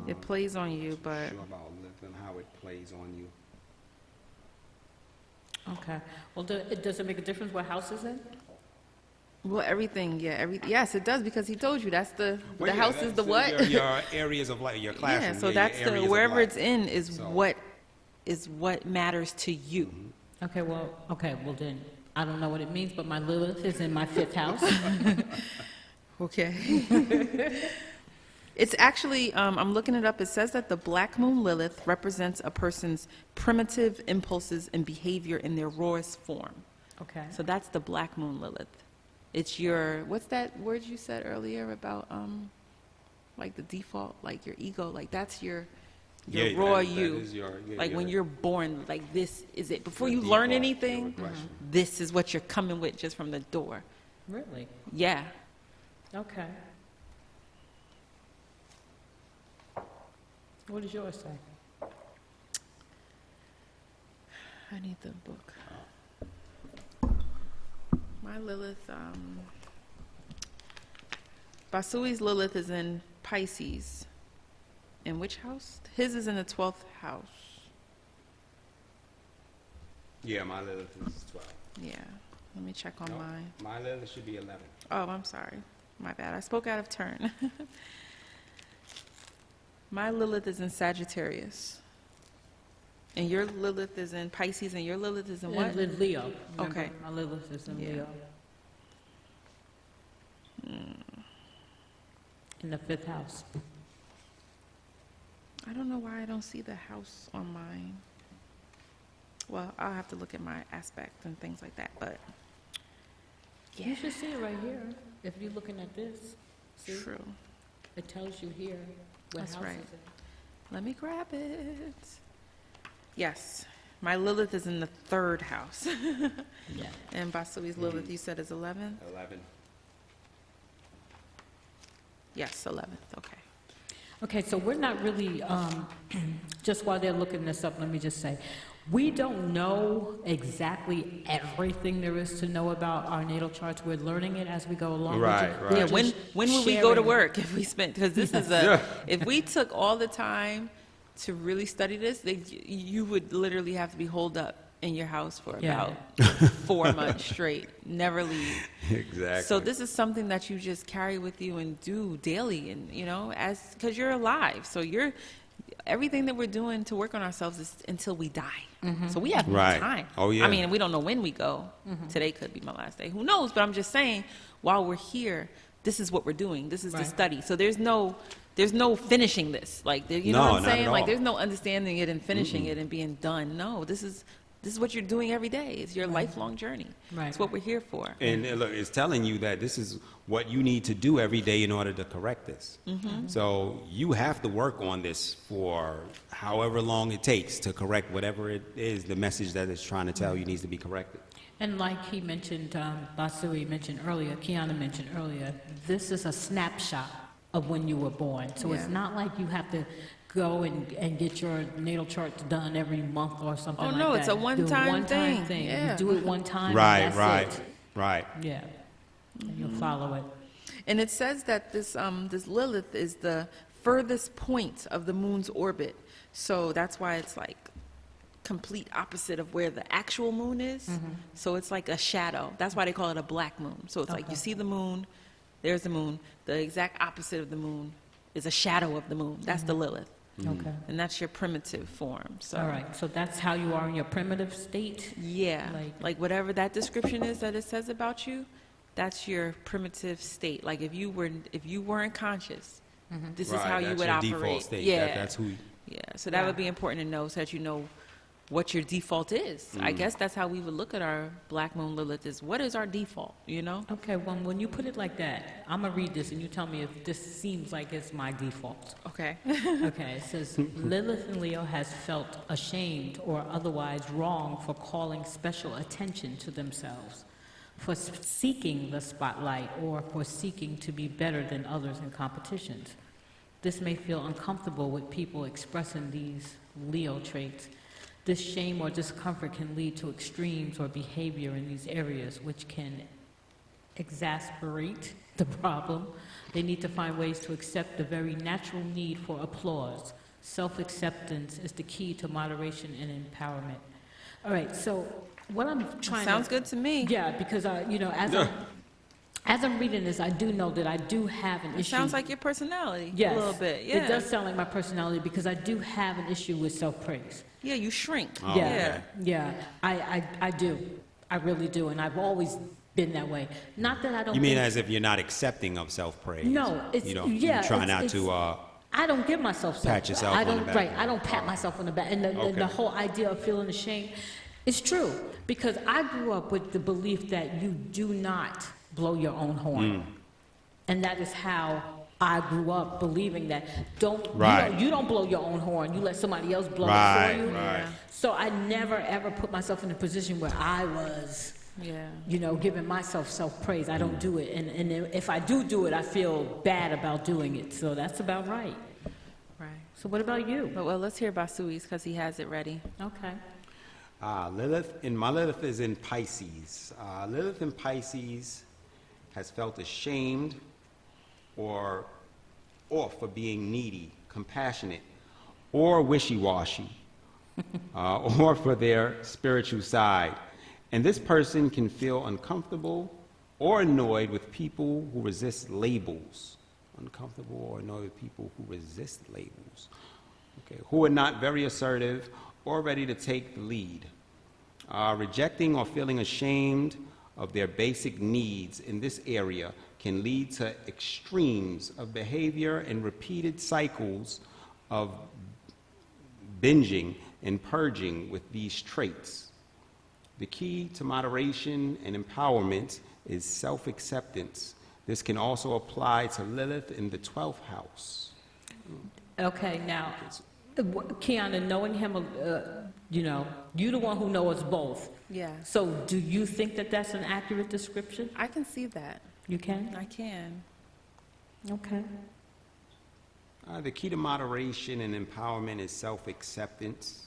It plays on you, but Sure about living, how it plays on you. Okay. Well, does it make a difference what house is in? well, everything, yeah, yes, it does because he told you that's the Well, yeah, house is the what? Your areas of life, your classroom. Yeah, so your that's areas the of wherever life. it's in is So- what matters to you. Okay, well, then, I don't know what it means, but my Lilith is in my 5th house. Okay. It's actually, I'm looking it up. It says that the black moon Lilith represents a person's primitive impulses and behavior in their rawest form. Okay. So that's the black moon Lilith. It's your, what's that word you said earlier about, like the default, like your ego, like that's your Yeah, raw that you. is your- yeah, like when your- you're born, like this is it. Before your you learn default, anything, your regression. this is what you're coming with just from the door. Really? Yeah. Okay. What does yours say? I need the book. My Lilith, Basui's Lilith is in Pisces. In which house? His is in the 12th house. Yeah, my Lilith is 12. Yeah. Let me check on No, mine. my Lilith should be 11. Oh, I'm sorry. My bad. I spoke out of turn. My Lilith is in Sagittarius. And your Lilith is in Pisces, and your Lilith is in what? In Leo. Remember, Okay. my Lilith is in Yeah. Leo. In the 5th house. I don't know why I don't see the house on mine. Well, I'll have to look at my aspect and things like that, but yeah, You should see it right here. If you're looking at this, see? true. It tells you here what That's house right. is in. Let me grab it. Yes, my Lilith is in the 3rd house. Yeah. And Basui's Lilith, you said is 11? 11. Yes, 11th, okay. Okay, so we're not really, just while they're looking this up, let me just say, we don't know exactly everything there is to know about our natal charts. We're learning it as we go along. Right, right. Yeah, We're when just would we go to sharing- work if we spent, because this is if we took all the time to really study this, you would literally have to be holed up in your house for Yeah. about 4 months straight, never leave. Exactly. So this is something that you just carry with you and do daily, and because you're alive. So everything that we're doing to work on ourselves is until we die. So we have Right. time. Oh, yeah. I mean, we don't know when we go. Today could be my last day. Who knows? But I'm just saying, while we're here, this is what we're doing. This is the Right. study. So there's no finishing this. Like, you know No, what I'm not saying? at Like, all. there's no understanding it and finishing it and being done. No, this is what you're doing every day. It's your lifelong journey. Right. It's what we're here for. And look, it's telling you that this is what you need to do every day in order to correct this. So you have to work on this for however long it takes to correct whatever it is, the message that it's trying to tell you needs to be corrected. And like he mentioned, Basui mentioned earlier, Kiana mentioned earlier, this is a snapshot of when you were born. So it's Yeah. not like you have to go and get your natal charts done every month or something Oh, like no, that. it's a Do one-time thing. Yeah. You do it one time, Right, and that's it. right. Yeah. And you'll follow it. And it says that this Lilith is the furthest point of the moon's orbit. So that's why it's like complete opposite of where the actual moon is. So it's like a shadow. That's why they call it a black moon. So it's like you see the moon, there's the moon. The exact opposite of the moon is a shadow of the moon. That's the Lilith. Okay. And that's your primitive form. So All right. So that's how you are in your primitive state? yeah, Like- like whatever that description is that it says about you, that's your primitive state. Like if you weren't conscious, this is Right, how you that's would your operate. default state. Yeah, That's who. yeah. So that Yeah. would be important to know, so that you know what your default is. I guess that's how we would look at our black moon Lilith, is what is our default, you know? Okay, well, when you put it like that, I'm going to read this and you tell me if this seems like it's my default. Okay. Okay, it says, Lilith in Leo has felt ashamed or otherwise wrong for calling special attention to themselves, for seeking the spotlight, or for seeking to be better than others in competitions. This may feel uncomfortable with people expressing these Leo traits. This shame or discomfort can lead to extremes or behavior in these areas, which can exasperate the problem. They need to find ways to accept the very natural need for applause. Self-acceptance is the key to moderation and empowerment. All right, so what I'm trying Sounds good to me. Yeah, because, as I'm reading this, I do know that I do have an issue. It sounds like your personality Yes, a little bit. Yeah. it does sound like my personality because I do have an issue with self-praise. Yeah, you shrink. Oh, Yeah, okay. yeah, I do. I really do, and I've always been that way. Not that I don't You mean think- as if you're not accepting of self-praise? No, it's, You know, yeah. you try it's- not it's- to, I don't give myself pat yourself on the back. Right, I don't pat myself on the back. And Okay. the whole idea of feeling ashamed is true, because I grew up with the belief that you do not blow your own horn. And that is how I grew up, believing that Right. you don't blow your own horn, you let somebody else blow it Right, for you. right. So I never ever put myself in a position where I was, Yeah. giving myself self-praise. I don't do it. And if I do it, I feel bad about doing it. So that's about right. Right. So what about you? Well, let's hear Basui's because he has it ready. Okay. my Lilith is in Pisces. Lilith in Pisces has felt ashamed or for being needy, compassionate, or wishy-washy, or for their spiritual side. And this person can feel uncomfortable or annoyed with people who resist labels. Uncomfortable or annoyed with people who resist labels. Okay, who are not very assertive or ready to take the lead. Rejecting or feeling ashamed of their basic needs in this area can lead to extremes of behavior and repeated cycles of binging and purging with these traits. The key to moderation and empowerment is self-acceptance. This can also apply to Lilith in the 12th house. Okay, now, Kiana, knowing him, you're the one who knows us both. Yeah. So do you think that that's an accurate description? I can see that. You can? I can. Okay. The key to moderation and empowerment is self-acceptance.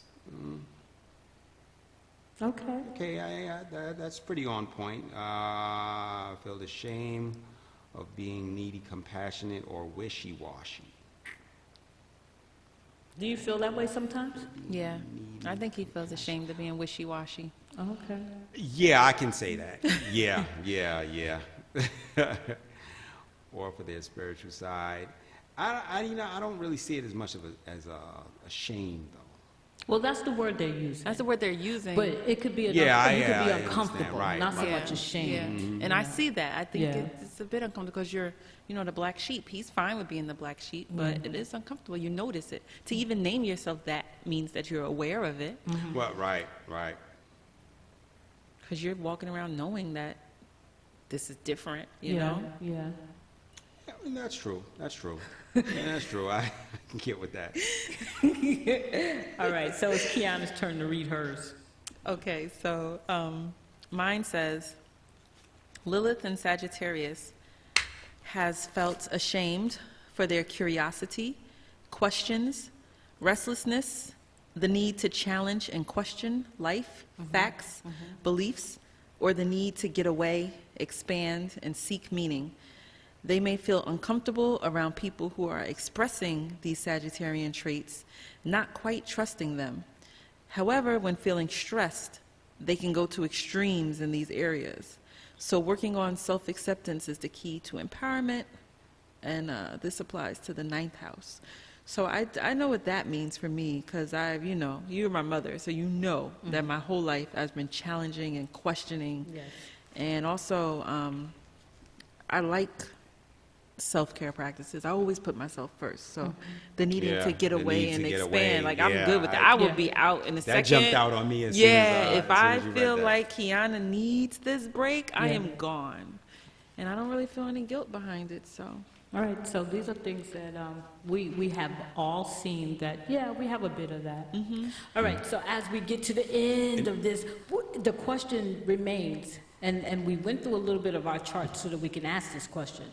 Okay. Okay, that's pretty on point. Feel ashamed of being needy, compassionate, or wishy-washy. Do you feel that way sometimes? Yeah. I think he feels ashamed of being wishy-washy. Okay. Yeah, I can say that. Yeah. Or for their spiritual side. I don't really see it as much of as a shame, though. Well, that's the word they're using. That's the word they're using. But it could be you could be I uncomfortable, understand, right, not so right. much ashamed. Yeah. And I see that. I think Yeah. it's a bit uncomfortable because you're, the black sheep. He's fine with being the black sheep, but it is uncomfortable. You notice it. To even name yourself that means that you're aware of it Well, right. because you're walking around knowing that this is different, you Yeah, know? yeah. I mean, that's true. That's true. I can get with that. All right, so it's Kiana's turn to read hers. Okay, so mine says, Lilith in Sagittarius has felt ashamed for their curiosity, questions, restlessness, the need to challenge and question life, facts, beliefs, or the need to get away, expand, and seek meaning. They may feel uncomfortable around people who are expressing these Sagittarian traits, not quite trusting them. However, when feeling stressed, they can go to extremes in these areas. So working on self-acceptance is the key to empowerment, and this applies to the 9th house. So I know what that means for me, because you're my mother, so you know that my whole life has been challenging and questioning. Yes. And also, I like self-care practices. I always put myself first. So the needing to get the away need and to get expand, away. I'm Yeah, good with that. I- I will Yeah. be out in a second. That jumped out on me as soon as, if I as you read feel that. like Kiana needs this break, I Yeah. am gone. And I don't really feel any guilt behind it, so. All right, so these are things that we have all seen that, we have a bit of that. All right, so as we get to the end of this, the question remains, and we went through a little bit of our chart so that we can ask this question.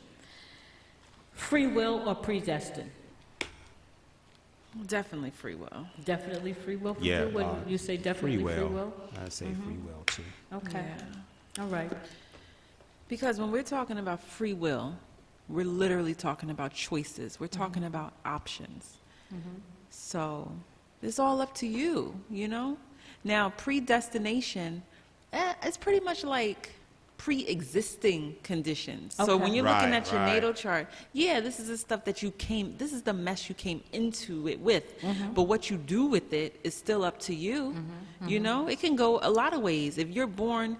Free will or predestined? Definitely free will. Definitely free will for Yeah, you? When you say definitely free will? I say free will too. Okay, Yeah. all right. Because when we're talking about free will, we're literally talking about choices. We're talking about options. So it's all up to you, you know? Now, predestination, it's pretty much like pre-existing conditions. So when you're looking at your natal chart, yeah, this is the stuff that this is the mess you came into it with. But what you do with it is still up to you. You know, it can go a lot of ways. If you're born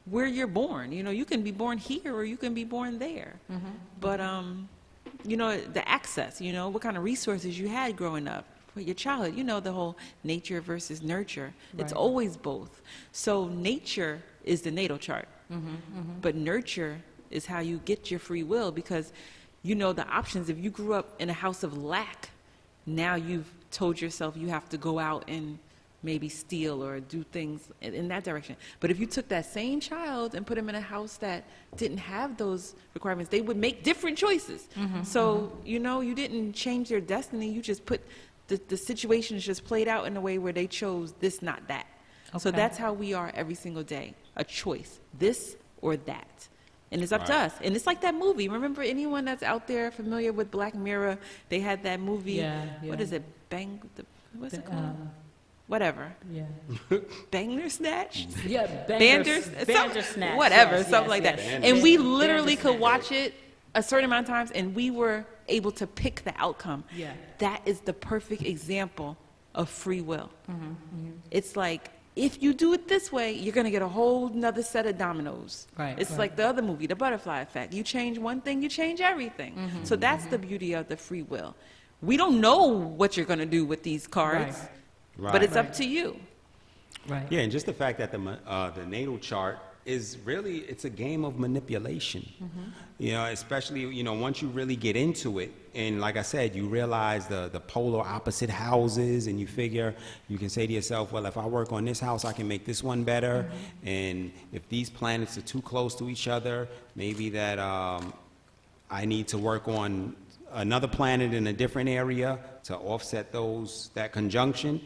where you're born, you know, you can be born here or you can be born there. But, you know, the access, you know, what kind of resources you had growing up. For your childhood, you know, the whole nature versus nurture. It's always both. So nature is the natal chart. But nurture is how you get your free will, because you know the options. If you grew up in a house of lack, now you've told yourself you have to go out and maybe steal or do things in that direction. But if you took that same child and put him in a house that didn't have those requirements, they would make different choices. So, you know, you didn't change their destiny. You just put the situations just played out in a way where they chose this, not that. So that's how we are every single day. A choice, this or that. And it's up to us. And it's like that movie. Remember, anyone that's out there familiar with Black Mirror, they had that movie. What is it? What's it called? Whatever. Bandersnatch? Bandersnatch. Whatever, something like that. And we literally could watch it a certain amount of times, and we were able to pick the outcome. That is the perfect example of free will. It's like, if you do it this way, you're going to get a whole nother set of dominoes. It's like the other movie, The Butterfly Effect. You change one thing, you change everything. So that's the beauty of the free will. We don't know what you're going to do with these cards, but it's up to you. Yeah, and just the fact that the natal chart is really, it's a game of manipulation. You know, especially, you know, once you really get into it, and like I said, you realize the polar opposite houses, and you figure, you can say to yourself, well, if I work on this house, I can make this one better. And if these planets are too close to each other, maybe that I need to work on another planet in a different area to offset that conjunction.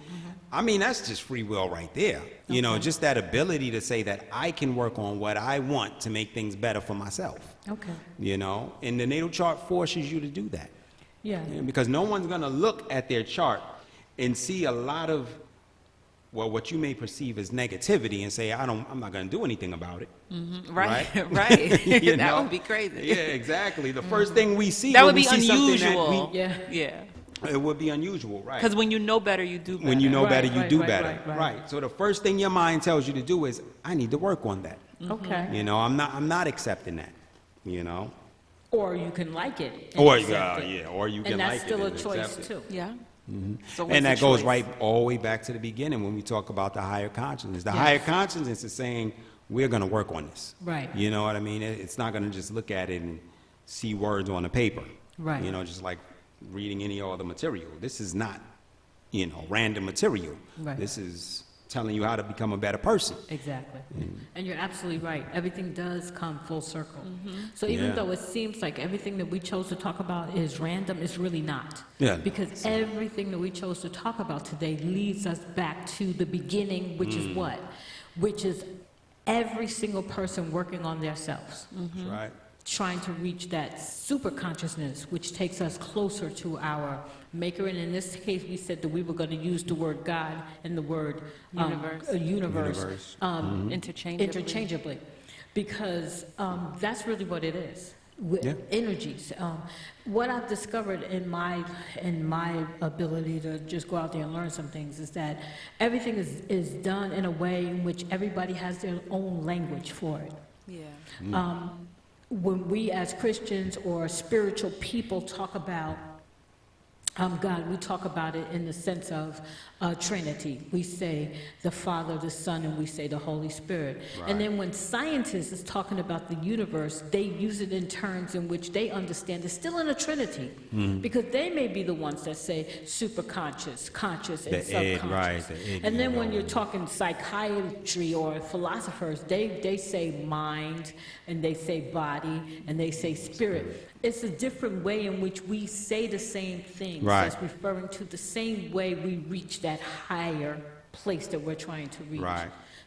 I mean, that's just free will right there. You know, just that ability to say that I can work on what I want to make things better for myself. You know, and the natal chart forces you to do that. Because no one's going to look at their chart and see a lot of, well, what you may perceive as negativity and say, I'm not going to do anything about it. Right. You That know? would be crazy. Yeah, exactly. The first thing we see, that would when be we see unusual. something it would be unusual, right? Because when you know better, you do better. When you know better, you do better. Right. So the first thing your mind tells you to do is, I need to work on that. You know, I'm not accepting that. You know. Or you can like it. Or you can like it. And that's still a choice too. So and that goes right all the way back to the beginning when we talk about the higher consciousness. The higher consciousness is saying, we're going to work on this. You know what I mean? It's not going to just look at it and see words on a paper. You know, just like reading any other material. This is not, you know, random material. This is telling you how to become a better person. And you're absolutely right. Everything does come full circle. So even though it seems like everything that we chose to talk about is random, it's really not. Because everything that we chose to talk about today leads us back to the beginning, which is what? Which is every single person working on themselves. Trying to reach that super consciousness, which takes us closer to our maker. And in this case, we said that we were going to use the word God and the word universe. Interchangeably. Because that's really what it is. Energies. What I've discovered in my ability to just go out there and learn some things is that everything is done in a way in which everybody has their own language for it. When we as Christians or spiritual people talk about God, we talk about it in the sense of Trinity. We say the Father, the Son, and we say the Holy Spirit. And then when scientists is talking about the universe, they use it in terms in which they understand it's still in a Trinity. Because they may be the ones that say superconscious, conscious, and subconscious. And then when you're talking psychiatry or philosophers, they say mind, and they say body, and they say spirit. It's a different way in which we say the same things. That's referring to the same way we reach that higher place that we're trying to reach.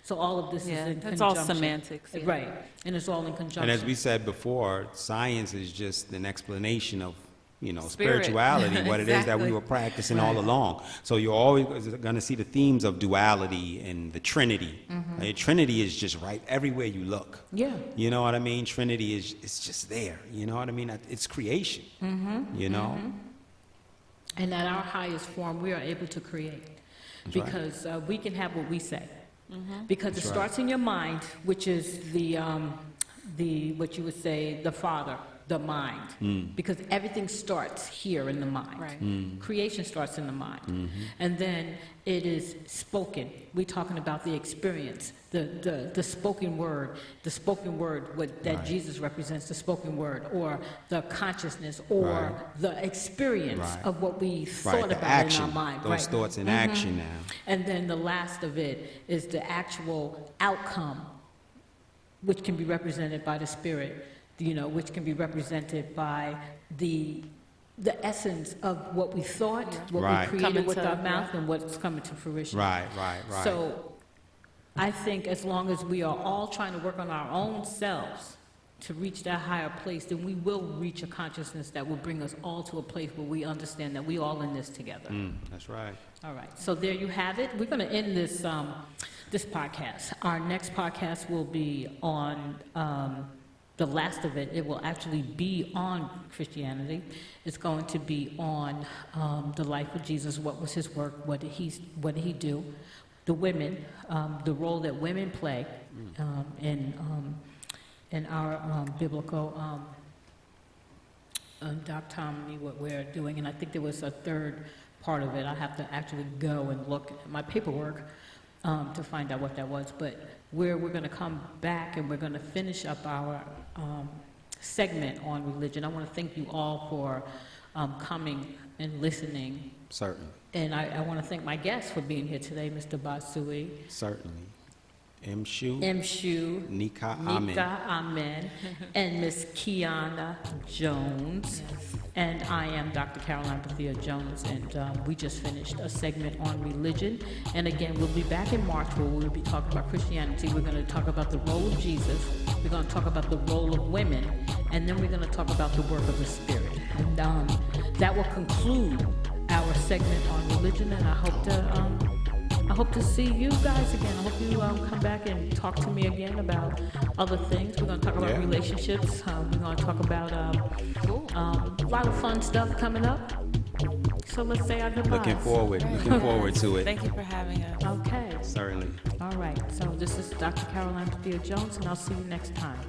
So all of this is in that's conjunction. all semantics. Yeah. Right, and it's all in conjunction. And as we said before, science is just an explanation of, Spirit. spirituality, what it is that we Exactly. were practicing all along. So you're always going to see the themes of duality and the Trinity. Trinity is just right everywhere you look. Yeah. You know what I mean? Trinity is it's just there. You know what I mean? It's creation. You know? And at our highest form, we are able to create. That's right. Because we can have what we say. Because That's it right. starts in your mind, which is the what you would say, the Father, the mind. Because everything starts here in the mind. Right. Creation starts in the mind. And then it is spoken. We're talking about the experience, the spoken word, that Right. Jesus represents, the spoken word, or the consciousness, or Right. the experience Right. of what we Right, thought the about action. in our mind. Those Right. thoughts in action now. And then the last of it is the actual outcome, which can be represented by the Spirit, which can be represented by the essence of what we thought, what Right. we created Coming with to- our mouth, and what's coming to fruition. Right. So I think as long as we are all trying to work on our own selves to reach that higher place, then we will reach a consciousness that will bring us all to a place where we understand that we all in this together. That's right. All right, so there you have it. We're going to end this this podcast. Our next podcast will be on the last of it. It will actually be on Christianity. It's going to be on the life of Jesus. What was his work? What did he do? The women, the role that women play in our biblical doctrine, what we're doing. And I think there was a third part of it. I have to actually go and look at my paperwork to find out what that was. But we're going to come back and we're going to finish up our segment on religion. I want to thank you all for coming and listening. Certainly. And I want to thank my guests for being here today, Mr. Basui. Certainly. M-Shu. M-Shu. Nika Amen. Nika Amen. And Miss Kiana Jones. And I am Dr. Karoline Bethea-Jones, and we just finished a segment on religion. And again, we'll be back in March where we'll be talking about Christianity. We're going to talk about the role of Jesus. We're going to talk about the role of women. And then we're going to talk about the work of the Spirit. And that will conclude our segment on religion, and I hope to see you guys again. I hope you come back and talk to me again about other things. We're going to talk about relationships. We're going to talk about a lot of fun stuff coming up. So let's say our goodbyes. Looking forward to it. Thank you for having us. Okay. Certainly. All right. So this is Dr. Karoline Bethea-Jones, and I'll see you next time.